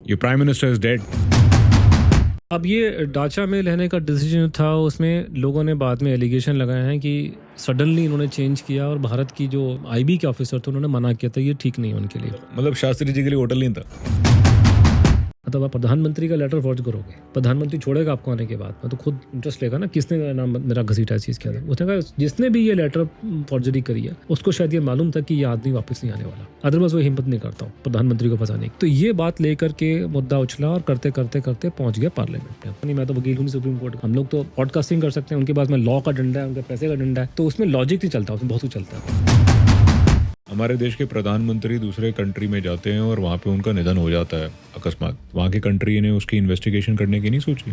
Your prime minister is dead. अब ये डाचा में रहने का डिसीजन था, उसमें लोगों ने बाद में एलिगेशन लगाए हैं कि सडनली इन्होंने चेंज किया और भारत की जो आईबी के ऑफिसर थे उन्होंने मना किया था, ये ठीक नहीं है उनके लिए। मतलब शास्त्री जी के लिए होटल नहीं था। मतलब आप प्रधानमंत्री का लेटर फॉर्ज करोगे, प्रधानमंत्री छोड़ेगा आपको आने के बाद में, तो खुद इंटरेस्ट लेगा ना किसने नाम मेरा घसीटा इस चीज़ के अंदर। उसने कहा जिसने भी ये लेटर फॉर्जरी करी है उसको शायद ये मालूम था कि ये आदमी वापस नहीं आने वाला, अदरवाइज वो हिम्मत नहीं करता हूँ प्रधानमंत्री को फंसाने की। तो ये बात लेकर के मुद्दा उछला और करते करते करते पहुंच गया पार्लियामेंट में। नहीं, मैं तो वकील हूँ नहीं सुप्रीम कोर्ट, हम लोग तो पॉडकास्टिंग कर सकते हैं, उनके पास में लॉ का डंडा है, उनके पैसे का डंडा है, तो उसमें लॉजिक नहीं चलता, उसमें बहुत कुछ चलता है। हमारे देश के प्रधानमंत्री दूसरे कंट्री में जाते हैं और वहाँ पे उनका निधन हो जाता है अकस्मात, वहाँ की कंट्री ने उसकी इन्वेस्टिगेशन करने की नहीं सोची।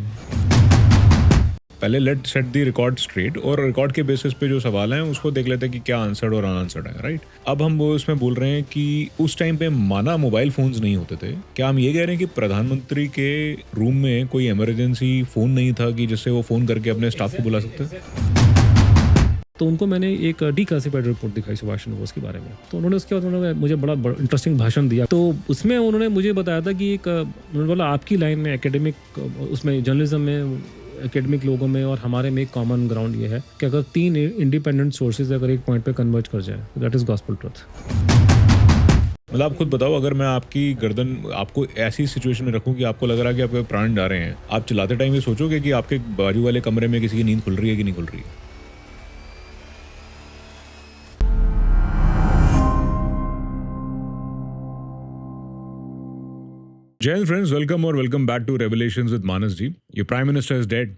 पहले let set the record straight, और रिकॉर्ड के बेसिस पे जो सवाल हैं उसको देख लेते हैं कि क्या आंसर्ड और अनआंसर्ड है, राइट। अब हम वो इसमें बोल रहे हैं कि उस टाइम पे माना मोबाइल फोन्स नहीं होते थे, क्या हम ये कह रहे हैं कि प्रधानमंत्री के रूम में कोई इमरजेंसी फोन नहीं था कि जिससे वो फोन करके अपने स्टाफ को बुला सकते थे? तो उनको मैंने एक डिक्लासिफाइड रिपोर्ट दिखाई सुभाष चंद्र बोस के बारे में, तो उन्होंने उसके बाद उन्होंने मुझे बड़ा इंटरेस्टिंग भाषण दिया। तो उसमें उन्होंने मुझे बताया था कि उन्होंने बोला आपकी लाइन में एकेडमिक, उसमें जर्नलिज्म में एकेडमिक लोगों में और हमारे में एक कॉमन ग्राउंड ये है कि अगर 3 इंडिपेंडेंट सोर्सेज अगर एक पॉइंट पे कन्वर्ज कर जाए, दैट इज गॉस्पेल ट्रुथ। मतलब आप खुद बताओ, अगर मैं आपकी गर्दन आपको ऐसी सिचुएशन में रखूं कि आपको लग रहा है कि आपके प्राण जा रहे हैं, आप चलाते टाइम ये सोचोगे कि आपके बाजू वाले कमरे में किसी की नींद खुल रही है कि नहीं खुल रही है? जय हिंद फ्रेंड्स, वेलकम और welcome back to revelations with Manas ji. ये प्राइम मिनिस्टर इज डेड।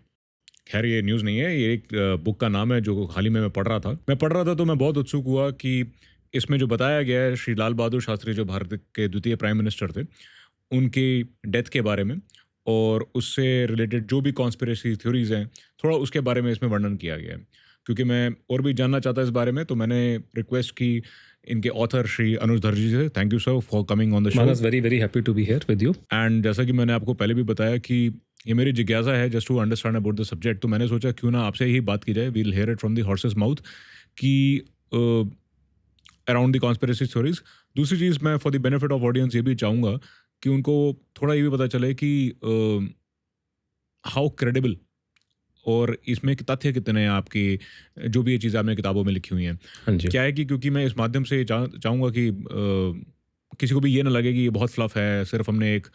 खैर ये न्यूज़ नहीं है, ये एक बुक का नाम है जो हाल ही में मैं पढ़ रहा था तो मैं बहुत उत्सुक हुआ कि इसमें जो बताया गया है श्री लाल बहादुर शास्त्री जो भारत के द्वितीय प्राइम मिनिस्टर थे, उनकी डेथ के बारे में और उससे रिलेटेड जो भी कॉन्स्पिरेसी थ्योरीज हैं, थोड़ा उसके बारे में इसमें वर्णन किया गया है। क्योंकि मैं और भी जानना चाहता इस बारे में, तो मैंने रिक्वेस्ट की इनके ऑथर श्री अनुज धर्जी से। Thank you sir for coming on the show. Manas, very very happy to be here with you. And जैसा कि मैंने आपको पहले भी बताया कि ये मेरी जिज्ञासा है just to understand about the subject, तो मैंने सोचा क्यों ना आपसे ही बात की जाए, we'll hear it from the horse's mouth कि अराउंड द कॉन्स्पिरेसी थ्योरीज। दूसरी चीज़ मैं for the benefit of audience ये भी चाहूँगा कि उनको थोड़ा ये भी पता चले कि हाउ क्रेडिबल और इसमें तथ्य कितने हैं आपकी, जो भी ये चीज़ें आपने किताबों में लिखी हुई हैं। हाँ जी। क्या है कि क्योंकि मैं इस माध्यम से चाहूँगा कि किसी को भी ये ना लगे कि ये बहुत फ्लफ है, सिर्फ हमने एक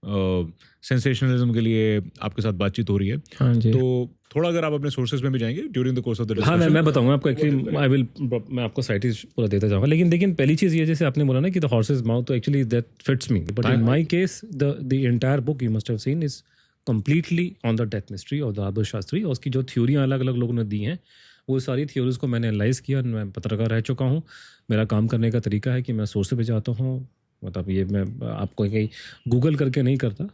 सेंसेशनलिज्म के लिए आपके साथ बातचीत हो रही है। हाँ जी। तो थोड़ा अगर आप अपने सोर्सेज में भी जाएंगे during the course of the हाँ, डिस्कशन। मैं बताऊंगा आपको एक्चुअली मैं आपको साइटिस पूरा देता जाऊंगा, लेकिन पहली चीज़ ये जैसे आपने बोला ना कि द हॉर्सेस माउथ, तो actually that fits me, but in my case the entire book you must have seen is completely on the death mystery of Bahadur Shastri, और उसकी जो थ्योरियाँ अलग अलग लोगों ने दी हैं वो सारी थ्योरीज को मैंने एनालाइज किया। मैं पत्रकार रह चुका हूँ, मेरा काम करने का तरीका है कि मैं सोर्स पे जाता हूँ, मतलब ये मैं आपको कहीं गूगल करके नहीं करता,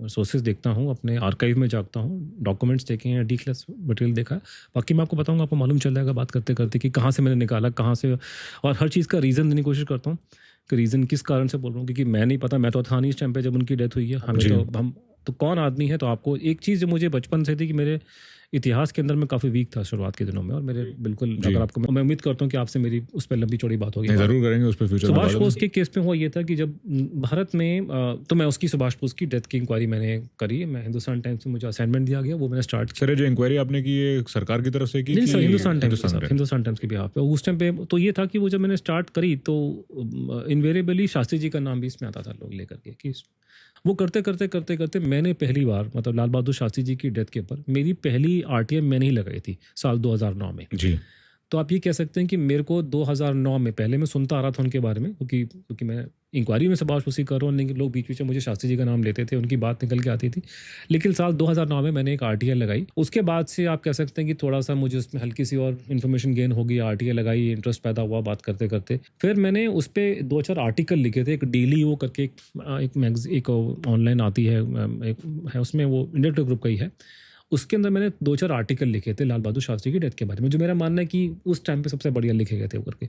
सोर्सेज देखता हूँ, अपने आर्काइव में जाता हूँ, डॉक्यूमेंट्स देखे हैं, डी क्लास मटेरियल देखा है, बाकी मैं आपको बताऊँगा, आपको मालूम चल जाएगा बात करते करते कि कहाँ से मैंने निकाला, कहाँ से, और हर चीज़ का रीज़न देने की कोशिश करता हूँ कि रीज़न किस कारण से बोल रहा हूँ, क्योंकि मैं नहीं पता, मैं तो था नहीं इस टाइम पे जब उनकी डेथ हुई है, हमें तो हम तो कौन आदमी है। तो आपको एक चीज़ जो मुझे बचपन से थी कि मेरे इतिहास के अंदर मैं काफ़ी वीक था शुरुआत के दिनों में, और मेरे बिल्कुल अगर आपको, मैं उम्मीद करता हूँ कि आपसे मेरी उस पर लंबी चौड़ी बात होगी, जरूर करेंगे उस पर फ्यूचर में। सुभाष बोस के केस में हुआ ये था कि जब भारत में तो मैं उसकी सुभाष बोस की डेथ की इंक्वायरी मैंने करी, मैं हिंदुस्तान टाइम्स में मुझे असाइनमेंट दिया गया, वो मैंने स्टार्ट किया। सर जो इंक्वायरी आपने की ये सरकार की तरफ से की? नहीं सर, हिंदुस्तान टाइम्स के बिहाफ पे। उस टाइम पे तो ये था कि वो जब मैंने स्टार्ट करी तो इन्वेरिएबली शास्त्री जी का नाम भी इसमें आता था लोग लेकर के, कि वो करते करते करते करते मैंने पहली बार, मतलब लाल बहादुर शास्त्री जी की डेथ के ऊपर मेरी पहली आरटीआई मैंने ही लगाई थी साल 2009 में जी। तो आप ये कह सकते हैं कि मेरे को 2009 में, पहले मैं सुनता आ रहा था उनके बारे में, क्योंकि मैं इंक्वायरी में सुभाष बोस कर रहा हूँ, लेकिन लोग बीच बीच में मुझे शास्त्री जी का नाम लेते थे, उनकी बात निकल के आती थी। लेकिन साल 2009 में मैंने एक आरटीआई लगाई, उसके बाद से आप कह सकते हैं कि थोड़ा सा मुझे उसमें हल्की सी और इन्फॉर्मेशन गेन होगी, आरटीआई लगाई, इंटरेस्ट पैदा हुआ बात करते करते। फिर मैंने उस पर 2-4 आर्टिकल लिखे थे, एक डेली वो करके एक ऑनलाइन आती है, उसमें वो इंडिया टुडे ग्रुप का ही है, उसके अंदर मैंने 2-4 आर्टिकल लिखे थे लाल बहादुर शास्त्री की डेथ के बारे में, जो मेरा मानना है कि उस टाइम पे सबसे बढ़िया लिखे गए थे वो करके।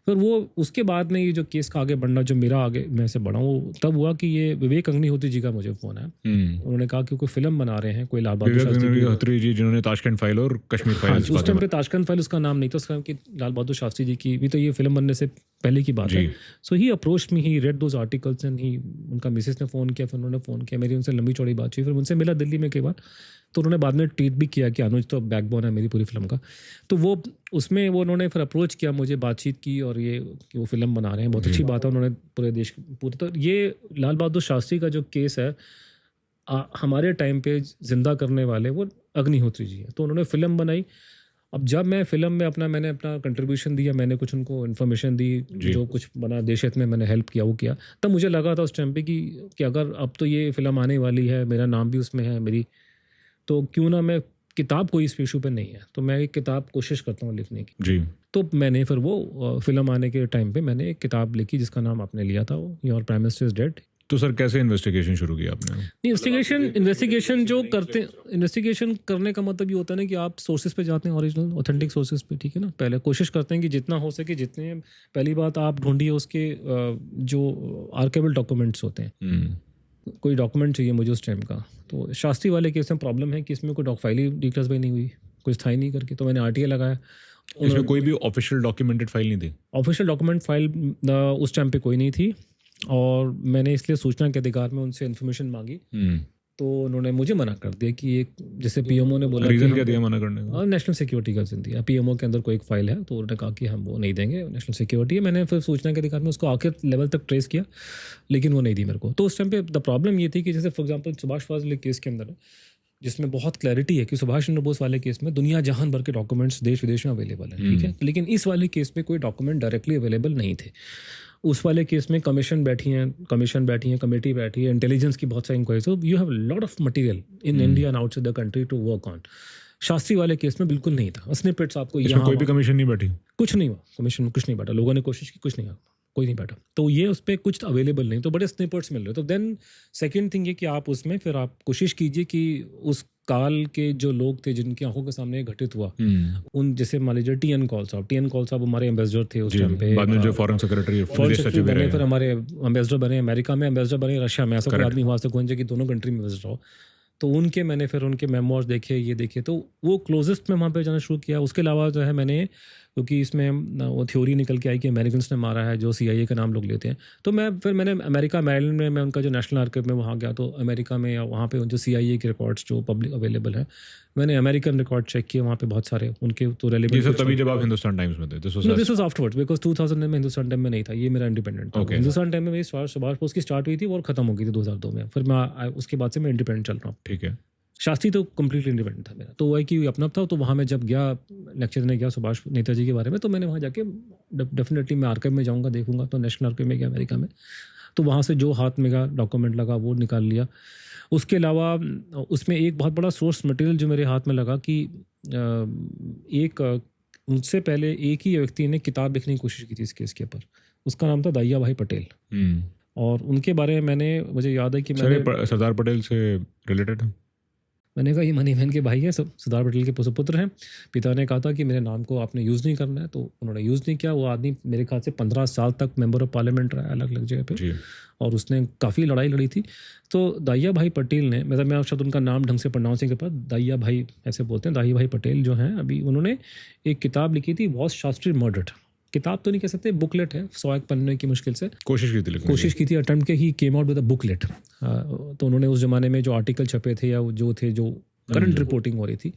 फिर वो उसके बाद में ये जो केस का आगे बढ़ना, जो मेरा आगे मैं से बढ़ा, वो तब हुआ कि ये विवेक अग्निहोत्री जी का मुझे फोन है। उन्होंने कहा कि कोई फिल्म बना रहे हैं, कोई लाल बहादुर शास्त्री जी जिन्होंने ताशकंद फाइल और कश्मीर फाइल, उस टाइम पे ताशकंद फाइल उसका नाम नहीं था, उसका कि लाल बहादुर शास्त्री जी की भी, तो ये फिल्म बनने से पहले की बात है। So he approach me, he read those articles and he, उनका मिसेस ने फ़ोन किया, फिर उन्होंने फ़ोन किया, मेरी उनसे लंबी चौड़ी बात हुई, फिर उनसे मिला दिल्ली में कई बार, तो उन्होंने बाद में ट्वीट भी किया कि अनुज तो बैकबोन है मेरी पूरी फिल्म का। तो वो उसमें वो उन्होंने फिर अप्रोच किया मुझे, बातचीत की, और ये कि वो फिल्म बना रहे हैं, बहुत अच्छी बात है, उन्होंने पूरे देश पूरे। तो ये लाल बहादुर शास्त्री का जो केस है, हमारे टाइम पे जिंदा करने वाले वो अग्निहोत्री जी हैं। तो उन्होंने फिल्म बनाई। अब जब मैं फिल्म में मैंने अपना कंट्रीब्यूशन दिया, मैंने कुछ उनको इन्फॉर्मेशन दी, जो कुछ बना देश हित में मैंने हेल्प किया वो किया, तब मुझे लगा था उस टाइम पे कि अगर अब तो ये फिल्म आने वाली है, मेरा नाम भी उसमें है मेरी, तो क्यों ना मैं किताब कोई इस इशू पे नहीं है तो मैं एक किताब कोशिश करता हूँ लिखने की जी। तो मैंने फिर वो फिल्म आने के टाइम पे मैंने एक किताब लिखी जिसका नाम आपने लिया था, वो your prime minister is dead. तो सर कैसे इन्वेस्टिगेशन शुरू किया आपने? इन्वेस्टिगेशन जो करते हैं, इन्वेस्टिगेशन करने का मतलब ये होता है ना कि आप सोर्सेज पे जाते हैं, ओरिजिनल ऑथेंटिक सोर्सेज पे, ठीक है ना। पहले कोशिश करते हैं कि जितना हो सके, जितने, पहली बात आप ढूंढिए उसके जो आर्काइवल डॉक्यूमेंट्स होते हैं। कोई डॉक्यूमेंट चाहिए मुझे उस टाइम का। तो शास्त्री वाले केस में प्रॉब्लम है कि इसमें कोई फाइल ही डिक्लासिफाई नहीं हुई, कुछ था ही नहीं करके, तो मैंने आरटीआई लगाया। इसमें कोई भी ऑफिशियल डॉक्यूमेंटेड फाइल नहीं थी? ऑफिशियल डॉक्यूमेंट फाइल उस टाइम पे कोई नहीं थी, और मैंने इसलिए सूचना के अधिकार में उनसे इन्फॉर्मेशन मांगी, तो उन्होंने मुझे मना कर दिया कि एक, जैसे पीएमओ ने बोला, रीजन क्या दिया मना करने का? नेशनल सिक्योरिटी का रीजन दिया। पीएमओ के अंदर कोई एक फाइल है, तो उन्होंने कहा कि हम वो नहीं देंगे, नेशनल सिक्योरिटी है। मैंने फिर सूचना के अधिकार में उसको आखिर लेवल तक ट्रेस किया, लेकिन वो नहीं दी मेरे को। तो उस टाइम पे द प्रॉब्लम ये थी कि जैसे फॉर एग्जाम्पल सुभाष वाले केस के अंदर, जिसमें बहुत क्लैरिटी है कि सुभाष चंद्र बोस वाले केस में दुनिया जहान भर के डॉक्यूमेंट्स देश विदेश में अवेलेबल हैं, ठीक है, लेकिन इस वाले केस में कोई डॉक्यूमेंट डायरेक्टली अवेलेबल नहीं थे। उस वाले केस में कमीशन बैठी है, कमेटी बैठी है, इंटेलिजेंस की बहुत सारी inquiry, so you have lot of material in India and outside the country to work on. Shastri वाले केस में बिल्कुल नहीं था, स्निपेट्स आपको यहाँ, कोई भी कमीशन नहीं बैठी, कुछ नहीं हुआ, कमीशन कुछ नहीं बैठा, लोगों ने कोशिश की, कुछ नहीं हुआ, कोई नहीं बैठा, तो ये उस पर कुछ अवेलेबल नहीं, तो बड़े स्निपर्स मिल रहे। तो देन सेकंड थिंग ये कि आप उसमें फिर आप कोशिश कीजिए कि उस काल के जो लोग थे जिनकी आंखों के सामने घटित हुआ, उन, जैसे मान लीजिए टीएन कौल साहब हमारे एम्बेसडर थे उस टाइम पे, बाद में जो फॉरेन सेक्रेटरी बने, फिर हमारे एम्बेसडर बने अमेरिका में, एम्बेसडर बने रशिया में, ऐसा कोई आदमी हुआ सकता कि दोनों कंट्री में विजिट हो। तो उनके मैंने फिर उनके मेमोर्स देखे, ये देखे, तो वो क्लोजेस्ट में वहाँ पे जाना शुरू किया। उसके अलावा जो है मैंने, क्योंकि इसमें वो थ्योरी निकल के आई कि अमेरिकन्स ने मारा है, जो सीआईए का नाम लोग लेते हैं, तो मैंने अमेरिका मैरीलैंड में मैं उनका जो नेशनल आर्काइव में वहाँ गया, तो अमेरिका में या वहाँ पे जो सीआईए के रिकॉर्ड्स जो पब्लिक अवेलेबल है, मैंने अमेरिकन रिकॉर्ड चेक किए, वहाँ पे बहुत सारे उनके तो रेलेवेंट। तभी जब आप हिंदुस्तान टाइम्स में थे? दिस वाज आफ्टरवर्ड्स, बिकॉज 2000 में हिंदुस्तान टाइम में नहीं था, ये मेरा इंडिपेंडेंट था। हिंदुस्तान टाइम में मेरी सुभाष बोस की स्टार्ट हुई थी और खत्म हो गई थी 2002 में, फिर मैं उसके बाद से मैं इंडिपेंडेंट चल रहा हूँ। ठीक है। शास्त्री तो कम्प्लीटली इंडिपेंडेंट था मेरा, तो वही कि अपना था। तो वहाँ मैं जब गया, लेक्चर देने गया सुभाष नेताजी के बारे में, तो मैंने वहाँ जाके डेफिनेटली मैं आर्काइव में जाऊँगा, देखूंगा, तो नेशनल आर्काइव में गया अमेरिका में, तो वहाँ से जो हाथ में का डॉक्यूमेंट लगा वो निकाल लिया। उसके अलावा उसमें एक बहुत बड़ा सोर्स मटेरियल जो मेरे हाथ में लगा कि एक मुझसे पहले एक ही व्यक्ति ने किताब लिखने की कोशिश की थी इस केस के ऊपर, उसका नाम था दाहिया भाई पटेल, और उनके बारे में मुझे याद है कि मैंने सरदार पटेल से रिलेटेड है। मैंने कहा ये मनी बहन के भाई हैं, सरदार पटेल के पुत्र हैं। पिता ने कहा था कि मेरे नाम को आपने यूज़ नहीं करना है, तो उन्होंने यूज़ नहीं किया। वो आदमी मेरे ख्याल से 15 साल तक मेंबर ऑफ पार्लियामेंट रहा अलग अलग जगह पे, और उसने काफ़ी लड़ाई लड़ी थी। तो दाहिया भाई पटेल ने, मतलब मैं शायद उनका नाम ढंग से प्रोनाउंसिंग के बाद दाहिया भाई ऐसे बोलते हैं, दाहिया भाई पटेल जो हैं, अभी उन्होंने एक किताब लिखी थी, वॉज शास्त्री मर्डर्ड। किताब तो नहीं कह सकते, बुकलेट है, 100 पन्ने की मुश्किल से कोशिश की थी अटेम्प्ट के, he came out with a booklet. तो उन्होंने उस जमाने में जो आर्टिकल छपे थे या जो करंट रिपोर्टिंग हो रही थी,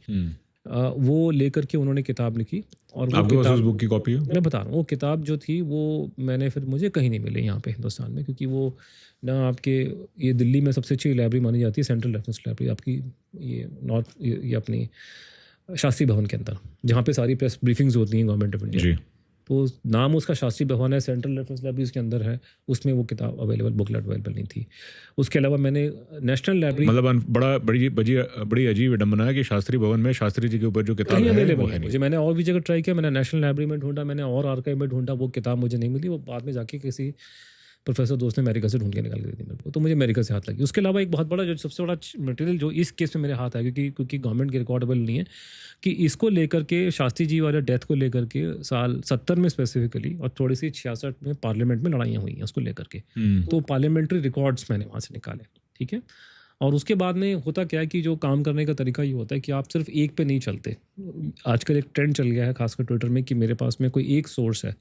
वो लेकर के उन्होंने किताब लिखी। और वो आपके पास उस बुक की कॉपी है? मैं बता रहा हूँ, वो किताब जो थी वो मैंने फिर, मुझे कहीं नहीं मिली यहाँ पे हिंदुस्तान में, क्योंकि वो ना आपके ये दिल्ली में सबसे अच्छी लाइब्रेरी मानी जाती है, सेंट्रल रेफरेंस लाइब्रेरी आपकी, ये नॉर्थ, ये अपनी शास्त्री भवन के अंदर, जहाँ पे सारी प्रेस ब्रीफिंग्स होती हैं गवर्नमेंट ऑफ इंडिया। तो नाम उसका शास्त्री भवन है, सेंट्रल रेफरेंस लाइब्रेरी उसके अंदर है, उसमें वो किताब अवेलेबल, बुकलेट अवेलेबल नहीं थी। उसके अलावा मैंने नेशनल लाइब्रेरी, मतलब बड़ी अजीब विडंबना है कि शास्त्री भवन में शास्त्री जी के ऊपर जो किताब अवेलेबल है मुझे, मैंने और भी जगह ट्राई किया, मैंने नेशनल लाइब्रेरी में ढूंढा, मैंने और आर्काइव में ढूंढा, वो किताब मुझे नहीं मिली। वो बाद में जाके किसी प्रोफेसर दोस्त ने अमेरिका से ढूंढ के निकाल के दी मेरे को, तो मुझे अमेरिका से हाथ लगी। उसके अलावा एक बहुत बड़ा, जो सबसे बड़ा मटेरियल जो इस केस में मेरे हाथ है, क्योंकि गवर्नमेंट के रिकॉर्डेबल नहीं है, कि इसको लेकर के शास्त्री जी वाले डेथ को लेकर के साल 70 में स्पेसिफिकली, और थोड़ी सी 66 में पार्लियामेंट में लड़ाइयाँ हुई हैं उसको लेकर के, तो पार्लियामेंट्री रिकॉर्ड्स मैंने वहाँ से निकाले, ठीक है। और उसके बाद में होता क्या है कि जो काम करने का तरीका ये होता है कि आप सिर्फ एक पे नहीं चलते। आजकल एक ट्रेंड चल गया है खासकर ट्विटर में, कि मेरे पास में कोई एक सोर्स है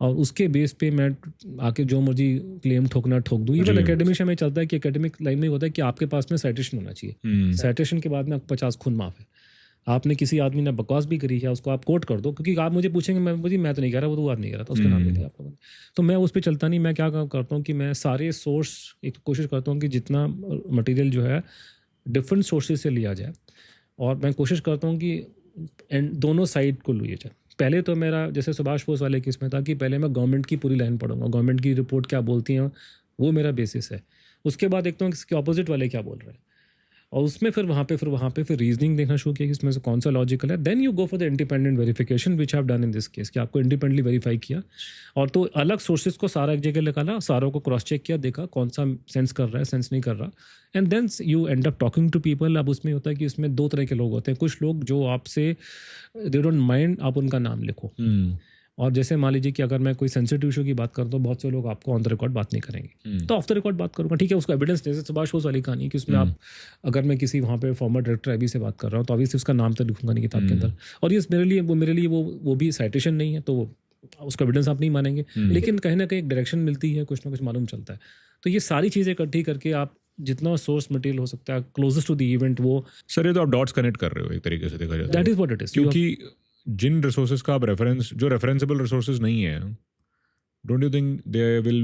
और उसके बेस पे मैं आके जो मर्जी क्लेम ठोकना ठोक दूँ। इवन एकेडमिक में चलता है कि एकेडमिक लाइन में होता है कि आपके पास में साइटेशन होना चाहिए, साइटेशन के बाद में आपको 50 खून माफ है। आपने किसी आदमी ने बकवास भी करी है उसको आप कोट कर दो, क्योंकि आप मुझे पूछेंगे मैं तो नहीं कह रहा, वो तो बात नहीं कह रहा था, उसका नाम ले लिया आप लोगों ने। तो मैं उस पर चलता नहीं, मैं क्या करता हूँ कि मैं सारे सोर्स एक कोशिश करता हूँ कि जितना मटेरियल जो है डिफरेंट सोर्सेज से लिया जाए, और मैं कोशिश करता हूँ कि दोनों साइड को लिया जाए। पहले तो मेरा जैसे सुभाष बोस वाले केस में था कि पहले मैं गवर्नमेंट की पूरी लाइन पढ़ूंगा, गवर्नमेंट की रिपोर्ट क्या बोलती हैं वो मेरा बेसिस है। उसके बाद देखता हूँ इसके ऑपोजिट वाले क्या बोल रहे हैं, और उसमें फिर वहाँ पे रीजनिंग देखना शुरू किया कि इसमें से कौन सा लॉजिकल है। Then you go for the independent verification which have done in this case, कि आपको इंडिपेंडेंटली वेरीफाई किया, और तो अलग सोर्सेज को सारा एक जगह निकाला, सारों को क्रॉस चेक किया, देखा कौन सा सेंस कर रहा है, सेंस नहीं कर रहा, and then you end up talking to people. अब उसमें होता है कि उसमें दो तरह के लोग होते हैं, कुछ लोग जो आपसे दे डोंट माइंड आप उनका नाम लिखो, और जैसे मान लीजिए कि अगर मैं कोई सेंसिटिव इशू की बात करता हूँ, बहुत से लोग आपको ऑन द रिकॉर्ड बात नहीं करेंगे, तो ऑफ द रिकॉर्ड बात करूँगा, ठीक है, उसका एविडेंस। जैसे सुभाष बोस वाली कहानी कि उसमें आप अगर मैं किसी वहाँ पे फॉर्मर डायरेक्टर आईबी से बात कर रहा हूँ तो ऑब्वियसली उसका नाम तो लिखूंगा नहीं किताब के अंदर, और ये मेरे लिए वो भी साइटेशन नहीं है, तो उसका एविडेंस आप नहीं मानेंगे, लेकिन कहीं ना कहीं एक डायरेक्शन मिलती है, कुछ ना कुछ मालूम चलता है। तो ये सारी चीज़ें इकट्ठी करके आप जितना सोर्स मटेरियल हो सकता है क्लोजेस्ट टू द इवेंट, वो सर ये तो आप डॉट्स कनेक्ट कर रहे हो एक तरीके से देखा जाए, that is what it is. क्योंकि जिन रिसोर्सेज का आप जो रेफरेंसेबल रिसोर्सेज नहीं है, don't you think they will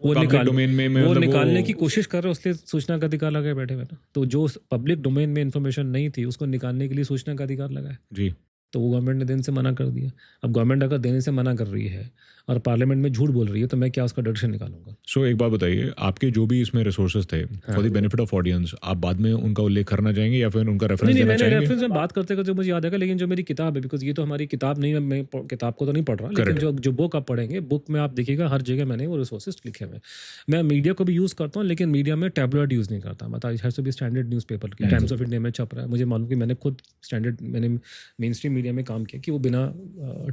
वो डोमेन में वो निकालने की कोशिश कर रहे हो, इसलिए सूचना का अधिकार लगा है बैठे बैठे। तो जो पब्लिक डोमेन में इन्फॉर्मेशन नहीं थी उसको निकालने के लिए सूचना का अधिकार लगा है जी, तो वो गवर्नमेंट ने देने से मना कर दिया। अब गवर्नमेंट अगर देने से मना कर रही है और पार्लियामेंट में झूठ बोल रही है तो मैं क्या उसका डायरेक्शन निकालूंगा। सो एक बात बताइए, आपके जो भी इसमें रिसोर्सेज थे for the benefit of audience, आप बाद में उनका उल्लेख करना चाहेंगे या फिर उनका रेफरेंस देना मैंने चाहेंगे? रेफरेंस में बात करते करते मुझे याद आएगा, लेकिन जो मेरी किताब है, बिकॉज ये तो हमारी किताब नहीं है, मैं किताब को तो नहीं पढ़ रहा, लेकिन जो बुक आप पढ़ेंगे, बुक में आप देखिएगा हर जगह मैंने वो रिसोर्सेज लिखे हुए। मैं मीडिया को भी यूज़ करता हूँ, लेकिन मीडिया में टैबलॉइड यूज़ नहीं करता, मतलब it has to be standard newspaper की, टाइम्स ऑफ इंडिया में छप रहा है। मुझे मालूम कि मैंने खुद स्टैंडर्ड मैंने मेन स्ट्रीम मीडिया में काम किया कि वो बिना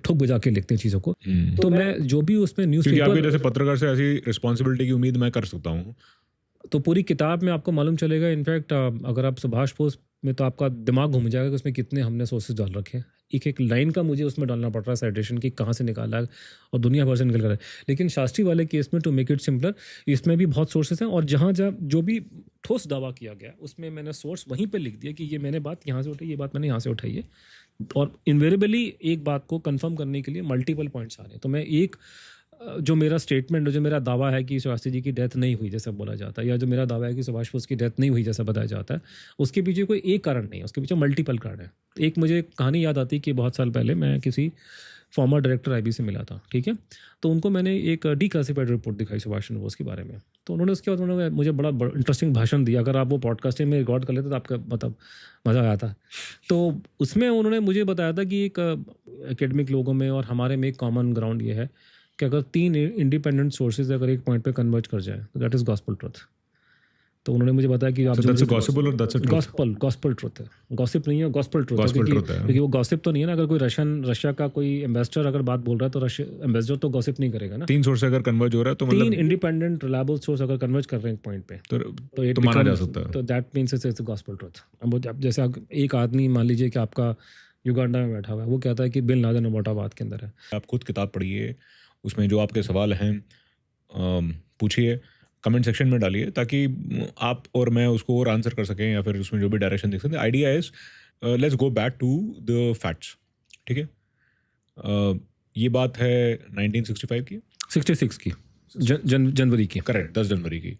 ठुक बजा के लिखते हैं चीज़ों को। तो मैं जो भी उसमें न्यूज़पेपर, जैसे पत्रकार से ऐसी रिस्पॉन्सिबिलिटी की उम्मीद मैं कर सकता हूँ, तो पूरी किताब में आपको मालूम चलेगा। इनफैक्ट अगर आप सुभाष बोस में तो आपका दिमाग घूम जाएगा कि उसमें कितने हमने सोर्सेज डाल रखे हैं, एक एक लाइन का मुझे उसमें डालना पड़ रहा है साइटेशन की कहाँ से निकाला है और दुनिया भर से निकल कर है। लेकिन शास्त्री वाले केस में टू मेक इट सिंपलर, इसमें भी बहुत सोर्सेज हैं, और जहाँ जो भी ठोस दावा किया गया उसमें मैंने सोर्स वहीं पर लिख दिया कि ये मैंने बात यहाँ से उठाई, ये बात मैंने यहाँ से उठाई है, और इन्वेरेबली एक बात को कंफर्म करने के लिए मल्टीपल पॉइंट्स आ रहे हैं। तो मैं एक जो मेरा स्टेटमेंट, जो मेरा दावा है कि शास्त्री जी की डेथ नहीं हुई जैसा बोला जाता है, या जो मेरा दावा है कि सुभाष बोस की डेथ नहीं हुई जैसा बताया जाता है, उसके पीछे कोई एक कारण नहीं है, उसके पीछे मल्टीपल कारण है। एक मुझे कहानी याद आती कि बहुत साल पहले मैं किसी फॉर्मर डायरेक्टर आईबी से मिला था, ठीक है, तो उनको मैंने एक डिक्लासिफाइड रिपोर्ट दिखाई सुभाष चंद्र बोस के बारे में। तो उन्होंने उसके बाद उन्होंने मुझे बड़ा इंटरेस्टिंग भाषण दिया, अगर आप वो पॉडकास्टिंग में रिकॉर्ड कर लेते तो आपका मतलब मज़ा आया था। तो उसमें उन्होंने मुझे बताया था कि एक एकेडमिक लोगों में और हमारे में एक कॉमन ग्राउंड ये है कि अगर 3 इंडिपेंडेंट सोर्सेज अगर एक पॉइंट पे कन्वर्ज कर जाए तो दैट इज गॉस्पेल ट्रुथ। तो उन्होंने मुझे बताया कि आप गॉस्पेल ट्रुथ है, गॉसिप नहीं है, गॉस्पेल ट्रुथ है, क्योंकि वो गॉसिप तो नहीं है ना। अगर कोई रशिया का कोई एम्बेसडर अगर बात बोल रहा है तो रशिया एम्बेसडर तो गॉसिप नहीं करेगा ना। 3 सोर्स अगर कन्वर्ज हो रहा है तो मतलब 3 इंडिपेंडेंट रिलायबल सोर्स अगर कन्वर्ज कर रहे हैं एक पॉइंट पे तो माना जा सकता है, तो that means it's gospel truth. अब जैसे एक आदमी मान लीजिए कि आपका युगांडा में बैठा हुआ है, वो कहता है कि बिन लादेन अबोटाबाद के अंदर है। आप खुद किताब पढ़िए, उसमें जो आपके सवाल हैं पूछिए, कमेंट सेक्शन में डालिए ताकि आप और मैं उसको और आंसर कर सकें या फिर उसमें जो भी डायरेक्शन देख सकते हैं। Idea is let's go back to the facts, ठीक है। ये बात है 1965 की, 66 की, जनवरी की, करेक्ट, 10 जनवरी की,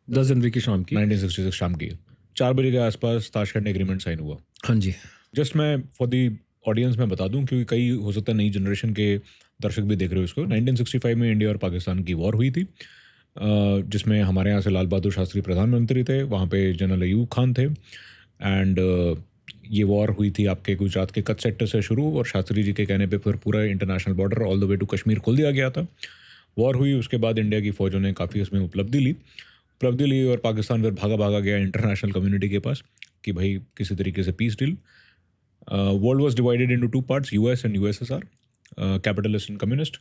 10 जनवरी की शाम की, 1966 शाम की 4 बजे के आसपास ताशकंद एग्रीमेंट साइन हुआ। हाँ जी। जस्ट मैं फॉर दी ऑडियंस में बता दूं, क्योंकि कई हो सकता है नई जनरेशन के दर्शक भी देख रहे हो इसको। 1965 में इंडिया और पाकिस्तान की वॉर हुई थी, जिसमें हमारे यहाँ से लाल बहादुर शास्त्री प्रधानमंत्री थे, वहाँ पे जनरल अयूब खान थे, एंड ये वॉर हुई थी आपके गुजरात के कच्छ सेक्टर से शुरू, और शास्त्री जी के कहने पे फिर पूरा international border all the way to Kashmir खोल दिया गया था। वॉर हुई, उसके बाद इंडिया की फ़ौजों ने काफ़ी उसमें उपलब्धि ली और पाकिस्तान फिर भागा गया इंटरनेशनल कम्युनिटी के पास कि भाई किसी तरीके से peace deal. World was divided into 2 parts, US and USSR, capitalist and communist.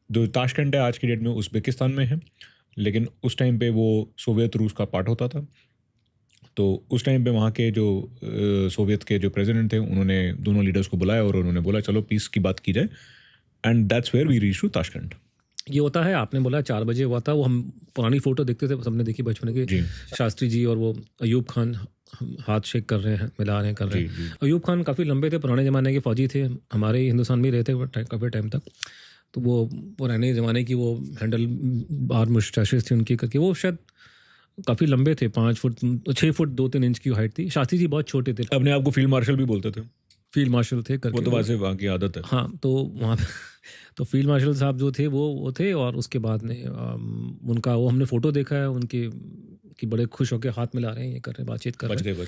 जो ताशकंद है आज की डेट में उज़्बेकिस्तान में है, लेकिन उस टाइम पे वो सोवियत रूस का पार्ट होता था। तो उस टाइम पे वहाँ के जो सोवियत के जो प्रेसिडेंट थे उन्होंने दोनों लीडर्स को बुलाया और उन्होंने बोला चलो पीस की बात की जाए, and that's where we reach to Tashkent. ये होता है, आपने बोला 4 बजे हुआ था, वो हम पुरानी फोटो देखते थे, सबने देखी बचपन की, शास्त्री जी और वो अयूब खान हाथ शेक कर रहे हैं, मिला रहे हैं, कर रहे हैं। अयूब खान काफ़ी लंबे थे, पुराने ज़माने के फौजी थे, हमारे हिंदुस्तान में ही रहे थे काफ़ी टाइम तक। तो वो पुराने ज़माने की वो हैंडल बार मुस्टैशेस थी उनकी करके, वो शायद काफ़ी लंबे थे, 5 फुट 6 फुट 2-3 इंच की हाइट थी। शास्त्री जी बहुत छोटे थे, अपने आप को फील्ड मार्शल भी बोलते थे, फील्ड मार्शल थे करके, वो तो वैसे वहाँ की आदत है। हाँ, तो वहाँ तो फील्ड मार्शल साहब जो थे वो थे, और उसके बाद में उनका वो हमने फ़ोटो देखा है उनके कि बड़े खुश होकर हाथ मिला रहे हैं, ये कर रहे हैं, बातचीत कर रहे हैं,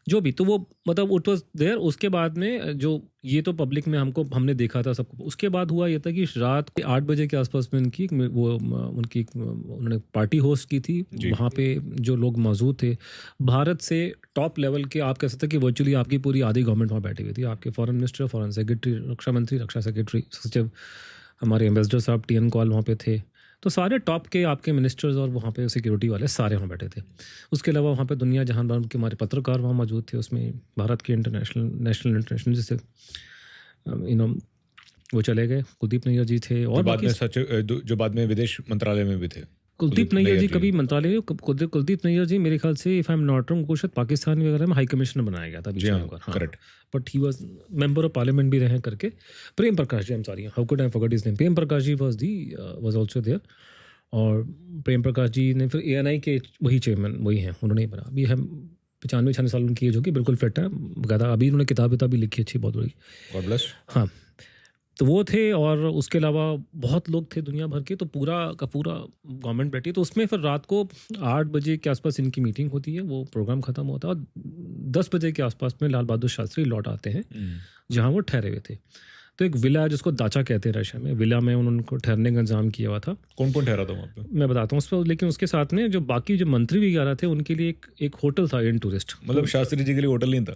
जो भी। तो वो मतलब इट वाज देयर। उसके बाद में जो ये तो पब्लिक में हमने देखा था सबको। उसके बाद हुआ ये था कि रात के 8 बजे के आसपास में उन्होंने पार्टी होस्ट की थी। वहाँ पे जो लोग मौजूद थे भारत से टॉप लेवल के, आप कह सकते हैं कि वर्चुअली आपकी पूरी आधी गवर्नमेंट वहाँ बैठी हुई थी। आपके फॉरेन मिनिस्टर, फॉरेन सेक्रेटरी, रक्षा मंत्री, रक्षा सेक्रेटरी, सचिव, हमारे एम्बेसडर साहब TN कॉल वहाँ पे थे। तो सारे टॉप के आपके मिनिस्टर्स और वहाँ पे सिक्योरिटी वाले सारे वहाँ बैठे थे। उसके अलावा वहाँ पे दुनिया जहान भर के हमारे पत्रकार वहाँ मौजूद थे। उसमें भारत के इंटरनेशनल जैसे वो चले गए, कुलदीप नैयर जी थे, और बाद में सचिव जो बाद में विदेश मंत्रालय में भी थे। कुलदीप नैयर जी कभी मंत्रालय, कुलदीप नैयर जी मेरे ख्याल से, if I am not wrong, को शायद पाकिस्तान वगैरह में हाई कमिश्नर बनाया गया था बीच में। Correct. But he was member of parliament भी रहे करके। Prem Prakash ji, I am sorry, how could I forget his name. Prem Prakash ji was also there. और प्रेम प्रकाश जी ने फिर ANI के वही चेयरमैन वही हैं, उन्होंने ही बना। अभी हम 95-96 साल उनकी एज होगी, बिल्कुल फिट है बकायदा। अभी उन्होंने किताब भी लिखी अच्छी, बहुत बड़ी, गॉड ब्लेस। हाँ, तो वो थे। और उसके अलावा बहुत लोग थे दुनिया भर के। तो पूरा का पूरा गवर्नमेंट बैठी। तो उसमें फिर रात को 8 बजे के आसपास इनकी मीटिंग होती है, वो प्रोग्राम ख़त्म होता है, और 10 बजे के आसपास में लाल बहादुर शास्त्री लौट आते हैं जहाँ वो ठहरे हुए थे। तो एक विला जिसको दाचा कहते हैं रशिया में, विला में उनको ठहरने का इंतजाम किया हुआ था। कौन कौन ठहरा था वहाँ पे मैं बताता हूँ उस पर। लेकिन उसके साथ में जो बाकी जो मंत्री वगैरह थे उनके लिए एक होटल था, इन टूरिस्ट। मतलब शास्त्री जी के लिए होटल नहीं था।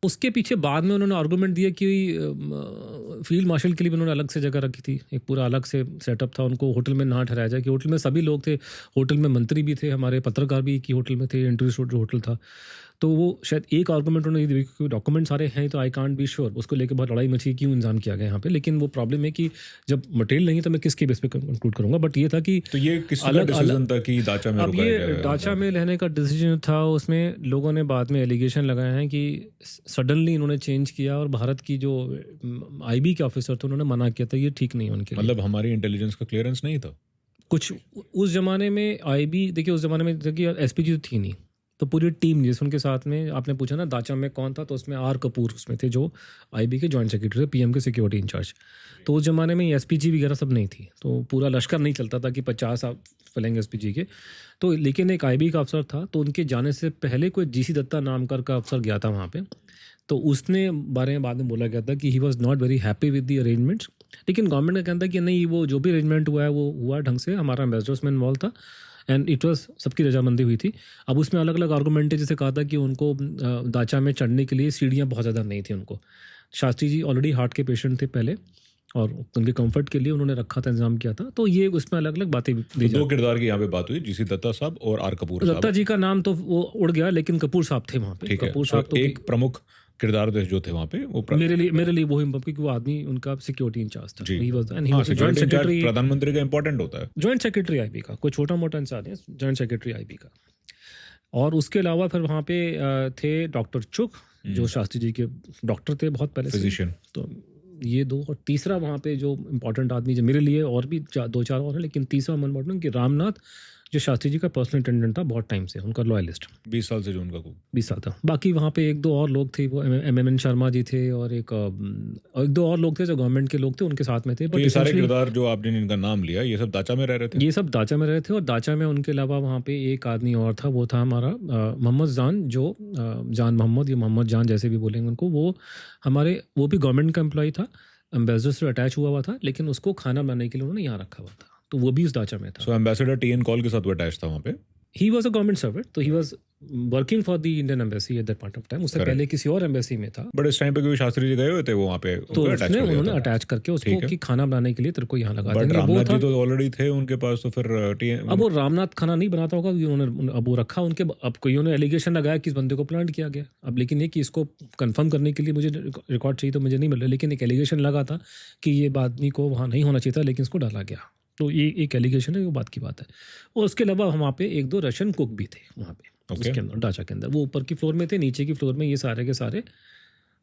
उसके पीछे बाद में उन्होंने आर्गूमेंट दिया कि फील्ड मार्शल के लिए भी उन्होंने अलग से जगह रखी थी, एक पूरा अलग से सेटअप था, उनको होटल में ना ठहराया जाए। कि होटल में सभी लोग थे, होटल में मंत्री भी थे, हमारे पत्रकार भी की होटल में थे, इंटरव्यू जो होटल था। तो वो शायद एक आर्गूमेंट उन्होंने दिया, क्योंकि डॉक्यूमेंट सारे हैं तो आई कांट बी श्योर। उसको लेकर बहुत लड़ाई मची, क्यों इंतजाम किया गया यहाँ पे। लेकिन वो प्रॉब्लम है कि जब मटेरियल नहीं तो मैं किसके बेस पे कंक्लूड करूँगा। बट ये था कि तो ये किसका डिसीजन था कि दाचा में रुका ये दाचा में रहने का डिसीजन था। उसमें लोगों ने बाद में एलिगेशन लगाए हैं कि सडनली इन्होंने चेंज किया, और भारत की जो IB के ऑफिसर थे उन्होंने मना किया था, ये ठीक नहीं है उनके लिए। मतलब हमारी इंटेलिजेंस का क्लियरेंस नहीं था कुछ उस जमाने में। IB देखिए उस जमाने में देखिए SPG तो थी नहीं, तो पूरी टीम जैसे उनके साथ में, आपने पूछा ना दाचा में कौन था, तो उसमें R कपूर उसमें थे, जो IB के जॉइंट सेक्रेटरी थे, PM के सिक्योरिटी इंचार्ज। तो उस जमाने में SPG वगैरह सब नहीं थी, तो पूरा लश्कर नहीं चलता था कि 50 आप फैलेंगे SPG के। तो लेकिन एक IB का अफसर था, तो उनके जाने से पहले कोई GC दत्ता नाम का अफसर गया था वहाँ पे। तो उसने बारे में बाद में बोला गया था कि he was not very happy with the arrangements. लेकिन गवर्नमेंट का कहना था कि नहीं, वो जो भी अरेंजमेंट हुआ है वो हुआ ढंग से, हमारा एम्बेसडर्स में इन्वॉल्व था एंड इट वाज सबकी रजामंदी हुई थी। अब उसमें अलग अलग आर्गूमेंट है, जैसे कहा था कि उनको दाचा में चढ़ने के लिए सीढ़ियाँ बहुत ज़्यादा नहीं थी उनको। शास्त्री जी ऑलरेडी हार्ट के पेशेंट थे पहले, और उनके कंफर्ट के लिए उन्होंने रखा था, इंतजाम किया था। तो ये उसमें अलग अलग बातें दी। दो किरदार की यहाँ पे बात हुई, GC दत्ता साहब और R कपूर साहब। दत्ता जी का नाम तो वो उड़ गया, लेकिन कपूर साहब थे वहाँ पे। कपूर साहब तो एक प्रमुख किरदार जो थे वहाँ पे, वो मेरे लिए वही, क्योंकि वो आदमी उनका सिक्योरिटी इंचार्ज था। जॉइंट सेक्रेटरी, प्रधानमंत्री का इंपॉर्टेंट होता है, जॉइंट सेक्रेटरी IB का, कोई छोटा मोटा इंसान है, जॉइंट सेक्रेटरी IB का। और उसके अलावा फिर वहाँ पे थे डॉक्टर चुग, जो शास्त्री जी के डॉक्टर थे बहुत पहले, फिजिशियन। तो ये दो। और तीसरा वहाँ पे जो इम्पोर्टेंट आदमी, जो मेरे लिए और भी 2-4 और हैं, लेकिन तीसरा इम्पोर्टेंट कि रामनाथ, जो शास्त्री जी का पर्सनल अटेंडेंट था बहुत टाइम से, उनका लॉयलिस्ट, 20 साल से जो उनका 20 साल था। बाकी वहाँ पे 1-2 और लोग थे, वो MMN शर्मा जी थे, और एक 1-2 और लोग थे जो गवर्नमेंट के लोग थे, उनके साथ में थे। तो ये सारे किरदार जो आपने इनका नाम लिया, ये सब दाचा में रह रहे थे? ये सब दाचा में रहे थे। और दाचा में उनके अलावा वहाँ पे एक आदमी और था, वो था हमारा मोहम्मद जान, जो जान मोहम्मद या मोहम्मद जान जैसे भी बोलेंगे उनको, वो भी गवर्नमेंट का एम्प्लॉय था, एम्बेसडर से अटैच हुआ था, लेकिन उसको खाना बनाने के लिए उन्होंने यहाँ रखा हुआ था, तो वो भी उस दाचा में था। सो एम्बेसडर TN कॉल के साथ वो अटैच था वहाँ पे? He was a government servant, तो he was working for the Indian embassy at that point of time. उससे Correct. पहले किसी और एम्बेसी में था। बट इस टाइम पे क्योंकि शास्त्री जी गए हुए थे वो वहाँ पे, तो उनको attach उसने कर दिया उन्होंने था। अटैच करके उसको ठीक है। कि खाना बनाने के लिए तेरे को यहाँ लगा बट देंगे। वो रामनाथ था, जी तो ऑलरेडी थे उनके पास, तो फिर अब वो रामनाथ खाना नहीं बनाता होगा, उन्होंने अब वो रखा उनके। अब कोई ने एलिगेशन लगाया कि इस बंदे को प्लांट किया गया। अब लेकिन ये कि इसको कंफर्म करने के लिए मुझे रिकॉर्ड चाहिए, तो मुझे नहीं मिल रहा, लेकिन एक एलिगेशन लगा था कि ये आदमी को वहाँ नहीं होना चाहिए था, लेकिन इसको डाला गया। तो ये एक एलिगेशन है, वो बात की बात है। और उसके अलावा वहाँ पे 1-2 रशियन कुक भी थे वहाँ पे, Okay. उसके अंदर डाचा के अंदर। वो ऊपर की फ्लोर में थे, नीचे की फ्लोर में ये सारे के सारे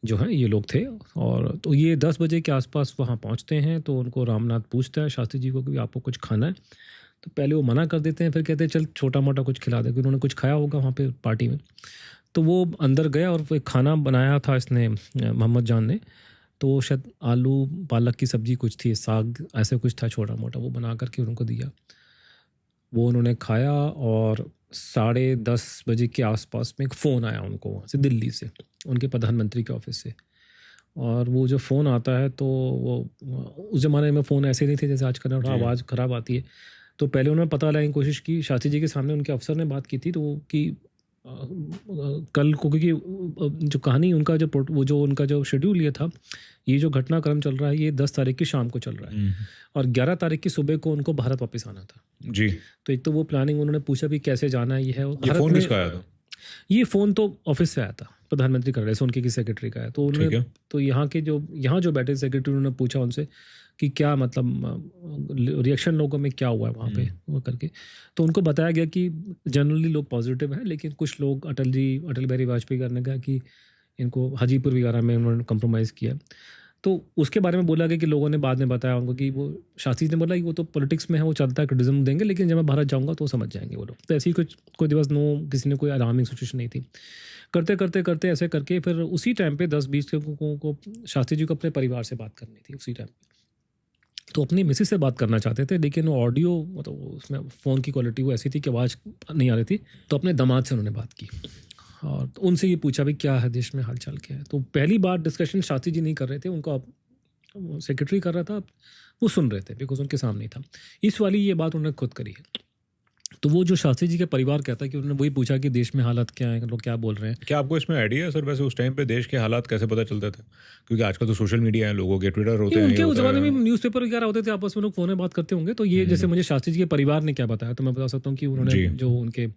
जो हैं ये लोग थे। और तो ये 10 बजे के आसपास वहाँ पहुँचते हैं, तो उनको रामनाथ पूछता है शास्त्री जी को कि आपको कुछ खाना है। तो पहले वो मना कर देते हैं, फिर कहते हैं चल छोटा मोटा कुछ खिला दे, क्योंकि उन्होंने कुछ खाया होगा वहाँ पे पार्टी में। तो वो अंदर गया और वो एक खाना बनाया था इसने, मोहम्मद जान ने। तो शायद आलू पालक की सब्जी कुछ थी, साग ऐसे कुछ था छोटा मोटा, वो बना करके उनको दिया। वो उन्होंने खाया और 10:30 बजे के आसपास में एक फ़ोन आया उनको वहाँ से, दिल्ली से, उनके प्रधानमंत्री के ऑफिस से। और वो जो फ़ोन आता है तो वो उस ज़माने में फ़ोन ऐसे नहीं थे जैसे आजकल, और आवाज़ ख़राब आती है। तो पहले उन्होंने पता लगाने की कोशिश की, शास्त्री जी के सामने उनके अफसर ने बात की थी, तो वो कि कल को, क्योंकि जो कहानी उनका जो उनका जो शेड्यूल ये था, ये जो घटनाक्रम चल रहा है ये 10 तारीख की शाम को चल रहा है, और 11 तारीख की सुबह को उनको भारत वापस आना था जी। तो एक तो वो प्लानिंग उन्होंने पूछा भी कैसे जाना है। ये है ये फोन किसका आया था? ये फ़ोन तो ऑफिस से आया था, प्रधानमंत्री कर रहे थे, उनके किसी सेक्रेटरी का है। तो ठीक उन्होंने है। तो यहाँ जो बैठे सेक्रेटरी, उन्होंने पूछा उनसे कि क्या मतलब रिएक्शन लोगों में क्या हुआ है वहाँ पे वो करके। तो उनको बताया गया कि जनरली लोग पॉजिटिव हैं, लेकिन कुछ लोग अटल बिहारी वाजपेयी करने का कि इनको हाजीपुर वगैरह में उन्होंने कंप्रोमाइज़ किया। तो उसके बारे में बोला गया कि लोगों ने बाद में बताया उनको कि वो शास्त्री ने बोला कि वो तो पॉलिटिक्स में है, वो चलता है, क्रिटिसिज्म देंगे, लेकिन जब मैं भारत जाऊंगा तो समझ जाएंगे वो लोग। तो ऐसी कोई दिवस किसी ने कोई अलार्मिंग सिचुएशन नहीं थी। करते ऐसे करके फिर उसी टाइम पे 10-20 लोगों को शास्त्री जी को अपने परिवार से बात करनी थी उसी टाइम पे। तो अपनी मिसेज से बात करना चाहते थे, लेकिन वो ऑडियो मतलब उसमें फ़ोन की क्वालिटी वो ऐसी थी कि आवाज़ नहीं आ रही थी। तो अपने दामाद से उन्होंने बात की और तो उनसे ये पूछा भी क्या है देश में हालचाल क्या है। तो पहली बार डिस्कशन शास्त्री जी नहीं कर रहे थे, उनको सेक्रेटरी कर रहा था, वो सुन रहे थे बिकॉज उनके सामने ही था। इस वाली ये बात उन्होंने खुद करी है। तो वो जो शास्त्री जी के परिवार कहता है कि उन्होंने वही पूछा कि देश में हालात क्या हैं, लोग क्या बोल रहे हैं। क्या आपको इसमें आइडिया है सर वैसे उस टाइम पे देश के हालात कैसे पता चलते थे? क्योंकि आजकल तो सोशल मीडिया है, लोगों के ट्विटर होते हैं, उनके ये उस होता जमाने है। में न्यूज़पेपर वगैरह होते थे, आपस में लोग फोन में बात करते होंगे। तो ये जैसे मुझे शास्त्री जी के परिवार ने क्या बताया, तो मैं बता सकता हूँ कि उन्होंने जी। जो उनके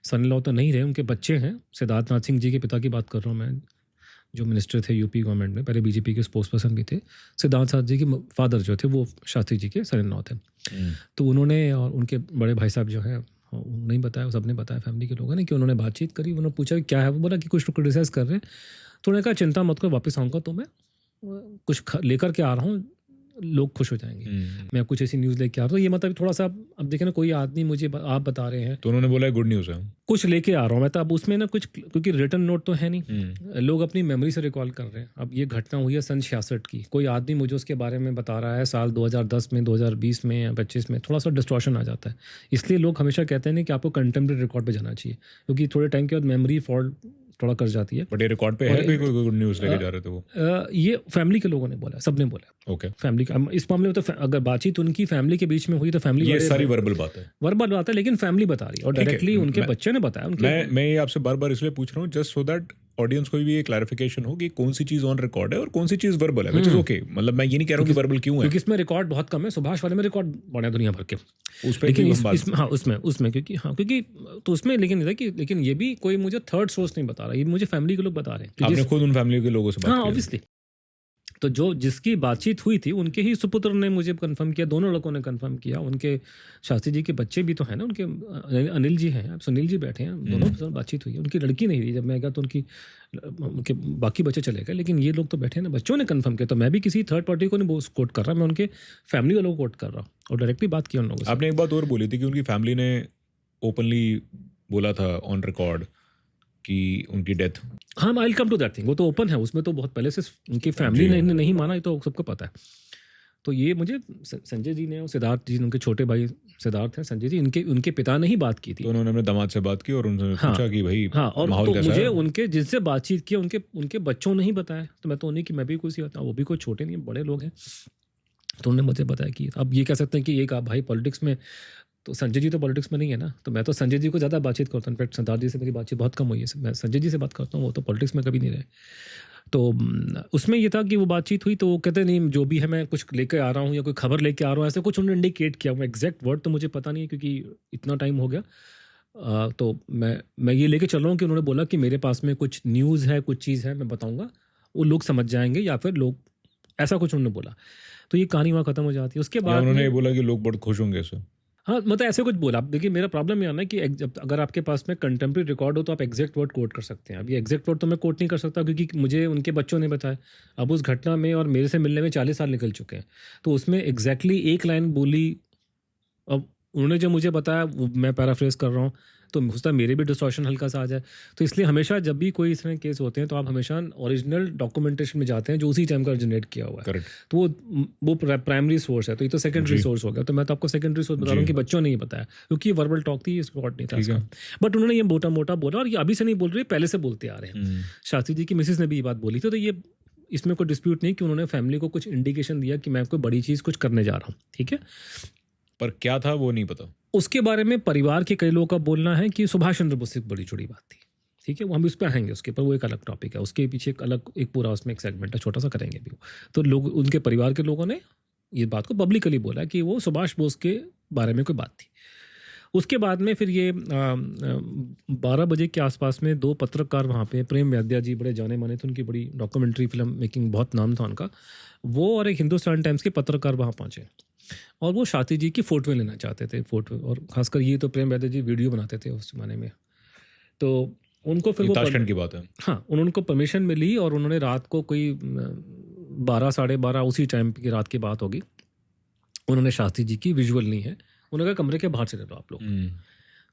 सन इन लॉ तो नहीं रहे, उनके बच्चे हैं, सिद्धार्थ नाथ सिंह जी के पिता की बात कर रहा हूँ मैं, जो मिनिस्टर थे यूपी गवर्नमेंट में, पहले बीजेपी के स्पोक्स पर्सन भी थे। सिद्धार्थ नाथ जी के फादर जो थे वो शास्त्री जी के सन इन लॉ थे। तो उन्होंने और उनके बड़े भाई साहब जो हैं नहीं बताया, सबने बताया फैमिली के लोगों ने कि उन्होंने बातचीत करी। उन्होंने पूछा कि क्या है, वो बोला कि कुछ क्रिटिसाइज कर रहे हैं। तो उन्होंने कहा चिंता मत करो, वापस आऊँगा तो मैं कुछ लेकर के आ रहा हूँ, लोग खुश हो जाएंगे। मैं कुछ ऐसी न्यूज़ लेके आ रहा हूँ। ये मतलब थोड़ा सा अब देखें ना, कोई आदमी मुझे आप बता रहे हैं तो उन्होंने बोला गुड न्यूज़ है, कुछ लेके आ रहा हूँ मैं, तो अब उसमें ना कुछ, क्योंकि रिटर्न नोट तो है नहीं, लोग अपनी मेमोरी से रिकॉल कर रहे हैं। अब ये घटना हुई है सन 66 की, कोई आदमी मुझे उसके बारे में बता रहा है साल 2010 में, 2020 में या 25 में, थोड़ा सा डिस्टॉर्शन आ जाता है। इसलिए लोग हमेशा कहते हैं कि आपको कंटेम्प्रेरी रिकॉर्ड पे जाना चाहिए, क्योंकि थोड़े टाइम के बाद मेमोरी फॉल्ट थोड़ा कर जाती है। बट ये रिकॉर्ड पे है कि कोई गुड न्यूज़ लेके जा रहे थे वो? ये फैमिली के लोगों ने बोला, सबने बोला। ओके। फैमिली का इस मामले में तो अगर बातचीत उनकी फैमिली के बीच में हुई तो फैमिली, ये सारी वर्बल बात है, लेकिन फैमिली बता रही है और डायरेक्टली उनके बच्चे ने बताया। मैं ये आपसे बार बार इसलिए पूछ रहा हूँ जस्ट सो दैट ऑडियंस को भी ये क्लैरिफिकेशन हो कि कौन सी चीज ऑन रिकॉर्ड है और कौन सी चीज वर्बल है, व्हिच इज ओके। मतलब मैं ये नहीं कह रहा हूँ कि वर्बल क्यों है, क्योंकि इसमें रिकॉर्ड बहुत कम है। सुभाष वाले में रिकॉर्ड बने दुनिया भर के, उस पे लेकिन उसमें क्योंकि तो उसमें लेकिन ये भी कोई मुझे थर्ड सोर्स नहीं बता रहा, ये मुझे फैमिली के लोग बता रहे हैं। आपने खुद उन फैमिली के लोगों से बात की? हाँ ऑब्वियसली। तो जो जिसकी बातचीत हुई थी उनके ही सुपुत्र ने मुझे कंफर्म किया, दोनों लड़कों ने कंफर्म किया। उनके शास्त्री जी के बच्चे भी तो हैं ना, उनके अनिल जी हैं, सुनील जी बैठे हैं, दोनों के साथ बातचीत हुई। उनकी लड़की नहीं रही जब मैं गया, तो उनके बाकी बच्चे चले गए, लेकिन ये लोग तो बैठे हैं ना, बच्चों ने कंफर्म किया। तो मैं भी किसी थर्ड पार्टी को नहीं कोट कर रहा, मैं उनके फैमिली वालों को कोट कर रहा हूँ और डायरेक्टली बात की उन लोगों से। आपने एक बात और बोली थी कि उनकी फैमिली ने ओपनली बोला था ऑन रिकॉर्ड कि उनकी डेथ। हाँ, I will come to that thing. वो तो ओपन है, उसमें तो बहुत पहले से उनकी फैमिली ने नहीं माना, ये तो सबको पता है। तो ये मुझे संजय जी ने और सिद्धार्थ जी, उनके छोटे भाई सिद्धार्थ हैं, संजय जी, उनके पिता ने ही बात की थी। तो उन्होंने अपने दामाद से बात की और उनसे पूछा कि भाई और माहौल तो कैसा मुझे है? उनके जिससे बातचीत की उनके बच्चों ने ही बताया। तो मैं तो उन्हीं की, मैं भी कुछ ही बताऊँ, वो भी कोई छोटे नहीं, बड़े लोग हैं। तो उन्होंने मुझे बताया कि अब ये कह सकते हैं कि एक भाई पॉलिटिक्स में तो संजय जी तो पॉलिटिक्स में नहीं है ना, तो मैं तो संजय जी को ज़्यादा बातचीत करता हूँ। इनफैक्ट सरदार जी से मेरी बातचीत बहुत कम हुई है, मैं संजय जी से बात करता हूँ, वो तो पॉलिटिक्स में कभी नहीं रहे। तो उसमें ये था कि वो बातचीत हुई तो वो कहते नहीं जो भी है मैं कुछ लेके आ रहा हूँ या कोई खबर लेके आ रहा हूँ, ऐसे कुछ उन्होंने इंडिकेट किया। वो एग्जैक्ट वर्ड तो मुझे पता नहीं है क्योंकि इतना टाइम हो गया। तो मैं ये लेके चल रहा हूँ कि उन्होंने बोला कि मेरे पास में कुछ न्यूज़ है, कुछ चीज़ है, मैं बताऊँगा, वो लोग समझ जाएंगे या फिर लोग, ऐसा कुछ उन्होंने बोला। तो ये कहानी वहाँ ख़त्म हो जाती है। उसके या बाद उन्होंने ये में- बोला कि लोग बहुत खुश होंगे इससे। हाँ, मतलब ऐसे कुछ बोला। अब देखिए मेरा प्रॉब्लम ये आना है कि अगर आपके पास में कंटेम्प्रेरी रिकॉर्ड हो तो आप एग्जैक्ट वर्ड कोट कर सकते हैं। अब ये एग्जैक्ट वर्ड तो मैं कोट नहीं कर सकता क्योंकि मुझे उनके बच्चों ने बताया। अब उस घटना में और मेरे से मिलने में 40 साल निकल चुके हैं, तो उसमें एग्जैक्टली एक लाइन बोली। अब उन्होंने जो मुझे बताया वो मैं पैराफ्रेज कर रहा हूँ, तो हो सकता है मेरे भी डिस्टॉर्शन हल्का सा आ जाए। तो इसलिए हमेशा जब भी कोई इस तरह केस होते हैं तो आप हमेशा ओरिजिनल डॉक्यूमेंटेशन में जाते हैं जो उसी टाइम का जनरेट किया हुआ है। करेक्ट। तो वो प्राइमरी सोर्स है, तो ये तो सेकेंडरी सोर्स हो गया। तो मैं तो आपको सेकेंडरी सोर्स बता रहा हूँ कि बच्चों ने ही बताया क्योंकि वर्बल टॉक थी, रिकॉर्ड नहीं था इसका। बट उन्होंने ये मोटा मोटा बोला, और ये अभी से नहीं बोल रहे, पहले से बोलते आ रहे हैं। शास्त्री जी की मिसेज ने भी ये बात बोली थी। तो ये इसमें कोई डिस्प्यूट नहीं कि उन्होंने फैमिली को कुछ इंडिकेशन दिया कि मैं कोई बड़ी चीज़ कुछ करने जा रहा हूँ, ठीक है। पर क्या था वो नहीं पता। उसके बारे में परिवार के कई लोगों का बोलना है कि सुभाष चंद्र बोस से बड़ी जुड़ी बात थी, ठीक है। वो हम इस पर आएंगे, उसके ऊपर वो एक अलग टॉपिक है, उसके पीछे एक अलग एक पूरा उसमें एक सेगमेंट है, छोटा सा करेंगे भी वो। तो लोग, उनके परिवार के लोगों ने ये बात को पब्लिकली बोला कि वो सुभाष बोस के बारे में कोई बात थी। उसके बाद में फिर ये 12 बजे के आसपास में दो पत्रकार वहाँ पे, प्रेम वैद्या जी बड़े जाने माने थे, उनकी बड़ी डॉक्यूमेंट्री फिल्म मेकिंग बहुत नाम था उनका, वो और एक हिंदुस्तान टाइम्स के पत्रकार वहाँ पहुँचे और वो शास्त्री जी की फ़ोटोएं लेना चाहते थे, फ़ोटो। और खासकर ये तो प्रेम वैद्य जी वीडियो बनाते थे उस ज़माने में। तो उनको फिर वो ताशकंद की बात है। हाँ, उनको परमिशन मिली और उन्होंने रात को कोई 12 साढ़े 12 उसी टाइम की रात की बात होगी, उन्होंने शास्त्री जी की विजुअल ली है। उन्होंने कहा कमरे के बाहर से ले लो आप लोग।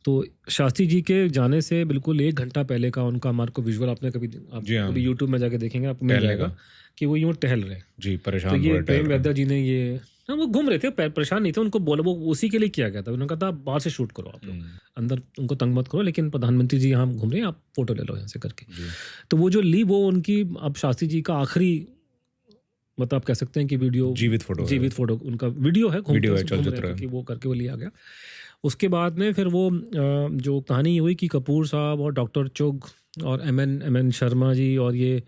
तो शास्त्री जी के जाने से बिल्कुल 1 घंटा पहले का उनका हमारे को विजुअल आपने कभी कभी यूट्यूब में जाके देखेंगे आपको मिल जाएगा कि वो यूँ टहल रहे जी, परेशान तो हो ये रहे प्रेम वैद्या जी ने ये हाँ, वो घूम रहे थे, परेशान नहीं थे, उनको बोला वो उसी के लिए किया गया था। उन्होंने कहा था बाहर से शूट करो आप लोग, अंदर उनको तंग मत करो, लेकिन प्रधानमंत्री जी यहाँ घूम रहे हैं, आप फोटो ले लो यहाँ से करके। तो वो जो ली वो उनकी, अब शास्त्री जी का आखिरी, मतलब आप कह सकते हैं कि वीडियो, जीवित फोटो उनका वीडियो है, चलचित्र कि वो करके वो लिया गया। उसके बाद में फिर वो जो कहानी हुई कि कपूर साहब और डॉक्टर चुग और एम एन शर्मा जी और ये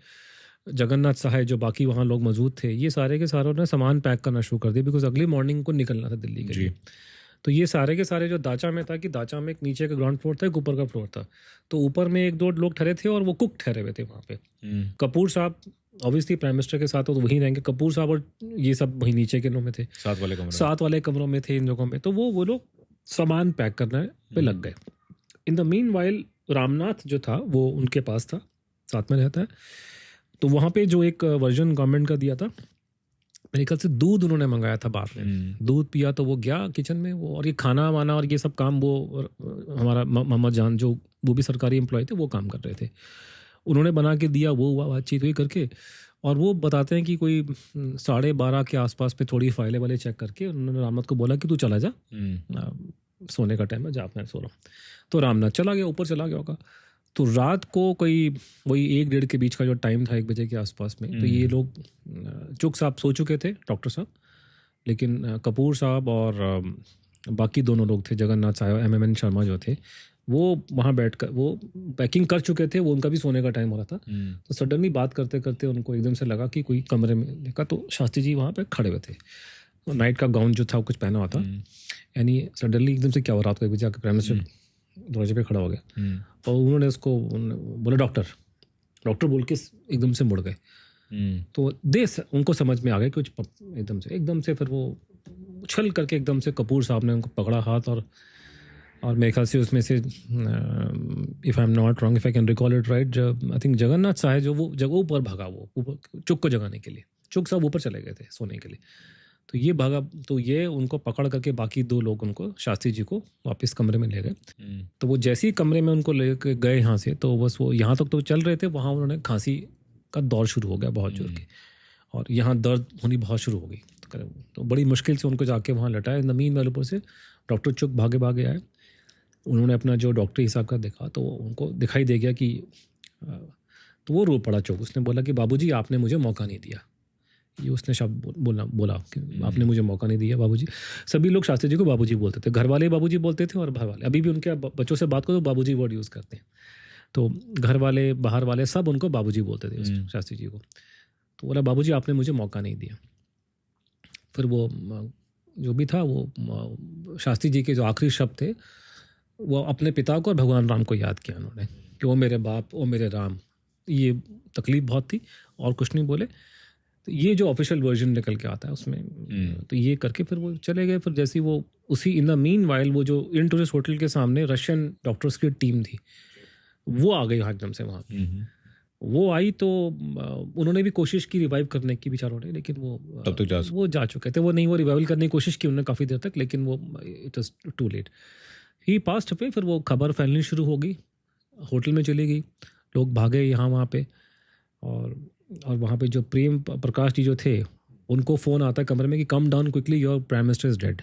जगन्नाथ सहाय जो बाकी वहाँ लोग मौजूद थे, ये सारे के सारों ने सामान पैक करना शुरू कर दिया बिकॉज अगली मॉर्निंग को निकलना था दिल्ली के लिए। तो ये सारे के सारे जो दाचा में था कि दाचा में एक नीचे का ग्राउंड फ्लोर था, एक ऊपर का फ्लोर था। तो ऊपर में 1-2 लोग ठहरे थे और वो कुक ठहरे हुए थे वहाँ पे। कपूर साहब ऑब्वियसली प्राइम मिनिस्टर के साथ तो वहीं रहेंगे, कपूर साहब और ये सब वहीं नीचे के रूम में थे, साथ वाले कमरों में थे इन जगहों में। तो वो लोग सामान पैक करने पे लग गए। In the mean while Ramnath जो था वो उनके पास था, साथ में रहता है। तो वहाँ पे जो एक वर्जन गवर्नमेंट का दिया था, मेरे ख्याल से दूध उन्होंने मंगाया था बाद में, दूध पिया तो वो गया किचन में वो, और ये खाना वाना और ये सब काम वो हमारा मोहम्मद जान जो वो भी सरकारी एम्प्लॉय थे वो काम कर रहे थे, उन्होंने बना के दिया। वो हुआ, बातचीत हुई करके, और वो बताते हैं कि कोई 12:30 के आसपास पे थोड़ी फाइलें वाले चेक करके उन्होंने रामनाथ को बोला कि तू चला जा, सोने का टाइम है, जा मैं सो रहा हूँ। तो रामनाथ चला गया, ऊपर चला गया होगा। तो रात को कोई वही 1-1:30 के बीच का जो टाइम था, 1 बजे के आसपास में, तो ये लोग, चुग साहब सो चुके थे, डॉक्टर साहब, लेकिन कपूर साहब और बाकी दोनों लोग थे, जगन्नाथ साहब, एम शर्मा जो थे, वो वहाँ बैठ कर वो पैकिंग कर चुके थे, वो उनका भी सोने का टाइम हो रहा था। तो सडनली बात करते करते उनको एकदम से लगा कि कोई कमरे में देखा, तो शास्त्री जी वहाँ पे खड़े हुए थे, नाइट का गाउन जो था वो कुछ पहना हुआ था, यानी सडनली एकदम से क्या हो रहा था, 1 बजे आकर प्राइम मिनिस्टर दरवाजे पे खड़ा हो गया और उन्होंने उसको बोला डॉक्टर बोल के एकदम से मुड़ गए। तो उनको समझ में आ गया कि कुछ एकदम से फिर वो उछल करके एकदम से कपूर साहब ने उनको पकड़ा हाथ, और मेरे ख्याल से उसमें से if I am not wrong, if I can recall it right, I think Jagannath साहब जो वो जगह ऊपर भागा, वो ऊपर चुग को जगाने के लिए, चुग साहब ऊपर चले गए थे सोने के लिए, तो ये भागा, तो ये उनको पकड़ करके बाकी 2 लोग उनको, शास्त्री जी को वापस कमरे में ले गए। तो वो जैसे ही कमरे में उनको ले गए यहाँ से, तो बस वो यहाँ तक तो चल रहे थे, वहाँ उन्होंने खांसी का दौर शुरू हो गया बहुत जोर के, और यहाँ दर्द होनी बहुत शुरू हो गई। तो बड़ी मुश्किल से उनको जाके वहाँ लटाया। इन द मीन वाले ऊपर से डॉक्टर चुग भागे आए, उन्होंने अपना जो डॉक्टरी हिसाब का देखा, तो उनको दिखाई दे गया कि, तो वो रो पड़ा चुग, उसने बोला कि बाबूजी आपने मुझे मौका नहीं दिया, ये उसने शब्द बोला कि आपने मुझे मौका नहीं दिया बाबूजी। सभी लोग शास्त्री जी को बाबूजी बोलते थे, घर वाले बाबूजी बोलते थे और बाहर वाले, अभी भी उनके बच्चों से बात करो तो बाबूजी वर्ड यूज़ करते हैं। तो घर वाले बाहर वाले सब उनको बाबूजी बोलते थे शास्त्री जी को। तो बोला बाबूजी आपने मुझे मौका नहीं दिया। फिर वो जो भी था वो शास्त्री जी के जो आखिरी शब्द थे वो अपने पिता को और भगवान राम को याद किया उन्होंने कि वो मेरे बाप, वो मेरे राम। ये तकलीफ बहुत थी और कुछ नहीं बोले। तो ये जो ऑफिशियल वर्जन निकल के आता है उसमें तो ये करके फिर वो चले गए। फिर जैसी वो उसी इन द मीन वाइल वो जो इन टूरिस्ट होटल के सामने रशियन डॉक्टर्स की टीम थी वो आ गई एकदम से वहाँ पे। वो आई तो उन्होंने भी कोशिश की रिवाइव करने की बेचारों ने, लेकिन वो जा चुके थे। वो नहीं, वो रिवाइवल करने की कोशिश की उन्होंने काफ़ी देर तक, लेकिन वो it was too late, he passed पे। फिर वो खबर फैलनी शुरू हो गई, होटल में चली गई, लोग भागे यहाँ वहाँ पे। और वहाँ पे जो प्रेम प्रकाश जी जो थे उनको फ़ोन आता है कमरे में कि come down quickly, your prime minister is dead.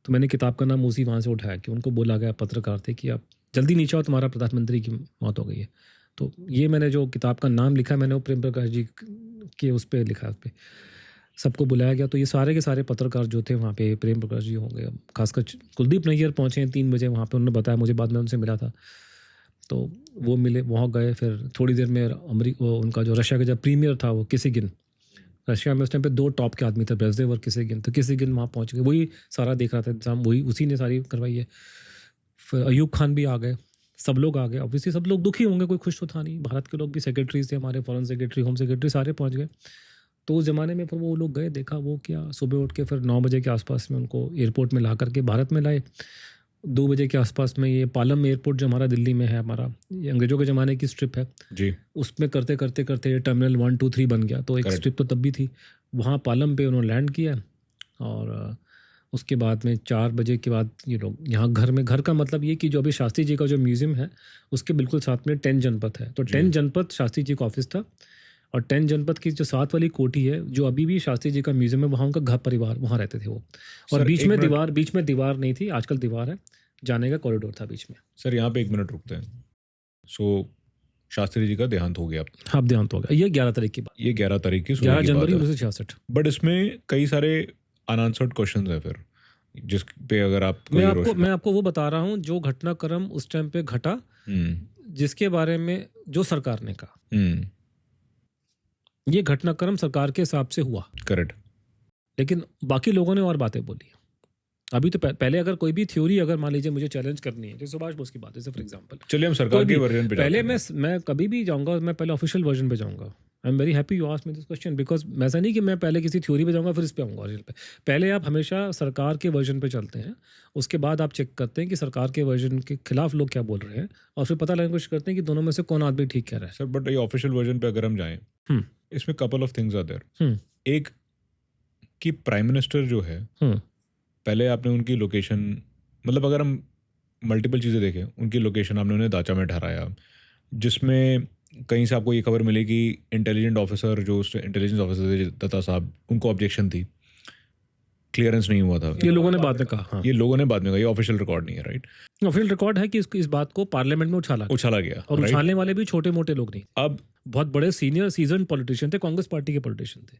तो मैंने किताब का नाम उसी वहाँ से उठाया कि उनको बोला गया, पत्रकार थे, कि आप जल्दी नीचे आओ, तुम्हारा प्रधानमंत्री की मौत हो गई है। तो ये मैंने जो किताब का नाम लिखा मैंने वो प्रेम प्रकाश जी के उस पर लिखा, उस पर सबको बुलाया गया। तो ये सारे के सारे पत्रकार जो थे वहाँ पे, प्रेम प्रकाश जी होंगे, खासकर कुलदीप नैयर पहुँचे 3 बजे वहाँ पे, उन्होंने बताया मुझे, बाद में उनसे मिला था। तो वो मिले, वहाँ गए। फिर थोड़ी देर में उनका जो रशिया का जब प्रीमियर था वो किसिगिन, रशिया में उस टाइम पे 2 टॉप के आदमी थे, ब्रेज़नेव और किसिगिन। तो किसिगिन वहाँ पहुँच गए, वही सारा देख रहा था इंतजाम, वही उसी ने सारी करवाई है। फिर अयूब खान भी आ गए, सब लोग आ गए। ऑब्वियसली सब लोग दुखी होंगे, कोई खुश तो था नहीं। भारत के लोग भी, सेक्रेटरीज थे हमारे, फॉरेन सेक्रेटरी, होम सेक्रेटरी, सारे पहुँच गए। तो उस ज़माने में फिर वो लोग गए, देखा वो क्या, सुबह उठ के फिर 9 बजे के आसपास में उनको एयरपोर्ट में ला करके भारत में लाए। 2 बजे के आसपास में ये पालम एयरपोर्ट जो हमारा दिल्ली में है, हमारा ये अंग्रेज़ों के ज़माने की स्ट्रिप है जी, उसमें करते करते करते ये टर्मिनल 1, 2, 3 बन गया। तो एक स्ट्रिप तो तब भी थी। वहाँ पालम पे उन्होंने लैंड किया और उसके बाद में 4 बजे के बाद ये लोग यहाँ घर का मतलब ये कि जो अभी शास्त्री जी का जो म्यूज़ियम है उसके बिल्कुल साथ में 10 जनपद है। तो 10 जनपद शास्त्री जी का ऑफिस था और 10 जनपद की जो 7 वाली कोठी है जो अभी भी शास्त्री जी का म्यूज़ियम है, वहाँ उनका घर परिवार वहाँ रहते थे वो। और बीच में दीवार नहीं थी, आजकल दीवार है, जाने का कॉरिडोर था बीच में। सर यहाँ पे 1 मिनट रुकते हैं। सो शास्त्री जी का देहांत हो गया। हाँ, देहांत हो गया। ये 11 तारीख की बात, ये 11 तारीख की 11 जनवरी 1966। बट इसमें कई सारे अनआंसर्ड क्वेश्चंस हैं फिर, जिस पे अगर आप मैं आपको वो बता रहा हूँ जो घटनाक्रम उस टाइम पे घटा, जिसके बारे में जो सरकार ने कहा, ये घटनाक्रम सरकार के हिसाब से हुआ, करेक्ट। लेकिन बाकी लोगों ने और बातें बोली। अभी तो पहले अगर कोई भी थ्योरी अगर मान लीजिए मुझे चैलेंज करनी है, जैसे सुभाष बोस की बात है फॉर एग्जांपल, चलिए हम सरकार के वर्जन पे पहले मैं कभी भी जाऊंगा, मैं पहले ऑफिशियल वर्जन पे जाऊंगा। I am very happy you asked me this question, because ऐसा नहीं कि मैं पहले किसी थ्योरी पे जाऊंगा फिर इस पे आऊंगा ओरिजिनल पे। पहले आप हमेशा सरकार के वर्जन पे चलते हैं, उसके बाद आप चेक करते हैं कि सरकार के वर्जन के खिलाफ लोग क्या बोल रहे हैं, और फिर पता लगाने की कोशिश करते हैं कि दोनों में से कौन आदमी ठीक कह रहा है। सर बट ये ऑफिशियल वर्जन पे अगर हम जाएं, इसमें couple of things are there. एक कि प्राइम मिनिस्टर जो है, पहले आपने उनकी लोकेशन, मतलब अगर हम मल्टीपल चीज़ें देखें, उनकी लोकेशन आपने उन्हें दाचा में ठहराया, जिसमें कहीं से आपको ये खबर मिली कि इंटेलिजेंस ऑफिसर थे दत्ता साहब, उनको ऑब्जेक्शन थी, क्लियरेंस नहीं हुआ था। ये लोगों ने बाद में कहा। हाँ, ये लोगों ने बाद में कहा, ये ऑफिशियल रिकॉर्ड नहीं है, राइट? ऑफिशियल रिकॉर्ड है कि इस बात को पार्लियामेंट में उछाला गया, और उछालने वाले भी छोटे मोटे लोग नहीं, अब बहुत बड़े सीनियर सीजन पॉलिटिशियन थे, कांग्रेस पार्टी के पॉलिटिशियन थे।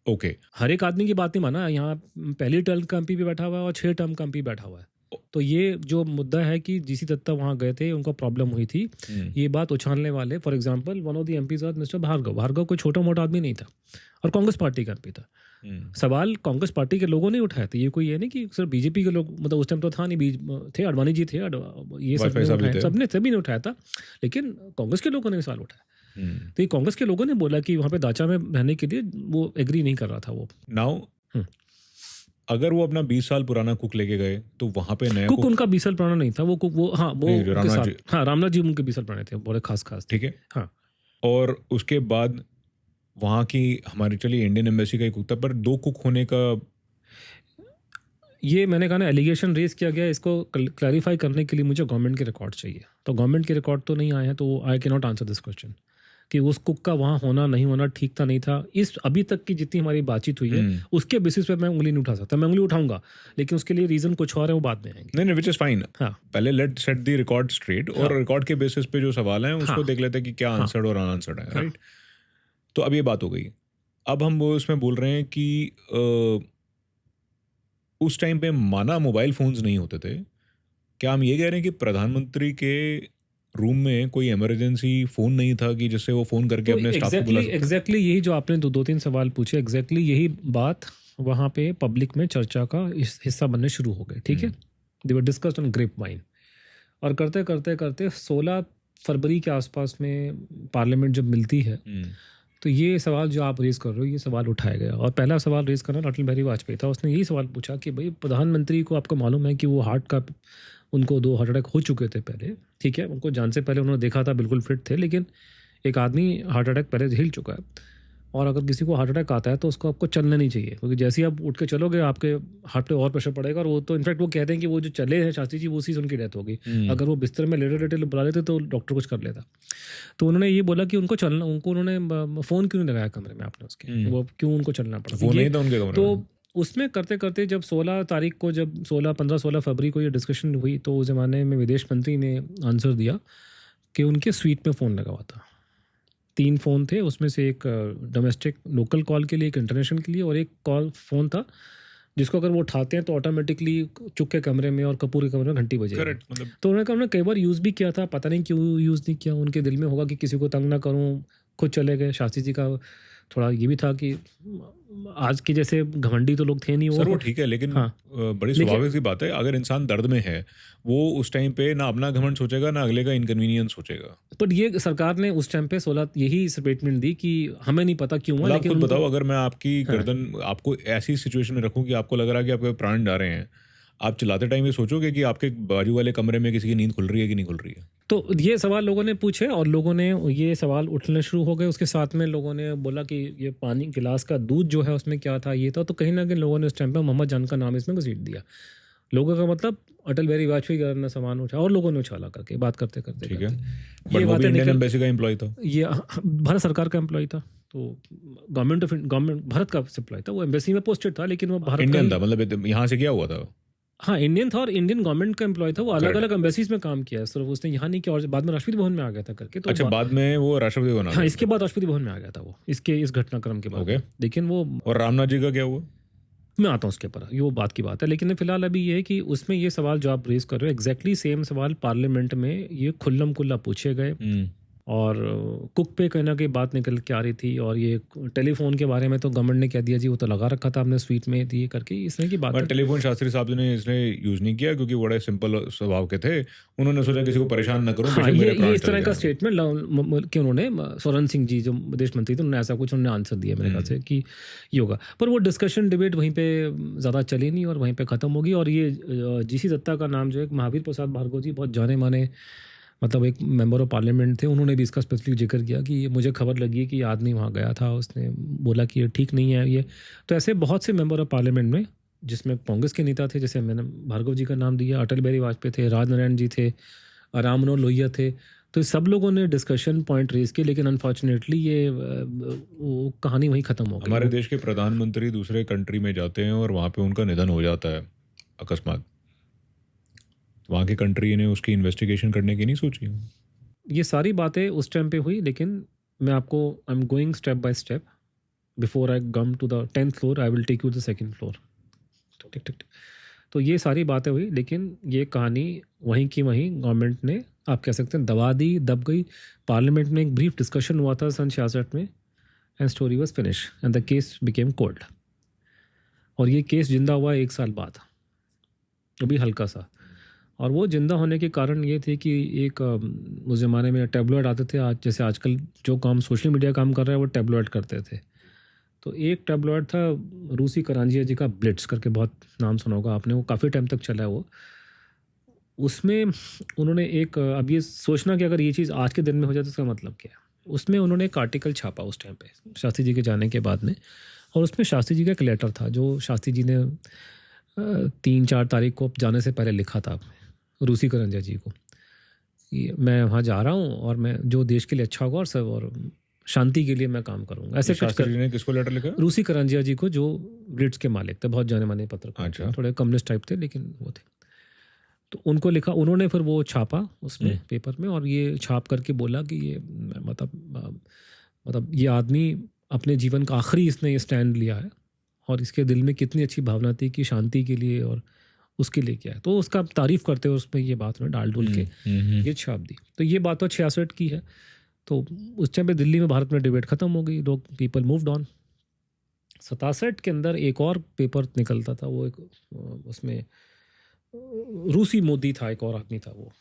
ओके, हर एक आदमी की बात नहीं माना। यहाँ पहली टर्म का एमपी भी बैठा हुआ है और 6 टर्म का एमपी बैठा हुआ है। तो ये जो मुद्दा है कि जीसी दत्ता वहाँ गए थे, उनको प्रॉब्लम हुई थी, ये बात उछालने वाले, for example one of the MPs was mister Bhargav कोई छोटा मोटा आदमी नहीं था और कांग्रेस पार्टी का एमपी था। सवाल कांग्रेस पार्टी के लोगों ने उठाया था, ये कोई ये नहीं कि सिर्फ बीजेपी के लोग, मतलब उस टाइम तो था नहीं, थे अडवाणी जी थे, ये सभी ने उठाया था, लेकिन कांग्रेस के लोगों ने सवाल उठाया। तो ये कांग्रेस के लोगों ने बोला कि वहाँ पे दाचा में रहने के लिए वो एग्री नहीं कर रहा था। वो नाउ अगर वो अपना 20 साल पुराना कुक लेके गए तो वहाँ पे नया कुक उनका 20 साल पुराना नहीं था, वो कुक वो रामनाथ जी उनके 20 साल पुराने थे, बड़े खास, ठीक है। हाँ, और उसके बाद वहाँ की हमारी, चलिए इंडियन एम्बेसी का ही कुक था, पर 2 कुक होने का, ये मैंने कहा ना, एलिगेशन रेज किया गया, इसको क्लैरिफाई करने के लिए मुझे गवर्नमेंट के रिकॉर्ड चाहिए। तो गवर्नमेंट के रिकॉर्ड तो नहीं आए हैं, तो I can not answer this question कि उस कुक का वहाँ होना नहीं होना ठीक था नहीं था। इस अभी तक की जितनी हमारी बातचीत हुई है उसके बेसिस पे मैं उंगली नहीं उठा सकता। मैं उंगली उठाऊंगा, लेकिन उसके लिए रीजन कुछ और है, वो बाद में आएंगे। नहीं, विच इज फाइन। हाँ, पहले let set the record straight, और रिकॉर्ड के बेसिस पे जो सवाल है उसको देख लेते हैं कि क्या आंसर्ड और अनआंसर्ड है, राइट? तो अब ये बात हो गई, अब हम वो उसमें बोल रहे हैं कि उस टाइम पे माना मोबाइल फ़ोन्स नहीं होते थे। क्या हम ये कह रहे हैं कि प्रधानमंत्री के रूम में कोई इमरजेंसी फ़ोन नहीं था कि जिससे वो फ़ोन करके तो अपने स्टाफ को बुला सकते? एग्जैक्टली यही जो आपने दो तीन सवाल पूछे, एग्जैक्टली यही बात वहाँ पे पब्लिक में चर्चा का हिस्सा बनने शुरू हो गए, ठीक है। They were discussed on grapevine, और करते करते करते 16 फरवरी के आसपास में पार्लियामेंट जब मिलती है, तो ये सवाल जो आप रेज़ कर रहे हो, ये सवाल उठाया गया। और पहला सवाल रेज़ करना अटल बिहारी वाजपेयी था। उसने यही सवाल पूछा कि भाई प्रधानमंत्री को, आपको मालूम है कि वो हार्ट का, उनको 2 हार्ट अटैक हो चुके थे पहले, ठीक है। उनको जान से पहले उन्होंने देखा था, बिल्कुल फिट थे, लेकिन एक आदमी हार्ट अटैक पहले झेल चुका है। और अगर किसी को हार्ट अटैक आता है तो उसको, आपको चलना नहीं चाहिए, क्योंकि जैसे ही आप उठ के चलोगे आपके हार्ट पे और प्रेशर पड़ेगा। और वो तो इनफैक्ट वो कहते हैं कि वो जो चले हैं शास्त्री जी, वो उसी से उनकी डेथ हो गई। अगर वो बिस्तर में लेटे लेटे बुला लेते तो डॉक्टर कुछ कर लेता। तो उन्होंने ये बोला कि उनको चलना, उनको उन्होंने फ़ोन क्यों नहीं लगाया कमरे में आपने उसके, वो क्यों उनको चलना पड़ा? वो नहीं था उनके कमरे तो में। उसमें करते करते जब 16 तारीख को, जब 16 फरवरी को ये डिस्कशन हुई, तो उस ज़माने में विदेश मंत्री ने आंसर दिया कि उनके स्वीट में फ़ोन लगा हुआ था। 3 फ़ोन थे, उसमें से एक डोमेस्टिक लोकल कॉल के लिए, एक इंटरनेशनल के लिए, और एक कॉल फ़ोन था जिसको अगर वो उठाते हैं तो ऑटोमेटिकली चुप के कमरे में और कपूर के कमरे में घंटी बजेगी। करेक्ट, मतलब तो उन्होंने कहा, उन्होंने कई बार यूज़ भी किया था, पता नहीं क्यों यूज़ नहीं किया। उनके दिल में होगा कि किसी को तंग ना करूं, खुद चले गए। शास्त्री जी का थोड़ा ये भी था कि आज के जैसे घमंडी तो लोग थे नहीं सर वो ठीक है, लेकिन हाँ, बड़ी स्वाभाविक सी बात है, अगर इंसान दर्द में है वो उस टाइम पे ना अपना घमंड सोचेगा ना अगले का इनकन्वीनियंस सोचेगा। बट ये सरकार ने उस टाइम पे 16 यही स्टेटमेंट दी कि हमें नहीं पता क्यों हुआ, मतलब आप लेकिन खुद उनको, बताओ, अगर मैं आपकी गर्दन आपको ऐसी सिचुएशन में रखूं कि आपको लग रहा है कि आपके प्राण जा रहे हैं, आप चिल्लाते टाइम ये सोचोगे कि आपके बाजू वाले कमरे में किसी की नींद खुल रही है कि नहीं खुल रही है? तो ये सवाल लोगों ने पूछे और लोगों ने ये सवाल उठने शुरू हो गए। उसके साथ में लोगों ने बोला कि ये पानी, गिलास का दूध जो है उसमें क्या था, ये था। तो कहीं ना कहीं लोगों ने उस टाइम पे मोहम्मद जान का नाम इसमें घसीट दिया। लोगों का मतलब अटल बिहारी वाजपेयी ने सामान उठा, और लोगों ने उछाला करके, बात करते करते ठीक है, करते बट ये वो भी बातें इंडियन निकल। एम्बेसी का एम्प्लॉय था। ये भारत सरकार का एम्प्लॉय था, तो गवर्नमेंट भारत का एम्प्लॉय था। वो एम्बेसी में पोस्टेड था, लेकिन वो भारत का इंडियन ही, था, मतलब यहाँ से क्या हुआ था? हाँ इंडियन था, और इंडियन गवर्नमेंट का एम्प्लॉय था। वो अलग Correct. अलग एम्बेसीज में काम किया है, सिर्फ उसने यहाँ नहीं किया। और बाद में राष्ट्रपति भवन में आ गया था करके। तो अच्छा, बाद में वो राष्ट्रपति बना हाँ, था। इसके बाद राष्ट्रपति भवन में आ गया था वो, इसके इस घटनाक्रम के बाद। ओके। लेकिन वो, और रामनाथ जी का क्या हुआ? मैं आता हूँ उसके ऊपर, ये वो बात की बात है। लेकिन फिलहाल अभी ये है कि उसमें ये सवाल जो आप रेज कर रहे हो, एग्जैक्टली सेम सवाल पार्लियामेंट में ये खुल्लम खुल्ला पूछे गए। और कुक पे कहीं ना कहीं बात निकल के आ रही थी। और ये टेलीफोन के बारे में तो गवर्नमेंट ने कह दिया जी वो तो लगा रखा था हमने स्वीट में, ये करके इस तरह की बात बट टेलीफोन शास्त्री साहब ने इसने यूज नहीं किया क्योंकि बड़े सिंपल स्वभाव के थे। उन्होंने सोचा किसी को परेशान न करूं, हाँ, बेशक मेरे ये प्राण इस तरह चले का जाएं। स्टेटमेंट कि उन्होंने, सोरेन सिंह जी जो विदेश मंत्री थे, उन्होंने ऐसा कुछ उन्होंने आंसर दिया मेरे ख्याल से कि ये होगा। पर वो डिस्कशन डिबेट वहीं पे ज़्यादा चली नहीं और वहीं पे ख़त्म होगी। और ये जीसी दत्ता का नाम जो है, महावीर प्रसाद भार्गव जी, बहुत जाने माने मतलब एक मेंबर ऑफ पार्लियामेंट थे, उन्होंने भी इसका स्पेसिफिक जिक्र किया कि ये मुझे खबर लगी है कि ये आदमी वहाँ गया था, उसने बोला कि ये ठीक नहीं है ये। तो ऐसे बहुत से मेंबर ऑफ पार्लियामेंट में, जिसमें कांग्रेस के नेता थे, जैसे मैंने भार्गव जी का नाम दिया, अटल बिहारी वाजपेयी थे, राजनारायण जी थे, राम मनोहर लोहिया थे। तो सब लोगों ने डिस्कशन पॉइंट रेज किए, लेकिन अनफॉर्चुनेटली ये वो कहानी वहीं ख़त्म हो गई। हमारे देश के प्रधानमंत्री दूसरे कंट्री में जाते हैं और वहाँ पे उनका निधन हो जाता है अकस्मात, वहाँ की कंट्री ने उसकी इन्वेस्टिगेशन करने की नहीं सोची? ये सारी बातें उस टाइम पे हुई, लेकिन मैं आपको, I am going step by step. Before I come to the 10th floor, I will take you the 2nd floor. ठीक ठीक। तो ये सारी बातें हुई, लेकिन ये कहानी वहीं की वहीं गवर्नमेंट ने, आप कह सकते हैं, दबा दी, दब गई। पार्लियामेंट में एक ब्रीफ डिस्कशन हुआ था सन 66 में, and story was finish and the case became cold. और ये केस जिंदा हुआ 1 साल बाद, अभी हल्का सा। और वो जिंदा होने के कारण ये थे कि एक उस ज़माने में टैबलॉइड आते थे, आज जैसे आजकल जो काम सोशल मीडिया काम कर रहा है वो टैबलॉइड करते थे। तो एक टैबलॉइड था रूसी करांजिया जी का, ब्लिट्स करके, बहुत नाम सुना होगा आपने, वो काफ़ी टाइम तक चला है वो। उसमें उन्होंने एक, अब ये सोचना कि अगर ये चीज़ आज के दिन में हो जाए तो इसका मतलब क्या है। उसमें उन्होंने एक आर्टिकल छापा उस टाइम पे शास्त्री जी के जाने के बाद में, और उसमें शास्त्री जी का एक लेटर था जो शास्त्री जी ने 3-4 तारीख को जाने से पहले लिखा था रूसी करंजिया जी को कि मैं वहाँ जा रहा हूँ और मैं जो देश के लिए अच्छा होगा और सब, और शांति के लिए मैं काम करूँगा, ऐसे कुछ शास्त्री जी ने किसको लेटर लिखा? रूसी करंजिया जी को, जो ब्लिट्स के मालिक थे, बहुत जाने माने पत्रकार थे, अच्छा। थोड़े कम्युनिस्ट टाइप थे लेकिन वो थे। तो उनको लिखा, उन्होंने फिर वो छापा उसमें पेपर में, और ये छाप करके बोला कि ये मतलब ये आदमी अपने जीवन का आखिरी इसने ये स्टैंड लिया है और इसके दिल में कितनी अच्छी भावना थी कि शांति के लिए और उसके लिए क्या है, तो उसका तारीफ करते हुए उसमें ये बात में डाल डुल के ये छाप दी। तो ये बात तो 66 की है। तो उस टाइम पे दिल्ली में भारत में डिबेट ख़त्म हो गई, लोग पीपल मूव्ड ऑन। 67 के अंदर एक और पेपर निकलता था, वो एक उसमें रूसी मोदी था, एक और आदमी था वो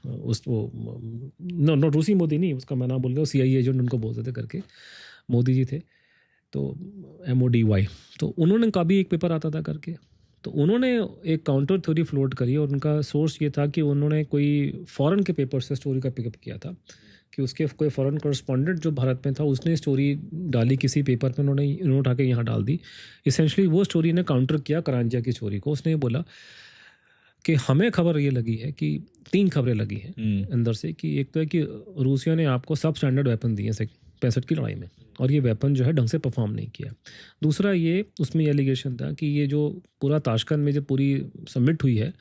नो रूसी मोदी नहीं, उसका मैं नाम बोल गया, CIA एजेंट उनको बोलते थे करके, मोदी जी थे तो MODY। तो उन्होंने कभी एक पेपर आता था करके, तो उन्होंने एक काउंटर थ्योरी फ्लोट करी और उनका सोर्स ये था कि उन्होंने कोई फॉरेन के पेपर से स्टोरी का पिकअप किया था कि उसके कोई फॉरेन कॉरेस्पॉन्डेंट जो भारत में था उसने स्टोरी डाली किसी पेपर में, उन्होंने उठा के यहाँ डाल दी। इसेंशली वो स्टोरी ने काउंटर किया करांजिया की स्टोरी को। उसने ये बोला कि हमें खबर ये लगी है कि 3 खबरें लगी हैं अंदर से, कि एक तो है कि रूसिया ने आपको सब स्टैंडर्ड वेपन दिए 65 की लड़ाई में और ये वेपन जो है ढंग से परफॉर्म नहीं किया। दूसरा ये उसमें एलिगेशन था कि ये जो पूरा ताशकंद में जो पूरी सबमिट हुई है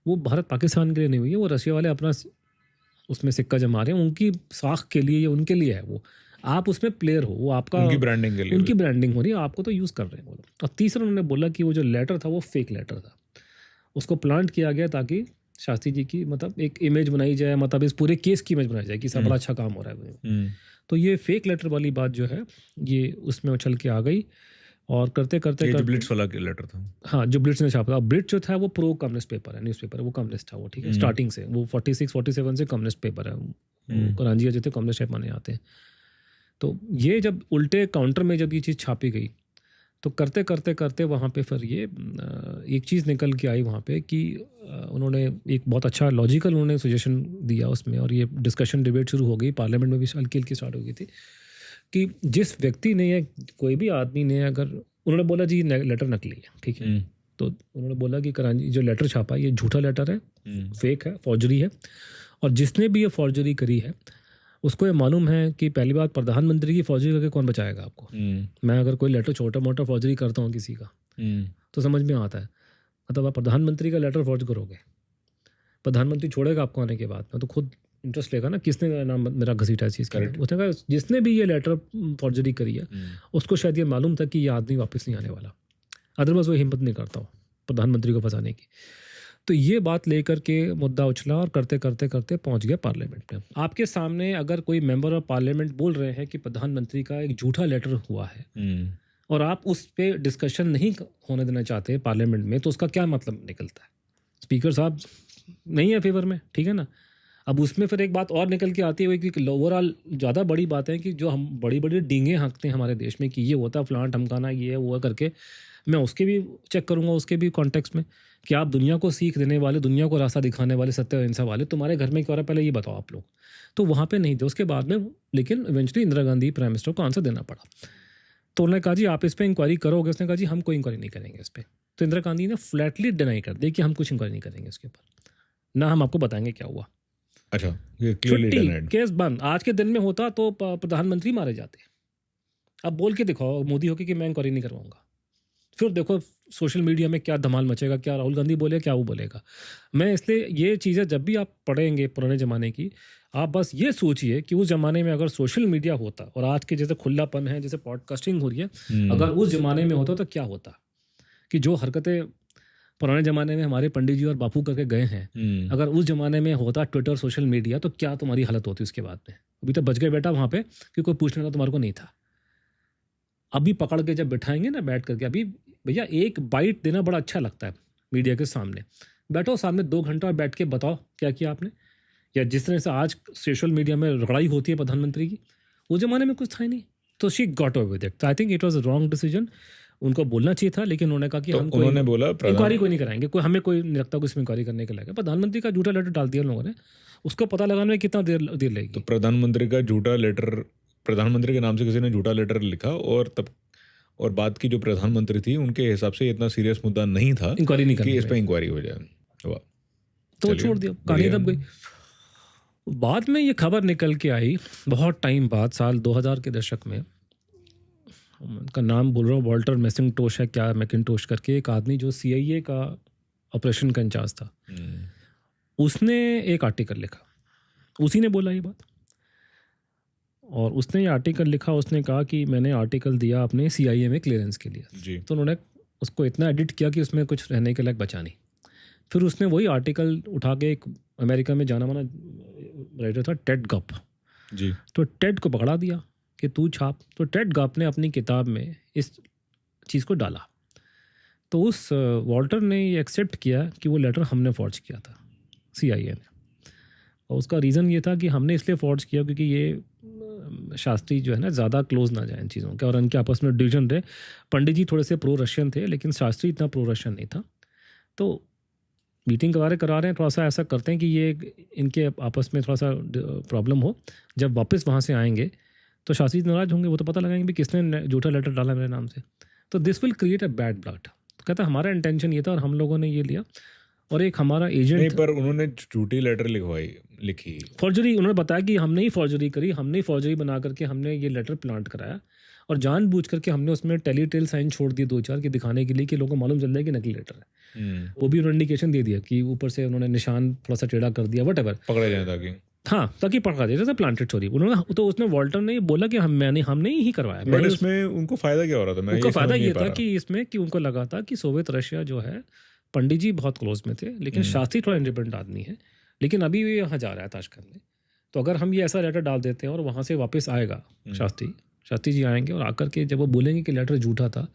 वो भारत पाकिस्तान के लिए नहीं हुई है, वो रशिया वाले अपना उसमें सिक्का जमा रहे हैं, उनकी साख के लिए, ये उनके लिए है, वो आप उसमें प्लेयर हो, वो आपका उनकी ब्रांडिंग के लिए, उनकी ब्रांडिंग हो रही है, आपको तो यूज़ कर रहे हैं वो लोग। और तीसरा उन्होंने बोला कि वो जो लेटर था वो फेक लेटर था, उसको प्लांट किया गया ताकि शास्त्री जी की मतलब एक इमेज बनाई जाए, मतलब इस पूरे केस की इमेज बनाई जाए कि सब बड़ा अच्छा काम हो रहा है। तो ये फेक लेटर वाली बात जो है ये उसमें उछल के आ गई और करते करते जो ब्लिट्स वाला लेटर था, हाँ जो ब्लिट्स ने छापा था, ब्लिट्स जो था वो प्रो कम्युनिस्ट पेपर है, न्यूज़पेपर है, वो कम्युनिस्ट था वो, ठीक है, स्टार्टिंग से वो 46-47 से कम्युनिस्ट पेपर है, करांजिया जो थे कम्युनिस्ट टाइप माने जाते हैं। तो ये जब उल्टे काउंटर में जब ये चीज़ छापी गई तो करते करते करते वहाँ पे फिर ये एक चीज़ निकल के आई वहाँ पे कि उन्होंने एक बहुत अच्छा लॉजिकल उन्होंने सजेशन दिया उसमें, और ये डिस्कशन डिबेट शुरू हो गई, पार्लियामेंट में भी हल्की हल्की स्टार्ट हो गई थी कि जिस व्यक्ति ने या कोई भी आदमी ने अगर, उन्होंने बोला जी लेटर नकली है, ठीक है, तो उन्होंने बोला कि करांजी जो लेटर छापा ये झूठा लेटर है, फेक है, फॉर्जरी है, और जिसने भी ये फॉर्जरी करी है उसको ये मालूम है कि पहली बात प्रधानमंत्री की फौजरी करके कौन बचाएगा आपको। मैं अगर कोई लेटर छोटा मोटा फौजरी करता हूँ किसी का तो समझ में आता है, मतलब आप प्रधानमंत्री का लेटर फौज करोगे, प्रधानमंत्री छोड़ेगा आपको आने के बाद में, तो खुद इंटरेस्ट लेगा ना किसने नाम मेरा घसीटा इस चीज़ का। उसने कहा जिसने भी ये लेटर फौजरी करी है उसको शायद ये मालूम था कि ये आदमी वापस नहीं आने वाला, अदरवाइज वो हिम्मत नहीं करता हो प्रधानमंत्री को फंसाने की। तो ये बात लेकर के मुद्दा उछला और करते करते करते पहुंच गया पार्लियामेंट में। आपके सामने अगर कोई मेंबर ऑफ पार्लियामेंट बोल रहे हैं कि प्रधानमंत्री का एक झूठा लेटर हुआ है और आप उस पर डिस्कशन नहीं होने देना चाहते पार्लियामेंट में, तो उसका क्या मतलब निकलता है? स्पीकर साहब नहीं है फेवर में, ठीक है ना। अब उसमें फिर एक बात और निकल के आती है कि ओवरऑल ज़्यादा बड़ी बात है कि जो हम बड़ी बड़ी डींगे हाँकते हैं हमारे देश में कि ये होता है फलाना ठमकाना, ये है वो करके, मैं उसके भी चेक करूँगा, उसके भी कॉन्टेक्स्ट में कि आप दुनिया को सीख देने वाले, दुनिया को रास्ता दिखाने वाले, सत्य अहिंसा वाले तुम्हारे घर में क्या हो रहा है पहले ये बताओ आप लोग। तो वहाँ पे नहीं थे उसके बाद में, लेकिन eventually Indira Gandhi prime minister को आंसर देना पड़ा। तो उन्होंने कहा जी आप इस पर इंक्वायरी करोगे? उसने कहा जी हम कोई इंक्वायरी नहीं करेंगे इस पर। तो इंदिरा गांधी ने फ्लैटली डिनाई कर दिया कि हम कुछ इंक्वायरी नहीं करेंगे इसके ऊपर, ना हम आपको बताएंगे क्या हुआ। अच्छा, केस बंद। आज के दिन में होता तो प्रधानमंत्री मारे जाते। अब बोल के दिखाओ मोदी होके कि मैं इंक्वायरी नहीं करवाऊंगा, फिर देखो सोशल मीडिया में क्या धमाल मचेगा, क्या राहुल गांधी बोले, क्या वो बोलेगा। मैं इसलिए ये चीज़ें जब भी आप पढ़ेंगे पुराने ज़माने की, आप बस ये सोचिए कि उस ज़माने में अगर सोशल मीडिया होता और आज के जैसे खुलापन है, जैसे पॉडकास्टिंग हो रही है, अगर उस ज़माने में होता तो क्या होता। कि जो हरकतें पुराने ज़माने में हमारे पंडित जी और बापू करके गए हैं, अगर उस ज़माने में होता ट्विटर सोशल मीडिया, तो क्या तुम्हारी हालत होती उसके बाद में। अभी तो बच गए बेटा वहाँ पे कि कोई पूछने का तुम्हारे को नहीं था। अभी पकड़ के जब बिठाएंगे ना बैठ करके, अभी भैया एक बाइट देना बड़ा अच्छा लगता है मीडिया के सामने, बैठो सामने 2 घंटा और बैठ के बताओ क्या किया आपने। या जिस तरह से आज सोशल मीडिया में लड़ाई होती है प्रधानमंत्री की, उस जमाने में कुछ था ही नहीं। तो she got away with it. I think it was a wrong decision, उनको बोलना चाहिए था, लेकिन उन्होंने कहा कि तो हम उन्होंने बोला इंक्वायरी कोई नहीं कराएंगे, कोई हमें कोई नहीं लगता कुछ इंक्वायरी करने के लगे। प्रधानमंत्री का झूठा लेटर डाल दिया लोगों ने, उसको पता लगाने में कितना देर लगेगी। तो प्रधानमंत्री का झूठा लेटर, प्रधानमंत्री के नाम से किसी ने झूठा लेटर लिखा, और बात की जो प्रधानमंत्री थी उनके हिसाब से इतना सीरियस मुद्दा नहीं था इंक्वायरी नहीं कि करनी इस पर इंक्वायरी हो जाए। वाह, तो छोड़ दिया, कहानी दब गई। बाद में ये खबर निकल के आई बहुत टाइम बाद, साल 2000 के दशक में, उनका नाम बोल रहा हूँ वॉल्टर मैकिंटोश है क्या, मैकिंटोश करके एक आदमी जो CIA का ऑपरेशन का इंचार्ज था, उसने एक आर्टिकल लिखा, उसी ने बोला ये बात। और उसने ये आर्टिकल लिखा, उसने कहा कि मैंने आर्टिकल दिया अपने CIA में क्लियरेंस के लिए जी। तो उन्होंने उसको इतना एडिट किया कि उसमें कुछ रहने के लायक बचा नहीं। फिर उसने वही आर्टिकल उठा के एक अमेरिका में जाना माना राइटर था टेड गप, जी। तो टेड को पकड़ा दिया कि तू छाप। तो टेड गप ने अपनी किताब में इस चीज़ को डाला। तो उस वॉल्टर ने ये एक्सेप्ट किया कि वो लेटर हमने फॉर्ज किया था CIA ने। और उसका रीज़न ये था कि हमने इसलिए फॉर्ज किया क्योंकि ये शास्त्री जो है ना ज़्यादा क्लोज ना जाए इन चीज़ों के और उनके आपस में डिवीजन रहे। पंडित जी थोड़े से प्रो रशियन थे लेकिन शास्त्री इतना प्रो रशियन नहीं था। तो मीटिंग करा रहे हैं, थोड़ा सा ऐसा करते हैं कि ये इनके आपस में थोड़ा सा प्रॉब्लम हो। जब वापस वहाँ से आएंगे तो शास्त्री नाराज होंगे, वो तो पता लगाएंगे भी किसने झूठा लेटर डाला मेरे नाम से। तो this will create a bad blood. तो कहता हमारा इंटेंशन ये था और हम लोगों ने ये लिया। और एक हमारा एजेंट नहीं, पर उन्होंने झूठी लेटर लिखी फॉर्जरी। उन्होंने बताया कि हमने ही फॉर्जरी करी, हमने ही फॉर्जरी बना करके हमने ये लेटर प्लांट कराया और जानबूझ करके हमने उसमें टेलीटेल साइन छोड़ दिए 2-4 के दिखाने के लिए कि लोगों को मालूम चल जाए कि नकली लेटर है। वो भी उन्होंने इंडिकेशन दे दिया कि ऊपर से उन्होंने निशान थोड़ा सा टेढ़ा कर दिया, वट पकड़े जाए ताकि ताकि पकड़ा जाए, जैसे प्लांटेड सॉरी उन्होंने। तो उसने वॉल्टर ने बोला कि हमने ही करवाया। बट इसमें उनको फायदा क्या हो रहा था? उनका फायदा ये था कि इसमें कि उनको लगा था कि सोवियत रशिया जो है, पंडित जी बहुत क्लोज में थे लेकिन शास्त्री थोड़ा इंडिपेंडेंट आदमी है, लेकिन अभी भी यहाँ जा रहा है ताश करने। तो अगर हम ये ऐसा लेटर डाल देते हैं और वहाँ से वापस आएगा शास्त्री जी आएंगे और आकर के जब वो बोलेंगे कि लेटर झूठा था,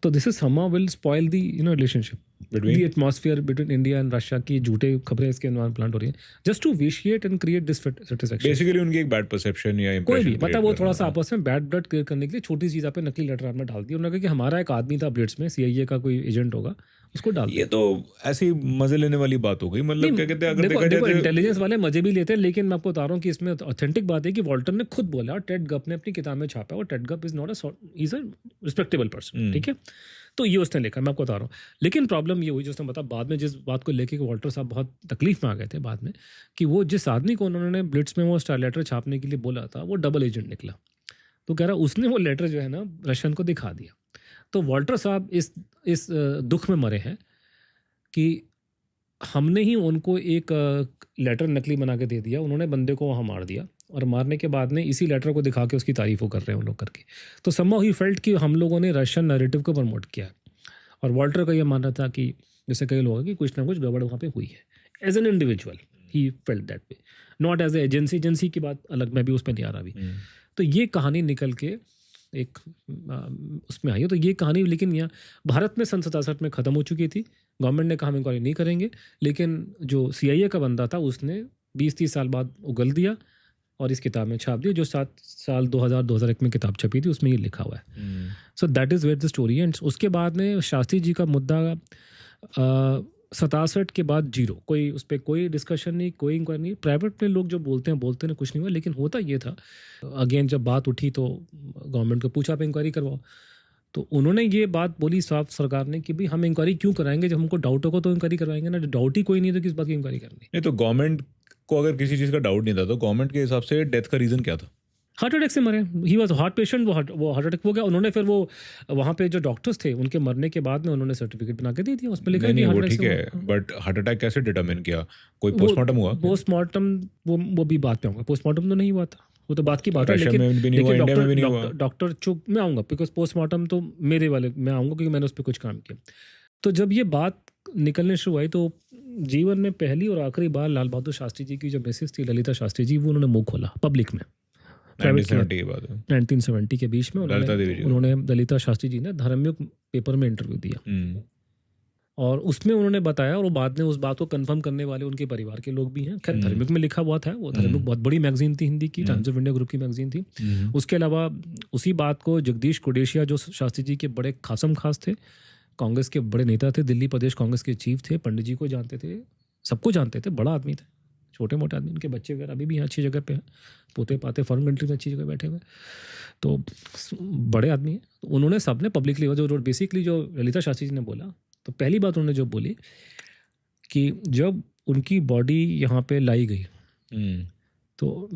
तो this is somehow will spoil the relationship the atmosphere between India and Russia की झूठे खबरें इसके अंदर प्लांट हो रही हैं just to vitiate and create dissatisfaction. Basically उनकी एक बैड परसेप्शन या कोई भी मतलब वो थोड़ा सा आपस में बैड ब्लड क्लियर करने के लिए छोटी चीज़ पे नकली लेटर आपने डाल दी। उन्होंने कहा कि हमारा एक आदमी था ब्लिट्स में, CIA का कोई एजेंट होगा, उसको डाल। ये तो ऐसी मजे लेने वाली बात हो गई। मतलब क्या कहते हैं, अगर देखा जाए इंटेलिजेंस वाले मजे भी लेते हैं, लेकिन मैं आपको बता रहा हूँ कि इसमें ऑथेंटिक बात है कि वॉल्टर ने खुद बोला और टेड गप ने अपनी किताब में छापा और टेड गप is not is a respectable person. ठीक है, तो ये उसने लिखा, मैं आपको बता रहा हूँ। लेकिन प्रॉब्लम ये हुई जो उसने बता बाद में जिस बात को लेके वॉल्टर साहब बहुत तकलीफ में आ गए थे बाद में, कि वो जिस आदमी को उन्होंने ब्लिट्स में वो स्टार लेटर छापने के लिए बोला था वो डबल एजेंट निकला। तो कह रहा उसने वो लेटर जो है ना रशियन को दिखा दिया। तो वॉल्टर साहब इस दुख में मरे हैं कि हमने ही उनको एक लेटर नकली बना के दे दिया, उन्होंने बंदे को वहाँ मार दिया और मारने के बाद में इसी लेटर को दिखा के उसकी तारीफ कर रहे हैं उन लोग करके। तो समहाउ ही फेल्ट कि हम लोगों ने रशियन नैरेटिव को प्रमोट किया। और वॉल्टर का ये मानना था कि जैसे कई लोगों कि कुछ ना कुछ गड़बड़ वहाँ पे हुई है। As an individual he felt that way, not as a agency की बात अलग, मैं भी उस पर नहीं आ रहा अभी। तो ये कहानी निकल के एक उसमें आई है। तो ये कहानी लेकिन यहाँ भारत में सन 67 में ख़त्म हो चुकी थी। गवर्नमेंट ने कहा हम इंक्वायरी नहीं करेंगे, लेकिन जो CIA का बंदा था उसने 20-30 साल बाद उगल दिया और इस किताब में छाप दिया, जो 7 साल 2000-2001 में किताब छपी थी, उसमें ये लिखा हुआ है। So that is where the story ends. उसके बाद में शास्त्री जी का मुद्दा 67 के बाद जीरो, कोई उस पर कोई डिस्कशन नहीं, कोई इंक्वायरी नहीं। प्राइवेट में लोग जो बोलते हैं कुछ नहीं हुआ, लेकिन होता ये था अगेन जब बात उठी तो गवर्नमेंट को पूछा आप इंक्वायरी करवाओ। तो उन्होंने ये बात बोली साफ सरकार ने कि भाई हम इंक्वायरी क्यों कराएंगे, जब हमको डाउट होगा तो इंक्वायरी करवाएंगे ना, डाउट ही कोई नहीं तो किस बात की इंक्वायरी करनी। नहीं तो गवर्नमेंट को अगर किसी चीज़ का डाउट नहीं था तो गवर्नमेंट के हिसाब से डेथ का रीज़न क्या था? हार्ट अटैक से मरे। ही वॉज हार्ट पेशेंट, वो हार्ट अटैक हो गया। उन्होंने फिर वो वहाँ पे जो डॉक्टर्स थे उनके मरने के बाद में उन्होंने सर्टिफिकेट बना के दे दिया, उस पर लिखा नहीं, वो ठीक है, बट हार्ट अटैक कैसे डिटरमिन किया? कोई पोस्टमार्टम हुआ? पोस्टमार्टम वो भी बात पे आऊँगा। पोस्टमार्टम तो नहीं हुआ था, वो तो बात की बात है, लेकिन डॉक्टर चुप में आऊँगा बिकॉज पोस्टमार्टम तो मेरे वाले में आऊँगा क्योंकि मैंने उस पर कुछ काम किया। तो जब ये बात निकलने शुरू हुई तो जीवन में पहली और आखिरी बार लाल बहादुर शास्त्री जी की जो मिसेस थी ललिता शास्त्री जी, वो उन्होंने मुंह खोला पब्लिक में। 1970 की बात है, 1970 के बीच में उन्होंने ललिता शास्त्री जी ने धर्मयुग पेपर में इंटरव्यू दिया और उसमें उन्होंने बताया, और वो बाद में उस बात को कंफर्म करने वाले उनके परिवार के लोग भी हैं। खैर धर्मयुग में लिखा हुआ था, वो धर्मयुग बहुत बड़ी मैगजीन थी, हिंदी की, टाइम्स ऑफ इंडिया ग्रुप की मैगजीन थी। उसके अलावा उसी बात को जगदीश कुडेशिया जो शास्त्री जी के बड़े खासम खास थे, कांग्रेस के बड़े नेता थे, दिल्ली प्रदेश कांग्रेस के चीफ थे, पंडित जी को जानते थे, सबको जानते थे, बड़ा आदमी थे, छोटे मोटे आदमी, उनके बच्चे वगैरह अभी भी यहाँ अच्छी जगह पे हैं, पोते पाते फॉरेन कंट्री में अच्छी जगह बैठे हुए, तो बड़े आदमी हैं। तो उन्होंने सबने पब्लिकली जो बेसिकली जो ललिता शास्त्री जी ने बोला, तो पहली बात उन्होंने जो बोली कि जब उनकी बॉडी यहाँ पे लाई गई तो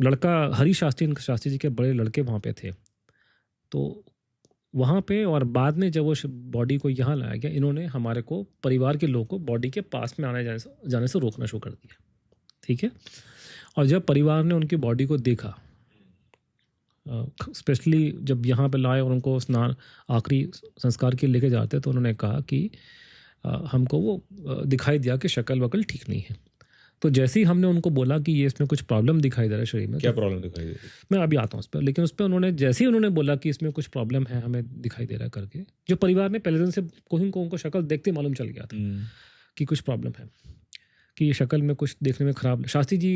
लड़का हरी शास्त्री जी के बड़े लड़के वहाँ पे थे, तो वहाँ पे और बाद में जब वो बॉडी को यहाँ लाया गया, इन्होंने हमारे को परिवार के लोगों को बॉडी के पास में आने जाने से रोकना शुरू कर दिया। ठीक है, और जब परिवार ने उनकी बॉडी को देखा स्पेशली जब यहाँ पे लाए और उनको स्नान आखिरी संस्कार के लेके जाते तो उन्होंने कहा कि हमको वो दिखाई दिया कि शक्ल वकल ठीक नहीं है। तो जैसे ही हमने उनको बोला कि ये इसमें कुछ प्रॉब्लम दिखाई दे रहा है शरीर में, क्या प्रॉब्लम दिखाई दे रही है? मैं अभी आता हूँ उस पर, लेकिन उस पर उन्होंने जैसे ही उन्होंने बोला कि इसमें कुछ प्रॉब्लम है हमें दिखाई दे रहा है करके, जो परिवार ने पहले दिन से कोई को उनको शक्ल देखते मालूम चल गया था कि कुछ प्रॉब्लम है, कि ये शक्ल में कुछ देखने में ख़राब। शास्त्री जी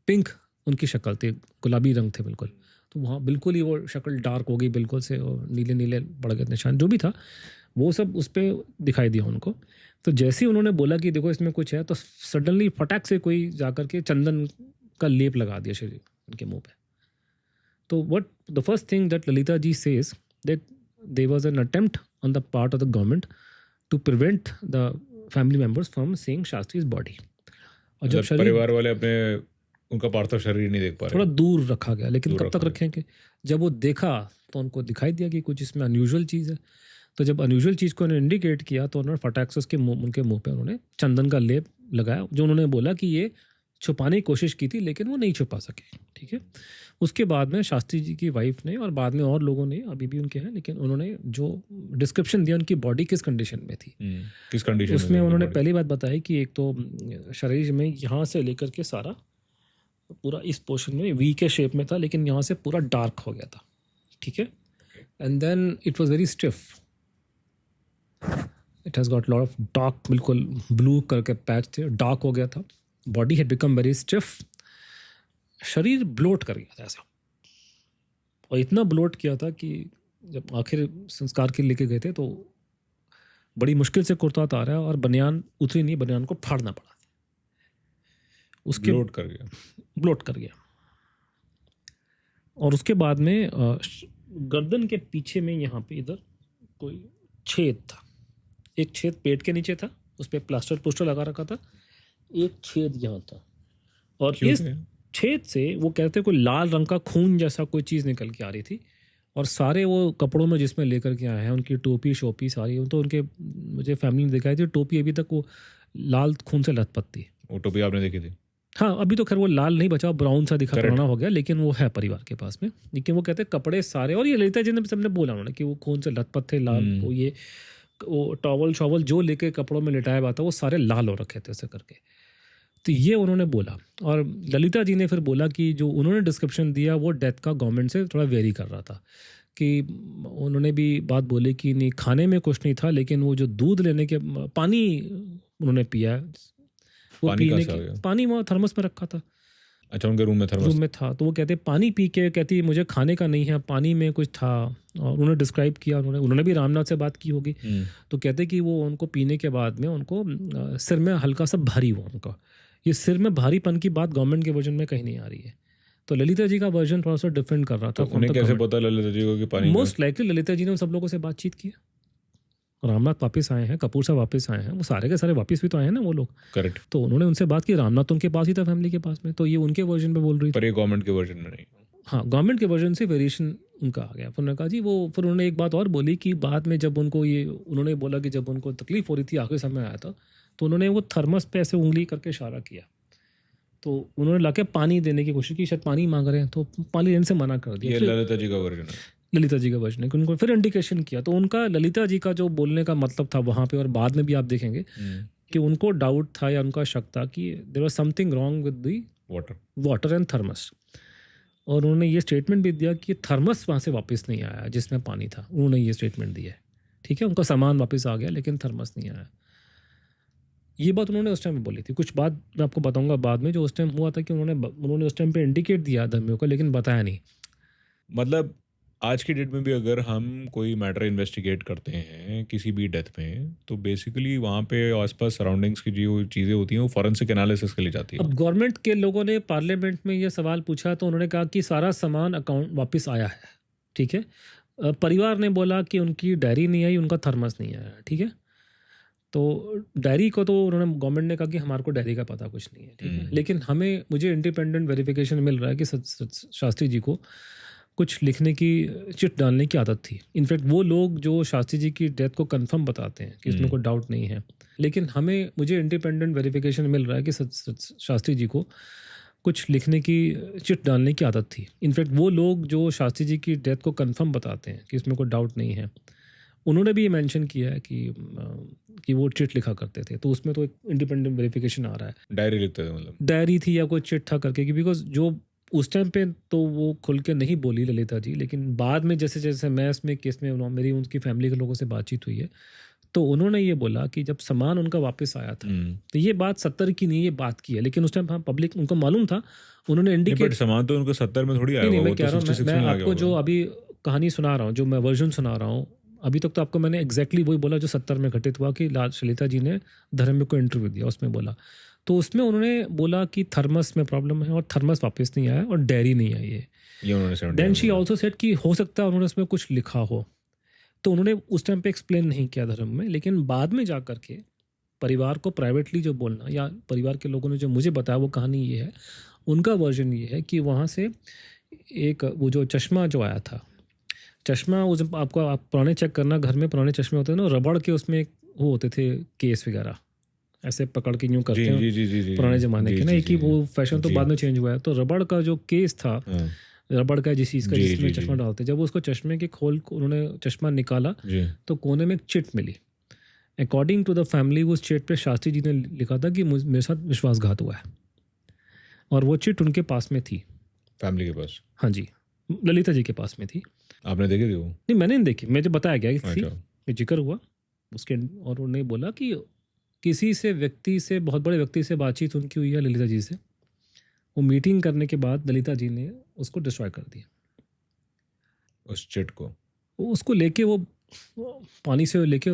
पिंक उनकी शक्ल थी, गुलाबी रंग थे बिल्कुल, तो वहाँ बिल्कुल ही वो शक्ल डार्क हो गई बिल्कुल से, और नीले नीले बढ़ गए निशान जो भी था वो सब उस पर दिखाई दिया उनको। तो जैसे ही उन्होंने बोला कि देखो इसमें कुछ है, तो सडनली फटाक से कोई जाकर के चंदन का लेप लगा दिया शरीर उनके मुंह पे। तो what the first thing that Lalita ji says that there was an attempt on the part of the government to prevent the family members from seeing Shastri's body. और जब शरीर परिवार वाले अपने उनका पार्थिव शरीर नहीं देख पा रहे, थोड़ा दूर रखा गया, लेकिन दूर कब तक रखा रखेंगे? जब वो देखा तो उनको दिखाई दिया कि कुछ इसमें अनयूजुअल चीज़ है। तो जब अनयूजुअल चीज़ को उन्होंने इंडिकेट किया तो उन्होंने फटाक से उसके उनके मुंह पे उन्होंने चंदन का लेप लगाया, जो उन्होंने बोला कि ये छुपाने की कोशिश की थी लेकिन वो नहीं छुपा सके। ठीक है, उसके बाद में शास्त्री जी की वाइफ ने और बाद में और लोगों ने, अभी भी उनके हैं, लेकिन उन्होंने जो डिस्क्रिप्शन दिया उनकी बॉडी किस कंडीशन में थी, किस कंडीशन उसमें उन्होंने पहली बात बताई कि एक तो शरीर में यहाँ से लेकर के सारा पूरा इस पोर्शन में वी के शेप में था, लेकिन यहाँ से पूरा डार्क हो गया था। ठीक है, and then it was very stiff, it has got lot of dark, बिल्कुल ब्लू करके पैच थे, डार्क हो गया था। Body had become very stiff, शरीर ब्लोट कर गया था ऐसा, और इतना ब्लोट किया था कि जब आखिर संस्कार के लेके गए थे तो बड़ी मुश्किल से कुर्ता उतारा है और बनियान उतरी नहीं, बनियान को फाड़ना पड़ा। उसके ब्लोट कर गया, ब्लोट कर गया। और उसके बाद में गर्दन के पीछे में यहाँ पे इधर कोई छेद था, एक छेद पेट के नीचे था, उस पर प्लास्टर पोस्टर लगा रखा था, एक छेद यहाँ था, और इस छेद से वो कहते कोई लाल रंग का खून जैसा कोई चीज़ निकल के आ रही थी। और सारे वो कपड़ों में जिसमें लेकर के आए हैं, उनकी टोपी शोपी सारी, तो उनके मुझे फैमिली ने दिखाई थी टोपी अभी तक वो लाल खून से लथपथ थी। वो टोपी आपने देखी थी? हाँ, अभी तो खैर वो लाल नहीं बचा, ब्राउन सा दिखा, पुराना हो गया, लेकिन वो है परिवार के पास में। लेकिन वो कहते हैं कपड़े सारे, और ये ललिता जी ने सबने बोला उन्होंने कि वो खून से लथपथ थे, लाल, वो टॉवल शॉवल जो लेके कपड़ों में लिटाया हुआ था वो सारे लाल हो रखे थे ऐसे करके। तो ये उन्होंने बोला, और ललिता जी ने फिर बोला कि जो उन्होंने डिस्क्रिप्शन दिया वो डेथ का गवर्नमेंट से थोड़ा वेरी कर रहा था, कि उन्होंने भी बात बोली कि नहीं खाने में कुछ नहीं था, लेकिन वो जो दूध लेने के पानी उन्होंने पिया, वो पीने के पानी वहाँ थर्मस में रखा था। अच्छा, उनके रूम में था, तो वो कहते पानी पी के, कहती मुझे खाने का नहीं है, पानी में कुछ था, और उन्होंने डिस्क्राइब किया, उन्होंने भी रामनाथ से बात की होगी। तो कहते कि वो उनको पीने के बाद में उनको सिर में हल्का सा भारी हुआ उनका। ये सिर में भारीपन की बात गवर्नमेंट के वर्जन में कहीं नहीं आ रही है, तो ललिता जी का वर्जन थोड़ा सा डिफरेंट कर रहा था। तो उन्हें कैसे पता ललिता जी को कि पानी? मोस्ट लाइकली ललिता जी ने सब लोगों से बातचीत की, रामनाथ वापस आए हैं, कपूर साहब वापस आए हैं, वो सारे के सारे वापस भी तो आए हैं ना वो लोग। करेक्ट। तो उन्होंने उनसे बात की, रामनाथ उनके पास ही था फैमिली के पास में, तो ये उनके वर्जन में बोल रही थी, पर ये गवर्नमेंट के वर्जन में नहीं। हाँ, गवर्नमेंट के वर्जन से वेरिएशन उनका आ गया। फिर उन्होंने कहा जी वो, फिर उन्होंने एक बात और बोली कि बाद में जब उनको ये, उन्होंने बोला कि जब उनको तकलीफ हो रही थी, आखिरी समय आया था, तो उन्होंने वो थर्मस पे ऐसे उंगली करके इशारा किया, तो उन्होंने लाके पानी देने की कोशिश की, शायद पानी मांग रहे हैं, तो पानी देने से मना कर दिया। ये ललिता जी का वर्जन है, ललिता जी का वर्जन है कि उनको फिर इंडिकेशन किया। तो उनका ललिता जी का जो बोलने का मतलब था वहाँ पे, और बाद में भी आप देखेंगे कि उनको डाउट था या उनका शक था कि there was something wrong with the water and thermos. और उन्होंने ये स्टेटमेंट भी दिया कि थर्मस वहाँ से वापस नहीं आया जिसमें पानी था, उन्होंने ये स्टेटमेंट दिया है। ठीक है, उनका सामान वापस आ गया लेकिन थर्मस नहीं आया। ये बात उन्होंने उस टाइम में बोली थी। कुछ बात मैं आपको बताऊंगा बाद में, जो उस टाइम हुआ था कि उन्होंने उस टाइम पे इंडिकेट दिया धर्मियों को, लेकिन बताया नहीं। मतलब आज की डेट में भी अगर हम कोई मैटर इन्वेस्टिगेट करते हैं किसी भी डेथ में, तो बेसिकली वहाँ पे आसपास सराउंडिंग्स की जो चीज़ें होती हैं वो फॉरेंसिक एनालिसिस के लिए जाती है। अब गवर्नमेंट के लोगों ने पार्लियामेंट में ये सवाल पूछा तो उन्होंने कहा कि सारा सामान अकाउंट वापस आया है। ठीक है, परिवार ने बोला कि उनकी डायरी नहीं आई, उनका थर्मस नहीं आया। ठीक है, तो डायरी को तो उन्होंने, गवर्नमेंट ने कहा कि हमारे को डायरी का पता कुछ नहीं है। ठीक है, लेकिन मुझे इंडिपेंडेंट वेरिफिकेशन मिल रहा है कि शास्त्री जी को कुछ लिखने की, चिट डालने की आदत थी। इनफैक्ट वो लोग जो शास्त्री जी की डेथ को कंफर्म बताते हैं कि इसमें कोई डाउट नहीं है, लेकिन मुझे इंडिपेंडेंट वेरिफिकेशन मिल रहा है कि शास्त्री जी को कुछ लिखने की, चिट डालने की आदत थी। इनफैक्ट वो लोग जो शास्त्री जी की डेथ को कंफर्म बताते हैं कि इसमें कोई डाउट नहीं है, उन्होंने भी ये मेंशन किया है कि वो चिट लिखा करते थे। तो उसमें तो एक इंडिपेंडेंट वेरिफिकेशन आ रहा है, डायरी लिखते थे मतलब, डायरी थी या कोई चिट था करके, कि बिकॉज जो उस टाइम पे तो वो खुल के नहीं बोली ललिता जी, लेकिन बाद में जैसे जैसे मैं इसमें केस में मेरी उनकी फैमिली के लोगों से बातचीत हुई है, तो उन्होंने ये बोला कि जब सामान उनका वापस आया था, तो ये बात 70 की नहीं, ये बात की है, लेकिन उस टाइम हाँ पब्लिक उनको मालूम था, उन्होंने इंडिकेट। सामान तो उनको 70 में थोड़ी आया नहीं, होगा, मैं वो कह तो रहा हूँ, 66 मैं में आ गया आपको जो होगा। अभी कहानी सुना रहा हूँ, जो मैं वर्जन सुना रहा हूँ, अभी तक तो आपको मैंने एग्जैक्टली वही बोला जो 70 में घटित हुआ कि ललिता जी ने धर्म को इंटरव्यू दिया, उसमें बोला। तो उसमें उन्होंने बोला कि थर्मस में प्रॉब्लम है और थर्मस वापस नहीं आया और डायरी नहीं आई है। ये उन्होंने 70 देन में शी ऑल्सो सेड कि हो सकता है उन्होंने उसमें कुछ लिखा हो, तो उन्होंने उस टाइम पे एक्सप्लेन नहीं किया धर्म में, लेकिन बाद में जा कर के परिवार को प्राइवेटली जो बोलना, या परिवार के लोगों ने जो मुझे बताया वो कहानी ये है, उनका वर्जन ये है कि वहाँ से एक वो जो चश्मा जो आया था, चश्मा उस आपको आप पुराने चेक करना, घर में पुराने चश्मे होते हैं ना, रबड़ के उसमें वो होते थे केस वगैरह, ऐसे पकड़ के यूँ करते जी हैं जी जी जी जी पुराने ज़माने जी, के ना, जी, एक ही जी, वो फैशन तो जी। बाद में चेंज हुआ है। तो रबड़ का जो केस था, हाँ, रबड़ का जिस चीज़ का जी, जिसमें जी, चश्मा जी। डालते, जब उसको चश्मे के खोल को उन्होंने चश्मा निकाला, जी तो कोने में एक चिट मिली। अकॉर्डिंग टू द फैमिली उस चिट पे शास्त्री जी ने लिखा था कि मेरे साथ विश्वासघात हुआ है, और वो चिट उनके पास में थी। फैमिली के पास हाँ जी, ललिता जी के पास में थी। आपने देखी थी वो? नहीं, मैंने नहीं देखी, मुझे बताया गया कि थी, अच्छा, ये जिक्र हुआ उसके, और उन्होंने बोला कि किसी से व्यक्ति से, बहुत बड़े व्यक्ति से बातचीत उनकी हुई है ललिता जी से, वो मीटिंग करने के बाद ललिता जी ने उसको डिस्ट्रॉय कर दिया, उस चिट को। वो उसको लेके वो पानी से लेके